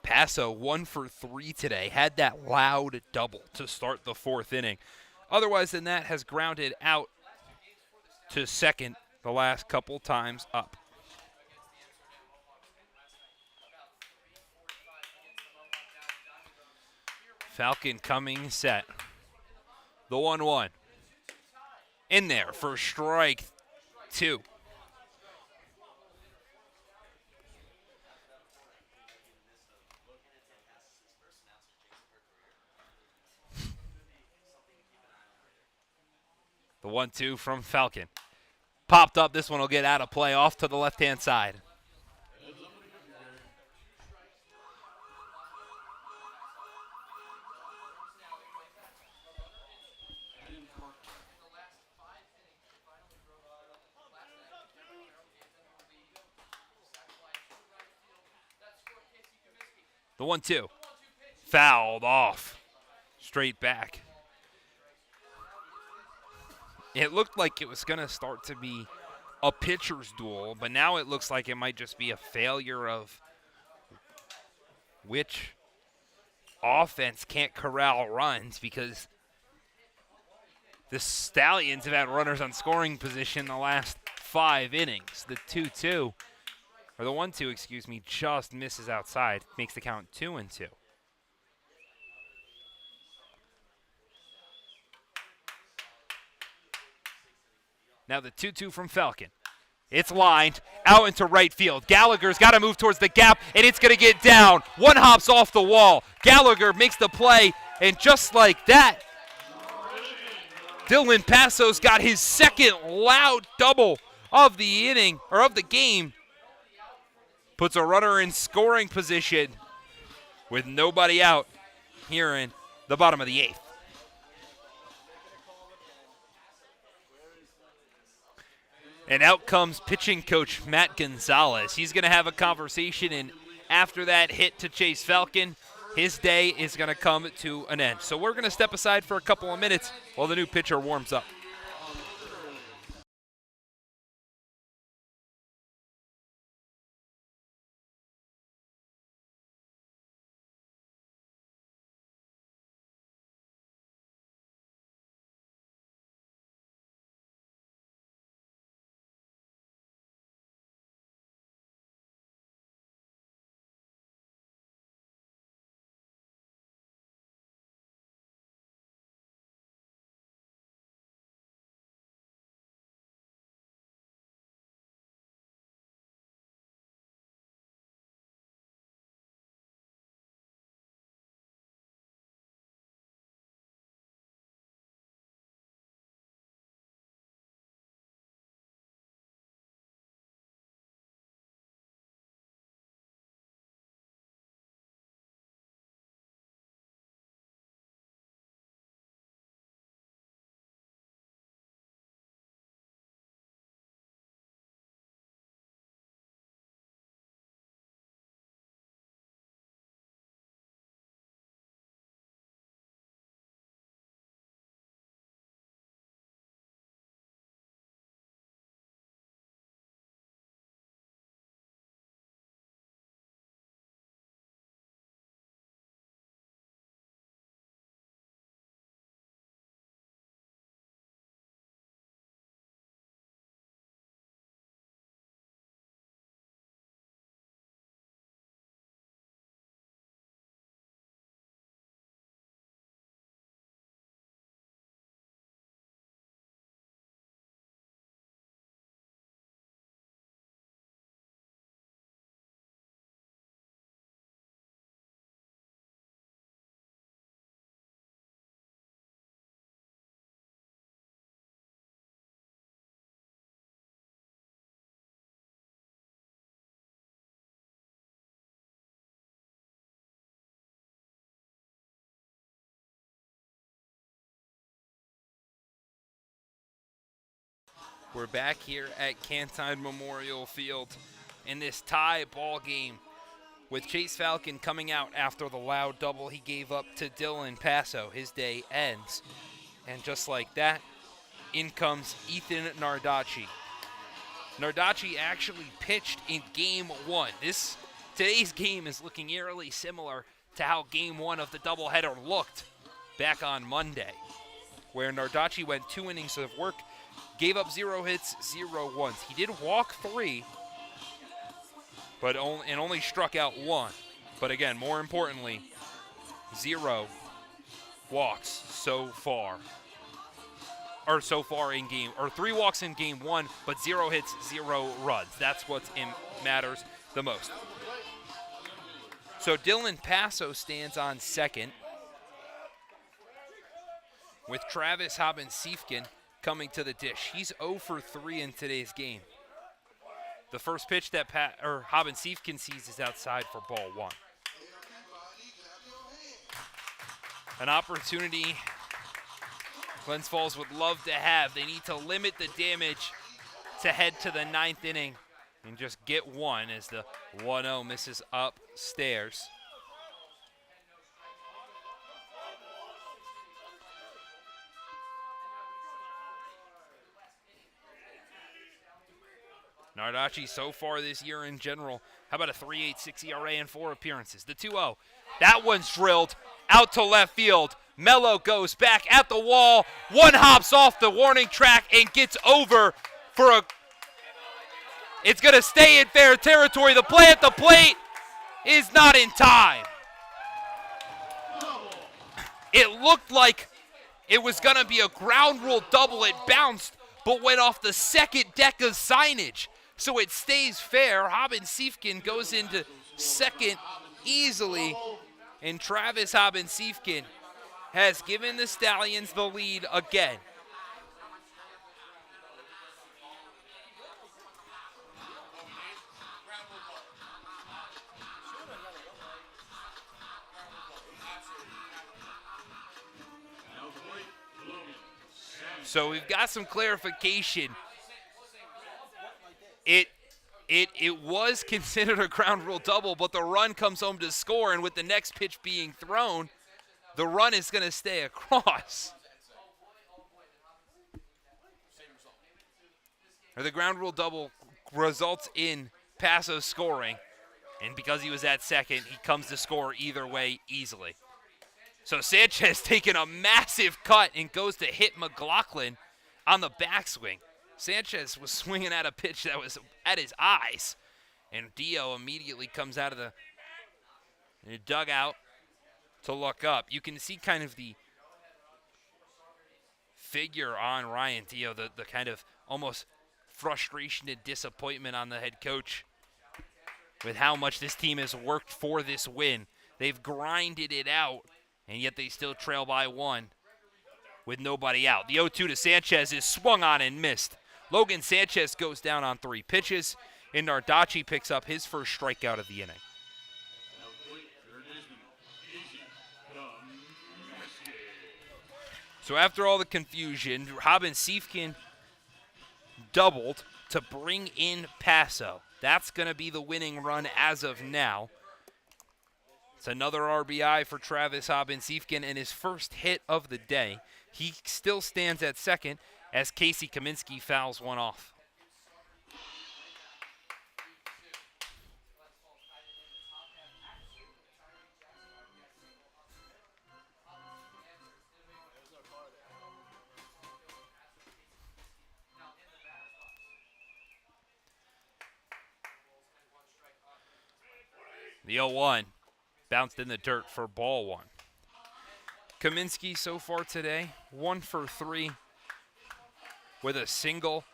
Passo 1 for 3 today. Had that loud double to start the 4th inning. Otherwise than that, has grounded out to second the last couple times up. Falcon coming set. The 1-1. In there for strike 2. The 1-2 from Falcon. Popped up. This one will get out of play off to the left-hand side. The 1-2. Fouled off. Straight back. It looked like it was going to start to be a pitcher's duel, but now it looks like it might just be a failure of which offense can't corral runs, because the Stallions have had runners on scoring position the last 5 innings. The 2-2, or the 1-2, excuse me, just misses outside. Makes the count 2-2. Now the 2-2 from Falcon. It's lined out into right field. Gallagher's got to move towards the gap, and it's going to get down. One hops off the wall. Gallagher makes the play, and just like that, Dylan Passo's got his second loud double of the inning, or of the game. Puts a runner in scoring position with nobody out here in the bottom of the 8th. And out comes pitching coach Matt Gonzalez. He's going to have a conversation, and after that hit to Chase Falcon, his day is going to come to an end. So we're going to step aside for a couple of minutes while the new pitcher warms up. We're back here at Cantine Memorial Field in this tie ball game with Chase Falcon coming out after the loud double he gave up to Dylan Passo. His day ends. And just like that, in comes Ethan Nardacci. Nardacci actually pitched in Game 1. Today's game is looking eerily similar to how Game 1 of the doubleheader looked back on Monday, where Nardacci went 2 innings of work, gave up 0 hits, 0 runs. He did walk 3, but only struck out 1. But again, more importantly, 0 walks so far in game, or 3 walks in Game 1, but 0 hits, 0 runs. That's what matters the most. So Dylan Passo stands on second, with Travis Hobbins-Siefken coming to the dish. He's 0 for 3 in today's game. The first pitch that Hobbins-Siefken sees is outside for ball 1. An opportunity Glens Falls would love to have. They need to limit the damage to head to the 9th inning and just get 1 as the 1-0 misses upstairs. Nardacci so far this year in general, how about a 3.86 ERA and 4 appearances? The 2-0, that one's drilled out to left field. Mello goes back at the wall. 1 hops off the warning track and gets over for a... It's going to stay in fair territory. The play at the plate is not in time. It looked like it was going to be a ground rule double. It bounced, but went off the second deck of signage. So it stays fair. Hobbins-Siefken goes into second easily, and Travis Hobbins-Siefken has given the Stallions the lead again. So we've got some clarification. It was considered a ground rule double, but the run comes home to score, and with the next pitch being thrown, the run is going to stay across. Or the ground rule double results in Passo scoring, and because he was at second, he comes to score either way easily. So Sanchez taking a massive cut and goes to hit McLaughlin on the backswing. Sanchez was swinging at a pitch that was at his eyes, and Dio immediately comes out of the dugout to look up. You can see kind of the figure on Ryan Dio, the kind of almost frustration and disappointment on the head coach with how much this team has worked for this win. They've grinded it out, and yet they still trail by 1 with nobody out. The 0-2 to Sanchez is swung on and missed. Logan Sanchez goes down on 3 pitches, and Nardacci picks up his first strikeout of the inning. So after all the confusion, Hobbins-Siefken doubled to bring in Passo. That's going to be the winning run as of now. It's another RBI for Travis Hobbins-Siefken and his first hit of the day. He still stands at second as Casey Kaminsky fouls 1 off. The 0-1 bounced in the dirt for ball 1. Kaminsky so far today, 1 for 3 with a single,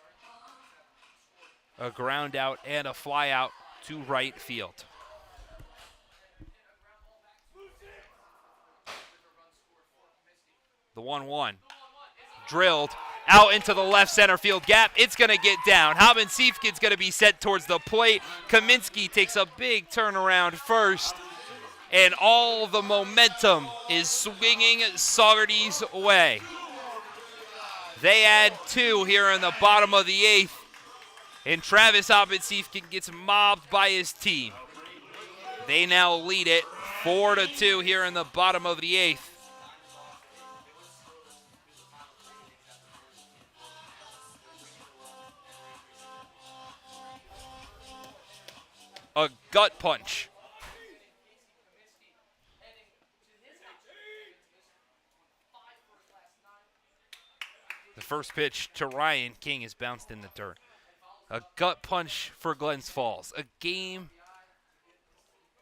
a ground out, and a fly out to right field. The 1-1 drilled out into the left center field gap. It's going to get down. Hobbins-Siefken's going to be set towards the plate. Kaminsky takes a big turnaround first, and all the momentum is swinging Saugerties' way. They add 2 here in the bottom of the 8th. And Travis Oppensiefen gets mobbed by his team. They now lead it 4-2 here in the bottom of the 8th. A gut punch. The first pitch to Ryan King is bounced in the dirt. A gut punch for Glens Falls. A game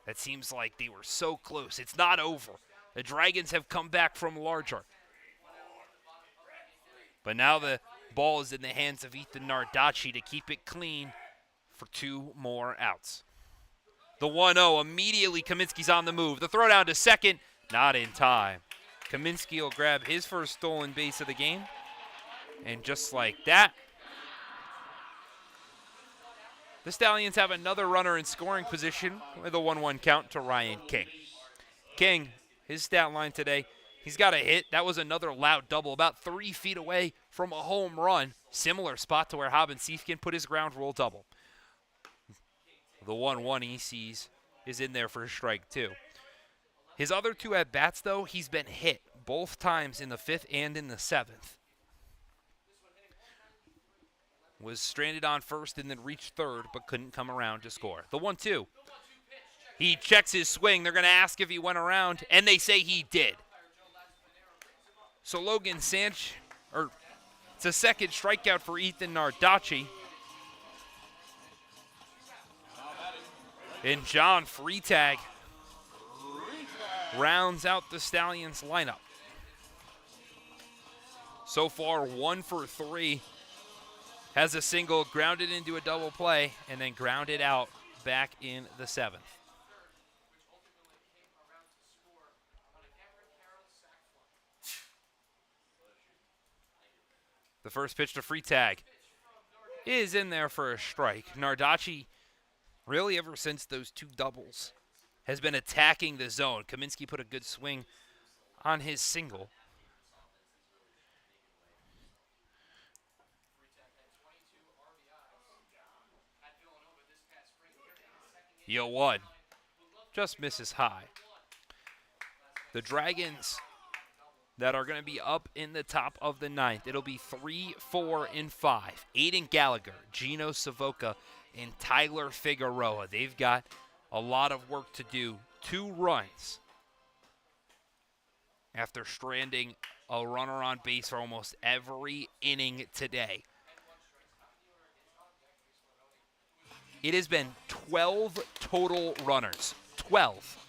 that seems like they were so close. It's not over. The Dragons have come back from larger. But now the ball is in the hands of Ethan Nardacci to keep it clean for 2 more outs. The 1-0, immediately Kaminsky's on the move. The throw down to second, not in time. Kaminsky will grab his first stolen base of the game. And just like that, the Stallions have another runner in scoring position with a 1-1 count to Ryan King. King, his stat line today, he's got a hit. That was another loud double, about 3 feet away from a home run. Similar spot to where Oppensiefen put his ground rule double. The 1-1 he sees is in there for a strike, too. His other 2 at-bats, though, he's been hit both times in the 5th and in the 7th. Was stranded on first and then reached third, but couldn't come around to score. The 1-2. He checks his swing. They're going to ask if he went around, and they say he did. So Logan Sanch, it's a second strikeout for Ethan Nardacci. And John Freitag rounds out the Stallions lineup. So far, 1 for 3. Has a single, grounded into a double play, and then grounded out back in the 7th. The first pitch to Freitag is in there for a strike. Nardacci, really ever since those 2 doubles, has been attacking the zone. Kaminsky put a good swing on his single. The 0-1 just misses high. The Dragons that are going to be up in the top of the 9th. It'll be 3, 4, and 5. Aiden Gallagher, Gino Savoca, and Tyler Figueroa. They've got a lot of work to do. 2 runs after stranding a runner on base for almost every inning today. It has been 12 total runners. 12.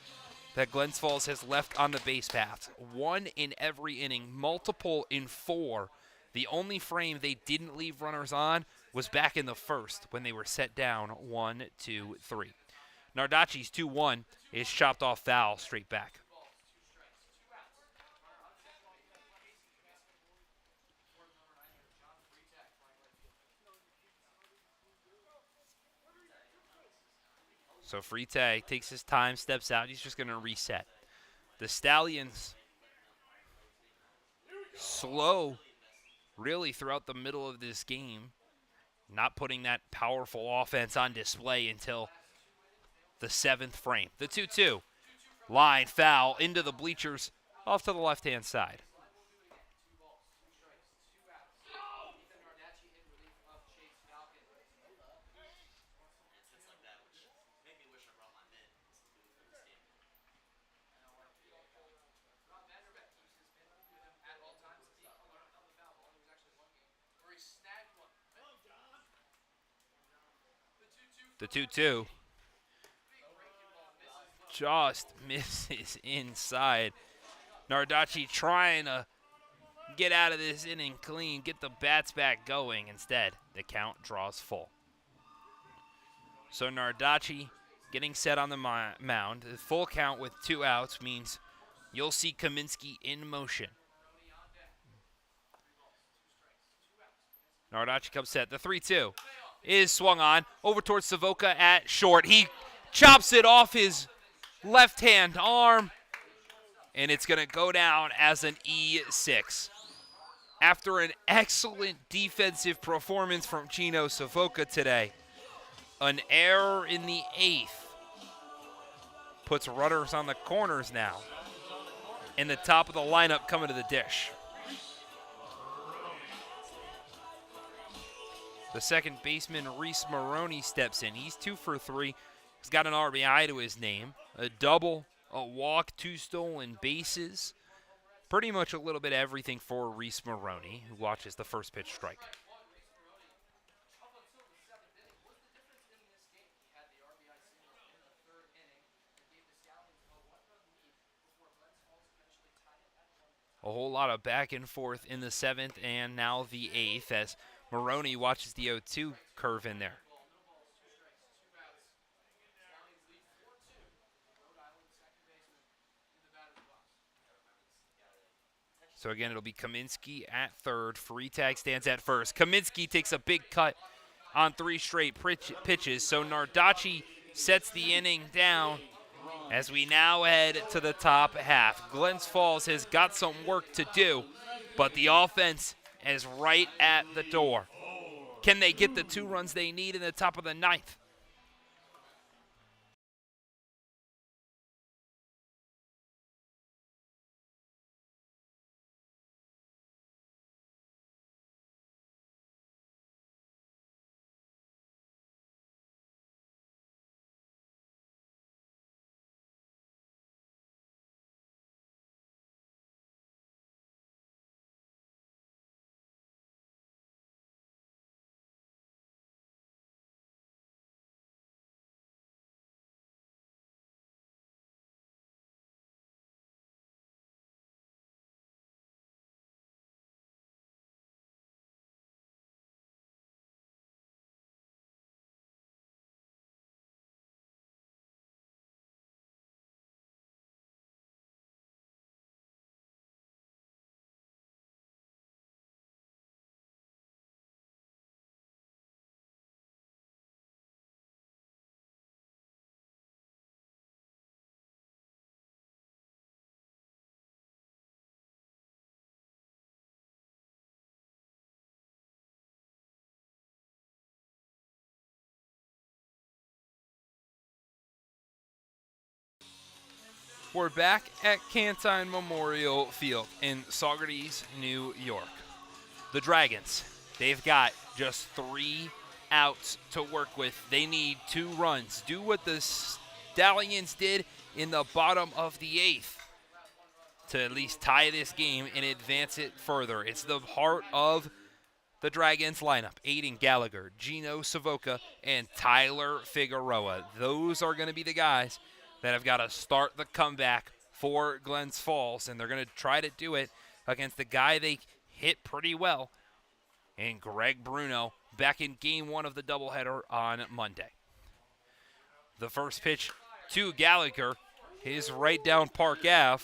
That Glens Falls has left on the base paths. 1 in every inning, multiple in 4. The only frame they didn't leave runners on was back in the 1st when they were set down 1, 2, 3. Nardacci's 2-1 is chopped off foul straight back. So Freitag takes his time, steps out. He's just going to reset. The Stallions slow really throughout the middle of this game, not putting that powerful offense on display until the 7th frame. The 2-2. Line foul into the bleachers off to the left-hand side. The 2-2 just misses inside. Nardacci trying to get out of this inning clean, get the bats back going. Instead, the count draws full. So Nardacci getting set on the mound. The full count with 2 outs means you'll see Kaminsky in motion. Nardacci comes set. The 3-2 is swung on over towards Savoca at short. He chops it off his left-hand arm, and it's going to go down as an E6. after an excellent defensive performance from Gino Savoca today. An error in the 8th puts runners on the corners now. And the top of the lineup coming to the dish. The second baseman, Reese Maroney, steps in. He's 2 for 3. He's got an RBI to his name, a double, a walk, 2 stolen bases. Pretty much a little bit of everything for Reese Maroney, who watches the first pitch strike. A whole lot of back and forth in the 7th and now the 8th as Maroney watches the 0-2 curve in there. So again, it'll be Kaminsky at third. Freitag stands at first. Kaminsky takes a big cut on 3 straight pitches. So Nardacci sets the inning down as we now head to the top half. Glens Falls has got some work to do, but the offense is right at the door. Can they get the 2 runs they need in the top of the 9th? We're back at Cantine Memorial Field in Saugerties, New York. The Dragons, they've got just 3 outs to work with. They need 2 runs. Do what the Stallions did in the bottom of the 8th to at least tie this game and advance it further. It's the heart of the Dragons lineup. Aiden Gallagher, Gino Savoca, and Tyler Figueroa. Those are going to be the guys that have got to start the comeback for Glens Falls, and they're going to try to do it against the guy they hit pretty well, and Greg Bruno, back in Game 1 of the doubleheader on Monday. The first pitch to Gallagher is right down Park Ave.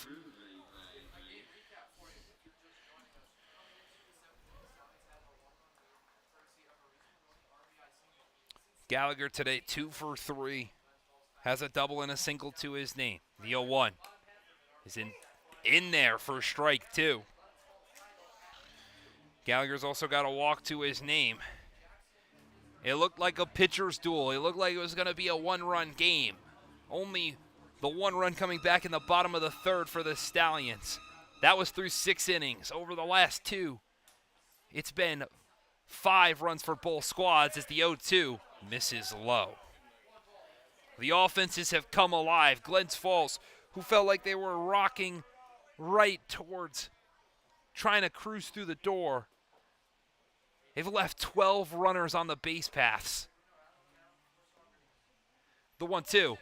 Gallagher today 2 for 3. Has a double and a single to his name. The 0-1 is in there for strike 2. Gallagher's also got a walk to his name. It looked like a pitcher's duel. It looked like it was going to be a 1-run game. Only the 1 run coming back in the bottom of the 3rd for the Stallions. That was through 6 innings. Over the last 2, it's been 5 runs for both squads as the 0-2 misses low. The offenses have come alive. Glens Falls, who felt like they were rocking right towards trying to cruise through the door, they've left 12 runners on the base paths. The 1-2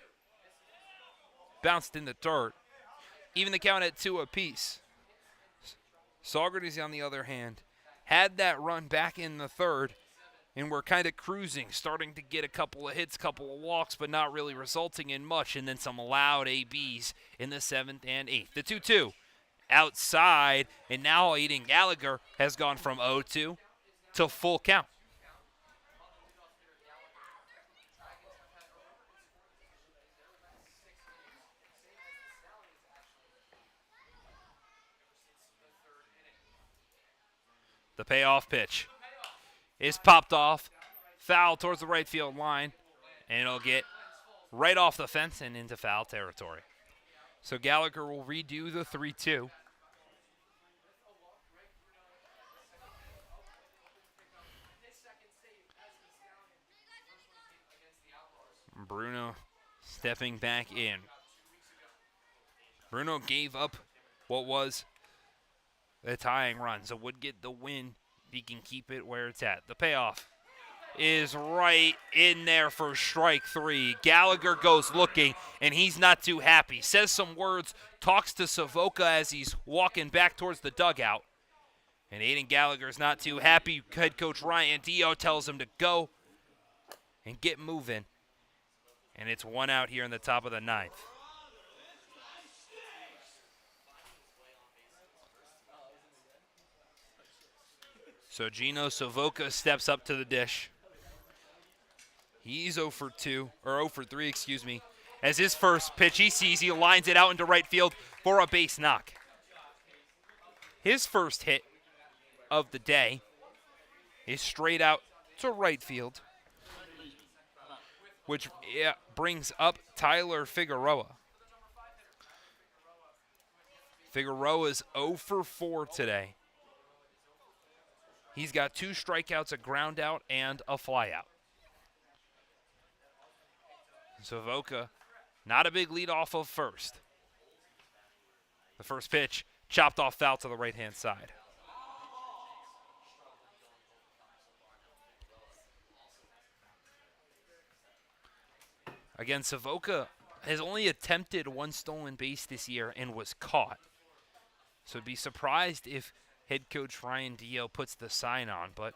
bounced in the dirt. Even the count at 2 apiece. Saugerties, on the other hand, had that run back in the 3rd, and we're kind of cruising, starting to get a couple of hits, couple of walks, but not really resulting in much, and then some loud ABs in the 7th and 8th. The 2-2 outside, and now Aiden Gallagher has gone from 0-2 to full count. The payoff pitch is popped off. Foul towards the right field line. And it'll get right off the fence and into foul territory. So Gallagher will redo the 3-2. Bruno stepping back in. Bruno gave up what was a tying run, so would get the win if he can keep it where it's at. The payoff is right in there for strike 3. Gallagher goes looking, and he's not too happy. Says some words, talks to Savoca as he's walking back towards the dugout. And Aiden Gallagher's not too happy. Head coach Ryan Dio tells him to go and get moving. And it's 1 out here in the top of the 9th. So Gino Savoca steps up to the dish. He's 0 for 2, or 0 for 3, excuse me. As his first pitch, he sees, he lines it out into right field for a base knock. His first hit of the day is straight out to right field, which brings up Tyler Figueroa. Figueroa's 0 for 4 today. He's got 2 strikeouts, a ground out, and a flyout. Savoca, not a big lead off of first. The first pitch, chopped off foul to the right-hand side. Again, Savoca has only attempted 1 stolen base this year and was caught. So be surprised if head coach Ryan Dio puts the sign on, but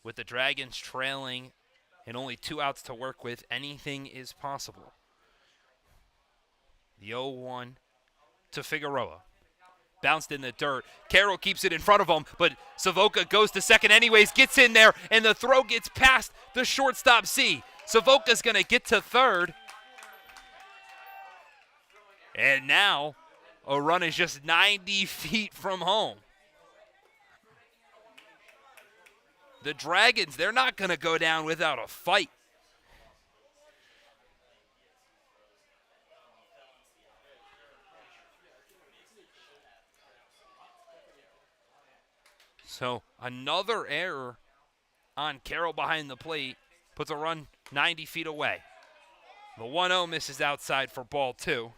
with the Dragons trailing and only 2 outs to work with, anything is possible. The 0-1 to Figueroa. Bounced in the dirt. Carroll keeps it in front of him, but Savoca goes to second anyways, gets in there, and the throw gets past the shortstop C. Savoca's going to get to third. And now a run is just 90 feet from home. The Dragons, they're not going to go down without a fight. So another error on Carroll behind the plate puts a run 90 feet away. The 1-0 misses outside for ball 2.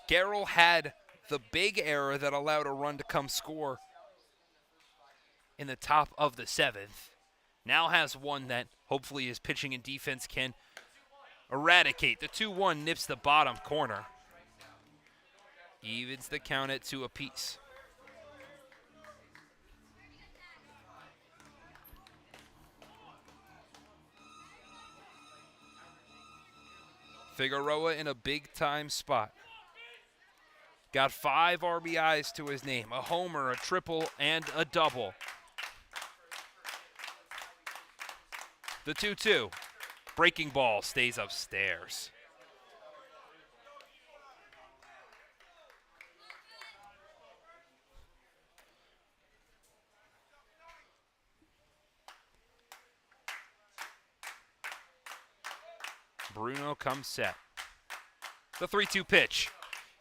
Carroll had the big error that allowed a run to come score in the top of the 7th. Now has one that hopefully his pitching and defense can eradicate. The 2-1 nips the bottom corner. Evens the count at 2 apiece. Figueroa in a big-time spot. Got 5 RBIs to his name, a homer, a triple, and a double. The 2-2. Breaking ball stays upstairs. Bruno comes set. The 3-2 pitch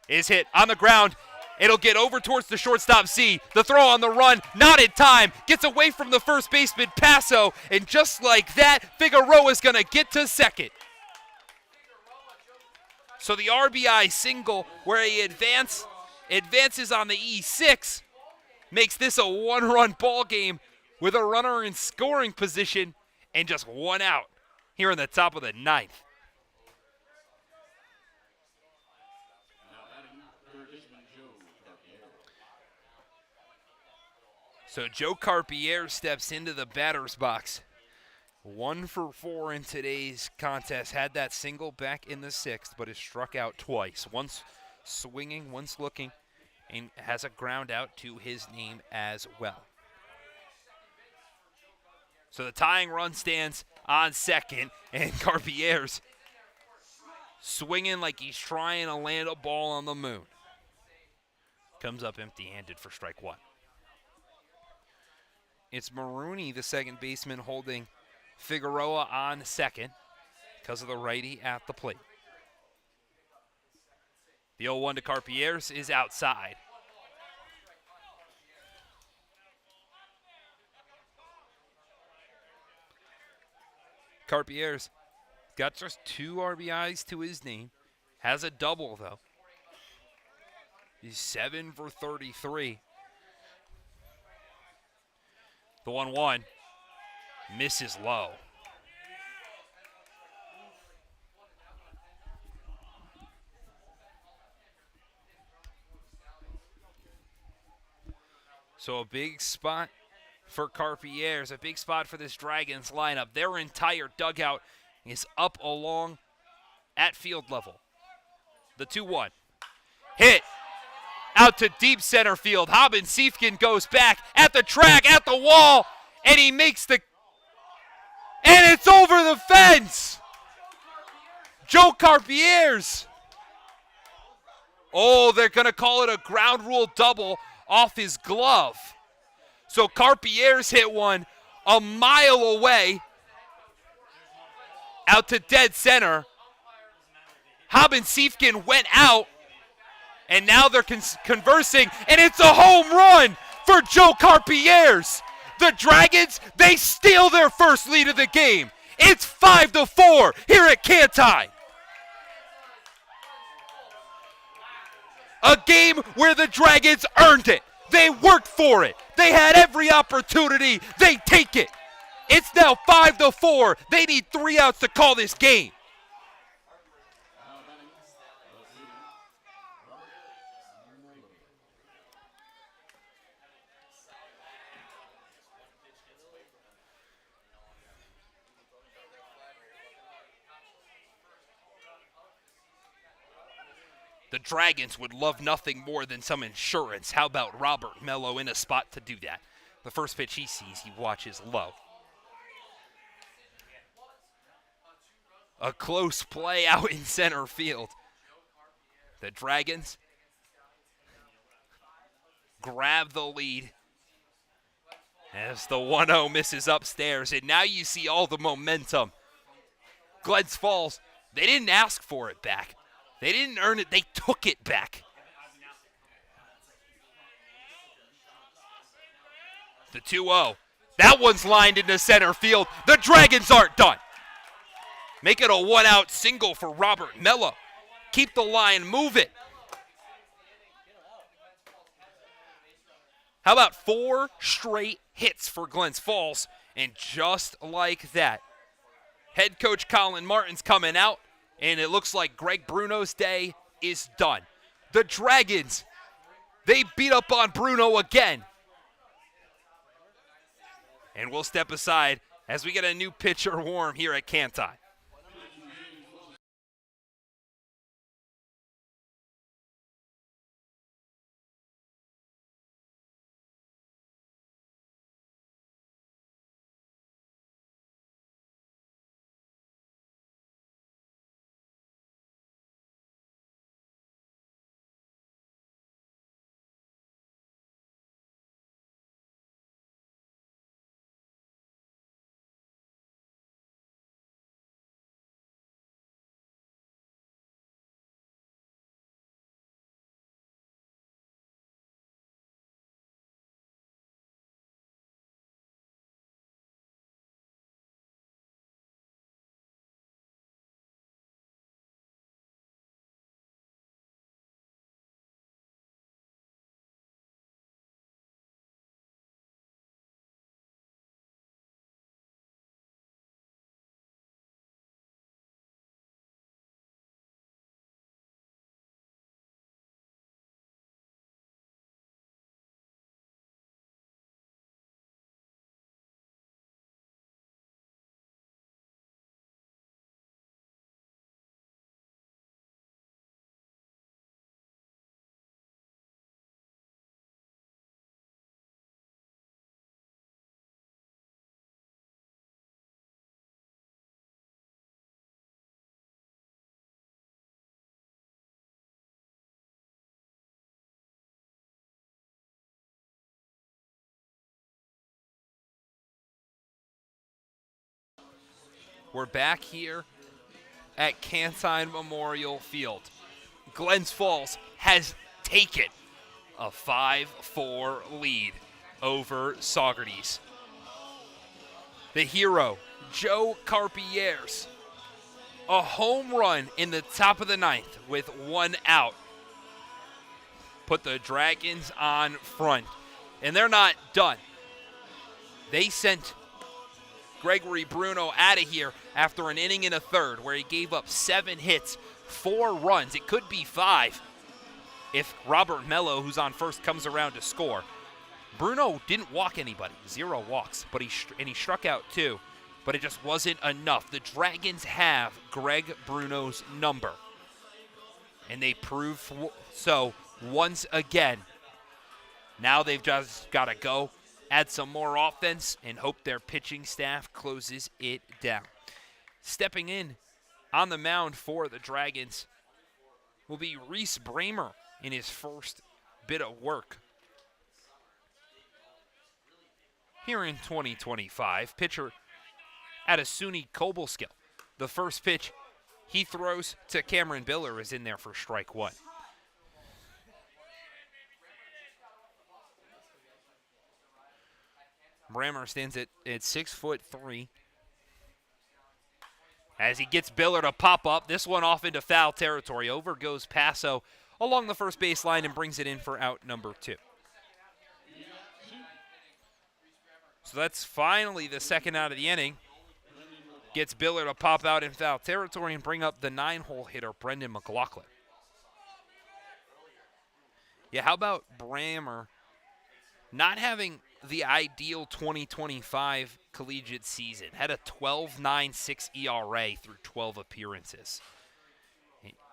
is hit on the ground. It'll get over towards the shortstop C. The throw on the run, not in time. Gets away from the first baseman, Paso. And just like that, Figueroa's going to get to second. So the RBI single where he advances on the E6 makes this a 1-run ball game with a runner in scoring position and just 1 out here in the top of the 9th. So Joe Carpierre steps into the batter's box. 1 for 4 in today's contest. Had that single back in the 6th, but is struck out twice. Once swinging, once looking, and has a ground out to his name as well. So the tying run stands on second, and Carpierre's swinging like he's trying to land a ball on the moon. Comes up empty-handed for strike one. It's Maroney, the second baseman, holding Figueroa on second because of the righty at the plate. The 0-1 to Carpier's is outside. Carpier's got just 2 RBIs to his name. Has a double, though. He's 7 for 33. The 1-1 misses low. So a big spot for Carpier's, a big spot for this Dragons lineup. Their entire dugout is up along at field level. The 2-1. Hit out to deep center field. Haben Siefkin goes back at the track, at the wall, and he makes the... And it's over the fence! Joe Carpier's. Oh, they're going to call it a ground rule double off his glove. So Carpier's hit one a mile away out to dead center. Haben Siefkin went out, and now they're conversing, and it's a home run for Joe Carpier's. The Dragons, they steal their first lead of the game. It's 5-4 here at Canton. A game where the Dragons earned it. They worked for it. They had every opportunity. They take it. It's now 5-4. They need 3 outs to call this game. The Dragons would love nothing more than some insurance. How about Robert Mello in a spot to do that? The first pitch he sees, he watches low. A close play out in center field. The Dragons grab the lead as the 1-0 misses upstairs. And now you see all the momentum. Glens Falls, they didn't ask for it back. They didn't earn it, they took it back. The 2-0. That one's lined into center field. The Dragons aren't done. Make it a 1-out single for Robert Mello. Keep the line moving. How about 4 straight hits for Glens Falls? And just like that, head coach Colin Martin's coming out, and it looks like Greg Bruno's day is done. The Dragons, they beat up on Bruno again. And we'll step aside as we get a new pitcher warm here at Canton. We're back here at Cantine Memorial Field. Glens Falls has taken a 5-4 lead over Saugerties. The hero, Joe Carpier's, a home run in the top of the ninth with one out, put the Dragons on front. And they're not done. They sent Gregory Bruno out of here after an inning and a third where he gave up 7 hits, 4 runs. It could be 5 if Robert Mello, who's on first, comes around to score. Bruno didn't walk anybody, 0 walks, but he struck out 2, but it just wasn't enough. The Dragons have Greg Bruno's number, and they prove so once again. Now they've just got to go, add some more offense, and hope their pitching staff closes it down. Stepping in on the mound for the Dragons will be Reese Bramer in his first bit of work here in 2025. Pitcher Adesuni Kobolskill. The first pitch he throws to Cameron Biller is in there for strike 1. Bramer stands at 6'3". As he gets Biller to pop up, this one off into foul territory. Over goes Paso along the first baseline and brings it in for out number 2. So that's finally the second out of the inning. Gets Biller to pop out in foul territory and bring up the 9-hole hitter, Brendan McLaughlin. Yeah, how about Bramer not having the ideal 2025 collegiate season? Had a 12.96 ERA through 12 appearances.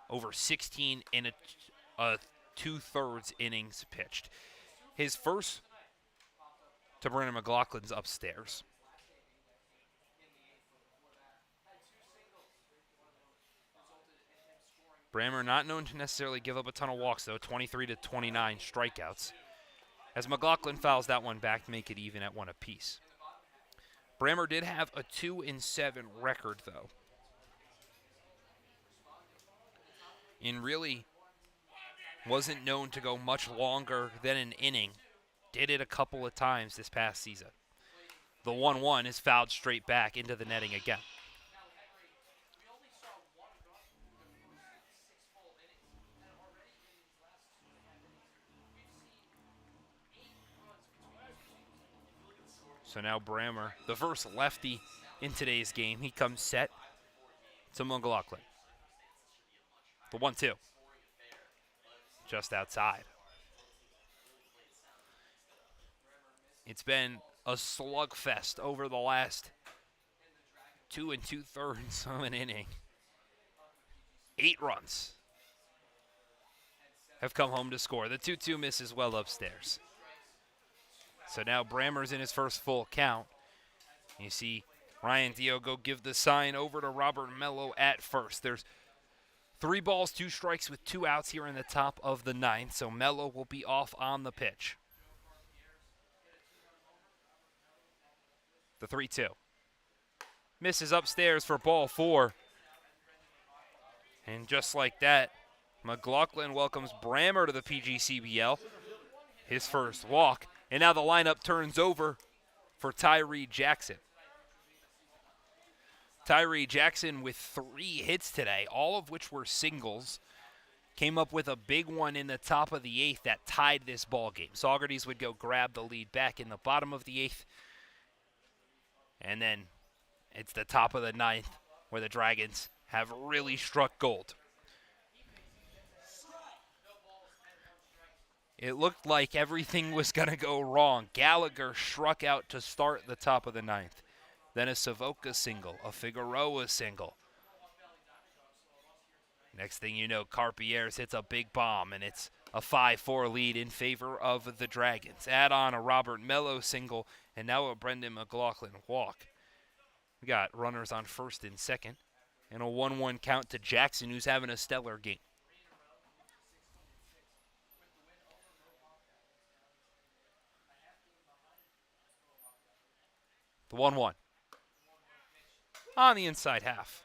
Over 16 and a 2/3 innings pitched. His first to Brendan McLaughlin's upstairs. Bramer not known to necessarily give up a ton of walks, though, 23 to 29 strikeouts, as McLaughlin fouls that one back to make it even at 1 apiece. Bramer did have a 2-7 record, though, and really wasn't known to go much longer than an inning. Did it a couple of times this past season. The 1-1 is fouled straight back into the netting again. So now Bramer, the first lefty in today's game, he comes set to McLaughlin. The 1-2. Just outside. It's been a slugfest over the last 2 2/3 of an inning. 8 runs have come home to score. The 2-2 misses well upstairs. So now Bramer's in his first full count. You see Ryan Diogo give the sign over to Robert Mello at first. There's 3 balls, 2 strikes with 2 outs here in the top of the 9th. So Mello will be off on the pitch. The 3-2. Misses upstairs for ball 4. And just like that, McLaughlin welcomes Bramer to the PGCBL. His first walk. And now the lineup turns over for Tyree Jackson. Tyree Jackson with 3 hits today, all of which were singles. Came up with a big one in the top of the 8th that tied this ball game. Saugerties would go grab the lead back in the bottom of the 8th. And then it's the top of the 9th where the Dragons have really struck gold. It looked like everything was going to go wrong. Gallagher struck out to start the top of the 9th. Then a Savoca single, a Figueroa single. Next thing you know, Carpier's hits a big bomb, and it's a 5-4 lead in favor of the Dragons. Add on a Robert Mello single, and now a Brendan McLaughlin walk. We got runners on first and second, and a 1-1 count to Jackson, who's having a stellar game. The 1-1. on the inside half.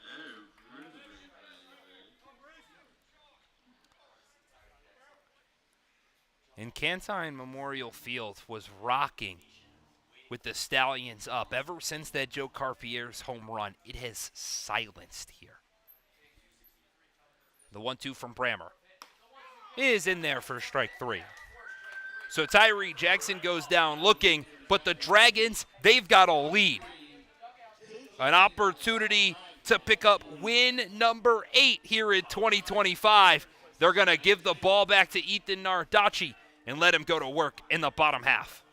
And Cantine Memorial Field was rocking with the Stallions up. Ever since that Joe Carpier's home run, it has silenced here. The 1-2 from Brammer is in there for strike 3. So Tyree Jackson goes down looking, but the Dragons, they've got a lead. An opportunity to pick up win number 8 here in 2025. They're going to give the ball back to Ethan Nardacci and let him go to work in the bottom half.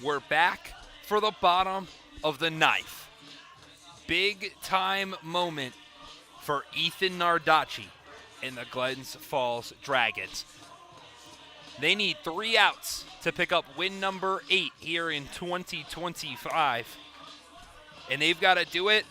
We're back for the bottom of the ninth. Big time moment for Ethan Nardacci and the Glens Falls Dragons. They need 3 outs to pick up win number 8 here in 2025. And they've got to do it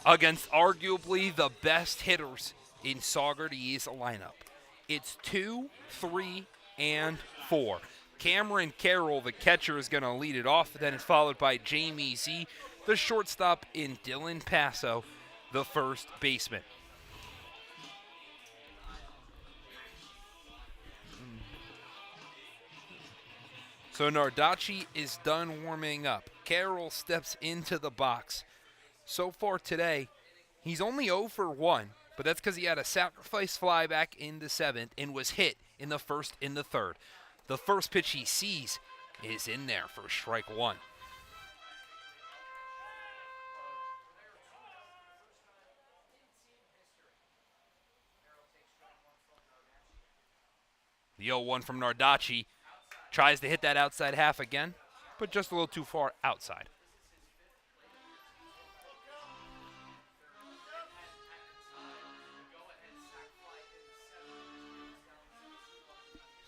against arguably the best hitters in Saugerties lineup. It's 2, 3, and 4. Cameron Carroll, the catcher, is going to lead it off. Then it's followed by Jamie Z, the shortstop, in Dylan Passo, the first baseman. So Nardacci is done warming up. Carroll steps into the box. So far today, he's only 0 for 1, but that's because he had a sacrifice fly back in the 7th and was hit in the 1st and the 3rd. The first pitch he sees is in there for strike 1. The 0-1 from Nardacci tries to hit that outside half again, but just a little too far outside.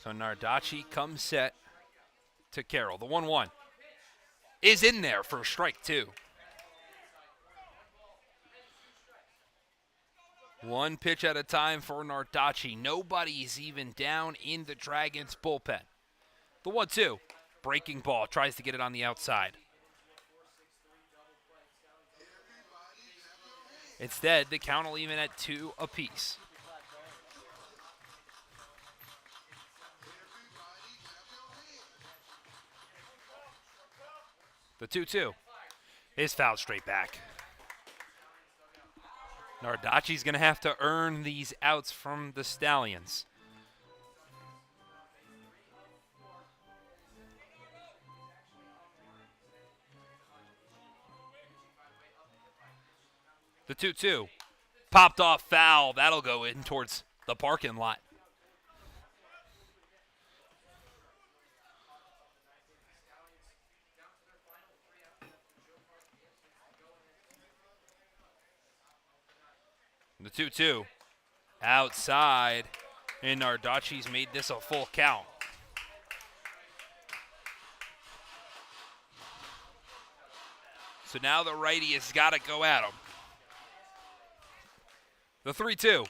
So Nardacci comes set to Carroll. The 1-1 is in there for strike 2. One pitch at a time for Nardacci. Nobody's even down in the Dragons bullpen. The 1-2, breaking ball, tries to get it on the outside. Instead, the count will even at 2 apiece. The 2-2 is fouled straight back. Nardacci's going to have to earn these outs from the Stallions. The 2-2 popped off foul. That'll go in towards the parking lot. The 2-2 outside, and Nardacci's made this a full count. So now the righty has got to go at him. The 3-2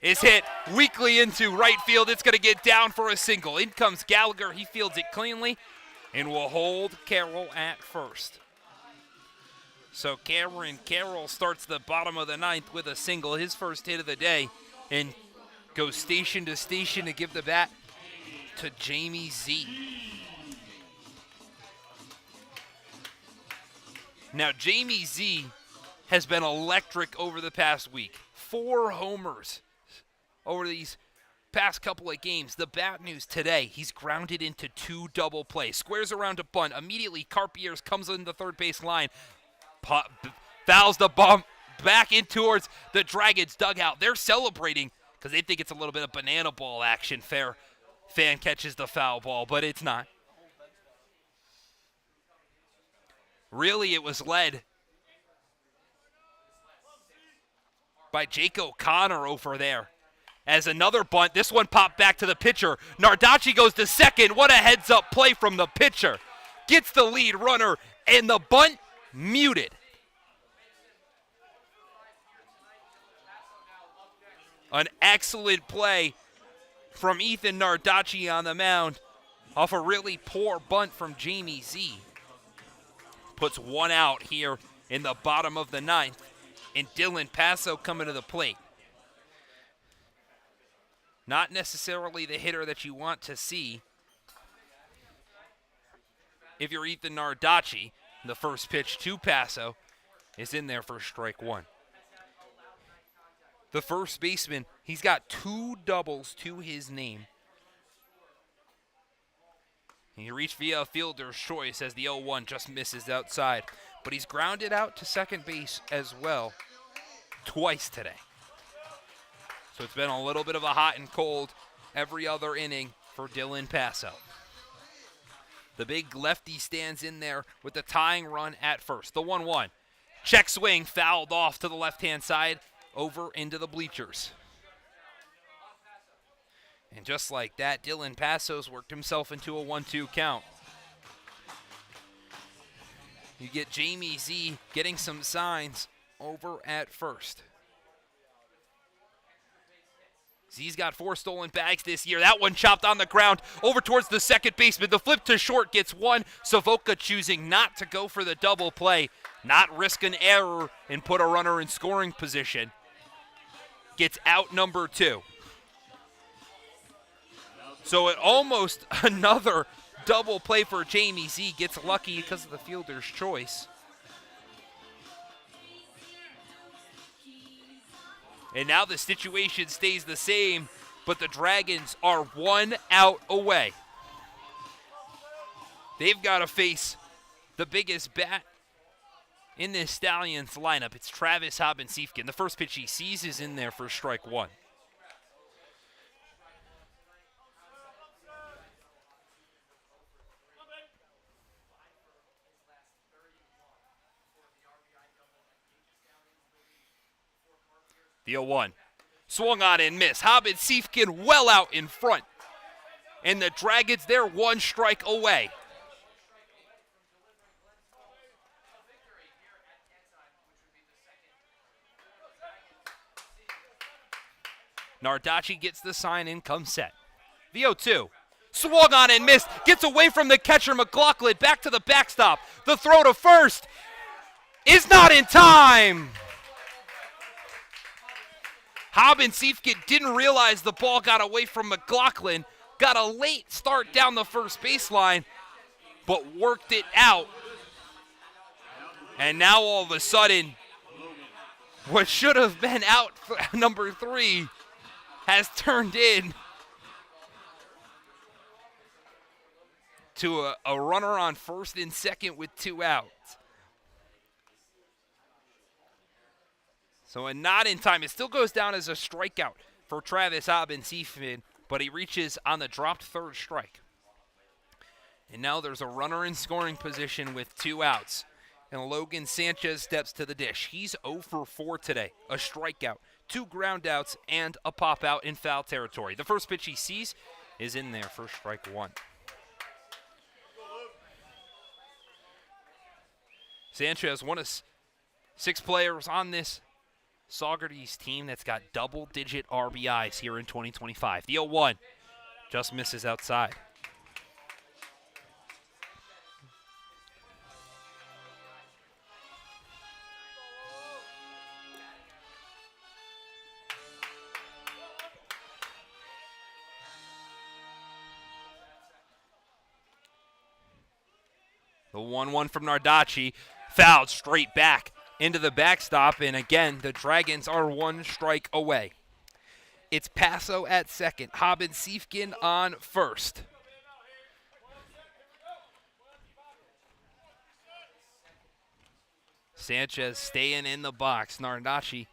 is hit weakly into right field. It's going to get down for a single. In comes Gallagher. He fields it cleanly and will hold Carroll at first. So Cameron Carroll starts the bottom of the ninth with a single, his first hit of the day, and goes station to station to give the bat to Jamie Z. Now, Jamie Z has been electric over the past week. 4 homers over these past couple of games. The bad news today, he's grounded into 2 double plays. Squares around a bunt. Immediately, Carpier's comes in the third base line. Fouls the bump back in towards the Dragons dugout. They're celebrating because they think it's a little bit of banana ball action. Fair fan catches the foul ball, but it's not. Really, it was led by Jake O'Connor over there. As another bunt, this one popped back to the pitcher. Nardacci goes to second. What a heads-up play from the pitcher. Gets the lead runner, and the bunt muted. An excellent play from Ethan Nardacci on the mound off a really poor bunt from Jamie Z. Puts 1 out here in the bottom of the ninth, and Dylan Passo coming to the plate. Not necessarily the hitter that you want to see if you're Ethan Nardacci. The first pitch to Passo is in there for strike 1. The first baseman, he's got 2 doubles to his name. He reached via a fielder's choice as the 0-1 just misses outside. But he's grounded out to second base as well twice today. So it's been a little bit of a hot and cold every other inning for Dylan Passo. The big lefty stands in there with the tying run at first. The 1-1. Check swing fouled off to the left-hand side over into the bleachers. And just like that, Dylan Passo's worked himself into a 1-2 count. You get Jamie Z getting some signs over at first. Z's got 4 stolen bags this year. That one chopped on the ground over towards the second baseman. The flip to short gets 1. Savoca choosing not to go for the double play, not risk an error and put a runner in scoring position. Gets out number 2. So it almost another double play for Jamie Z. Gets lucky because of the fielder's choice. And now the situation stays the same, but the Dragons are 1 out away. They've got to face the biggest bat in this Stallions lineup. It's Travis Hobbin-Siefken. The first pitch he sees is in there for strike 1. The 0-1. Swung on and missed. Hobbin-Siefken well out in front. And the Dragons, they're 1 strike away. Nardacci gets the sign in, comes set. The 0-2. Swung on and missed. Gets away from the catcher, McLaughlin. Back to the backstop. The throw to first is not in time. Hobbin-Siefken didn't realize the ball got away from McLaughlin. Got a late start down the first baseline, but worked it out. And now all of a sudden, what should have been out for number 3 has turned in to a runner on first and second with 2 outs. So a not in time. It still goes down as a strikeout for Travis Hobbin-Siefken, but he reaches on the dropped third strike. And now there's a runner in scoring position with 2 outs. And Logan Sanchez steps to the dish. He's 0 for 4 today. A strikeout, 2 groundouts, and a pop out in foul territory. The first pitch he sees is in there for strike 1. Sanchez, one of 6 players on this Saugerties team that's got double-digit RBIs here in 2025. The 0-1 just misses outside. The 1-1 from Nardacci, fouled straight back into the backstop, and again, the Dragons are 1 strike away. It's Passo at second, Haben Siefkin on first. Sanchez staying in the box. Nardacci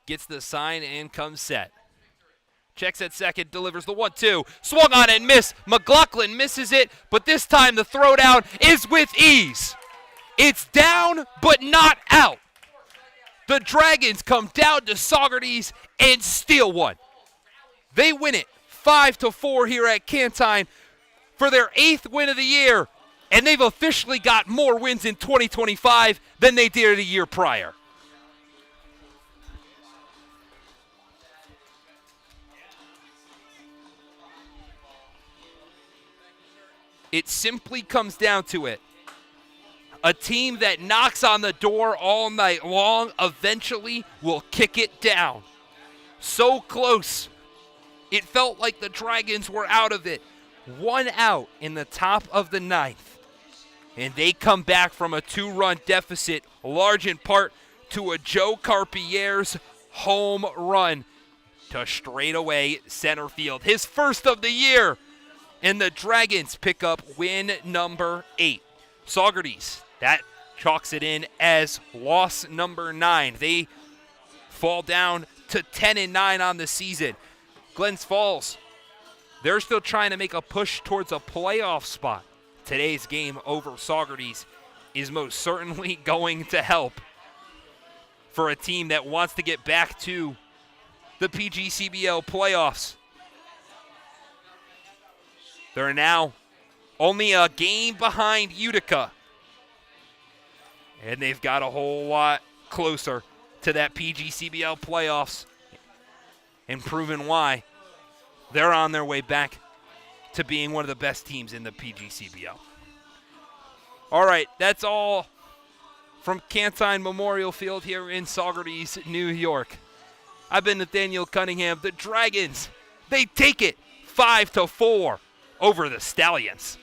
gets the sign and comes set. Checks at second, delivers the 1-2. Swung on and missed. McLaughlin misses it, but this time the throwdown is with ease. It's down, but not out. The Dragons come down to Saugerties and steal one. They win it 5-4 here at Cantine for their 8th win of the year, and they've officially got more wins in 2025 than they did a year prior. It simply comes down to it. A team that knocks on the door all night long eventually will kick it down. So close. It felt like the Dragons were out of it. 1 out in the top of the 9th. And they come back from a 2-run deficit, large in part to a Joe Carpier's home run to straightaway center field. His first of the year. And the Dragons pick up win number 8. Saugerties, that chalks it in as loss number 9. They fall down to 10-9 on the season. Glens Falls, they're still trying to make a push towards a playoff spot. Today's game over Saugerties is most certainly going to help for a team that wants to get back to the PGCBL playoffs. They're now only a game behind Utica. And they've got a whole lot closer to that PGCBL playoffs. And proven why they're on their way back to being one of the best teams in the PGCBL. All right, that's all from Cantine Memorial Field here in Saugerties, New York. I've been Nathaniel Cunningham. The Dragons, they take it 5-4 over the Stallions.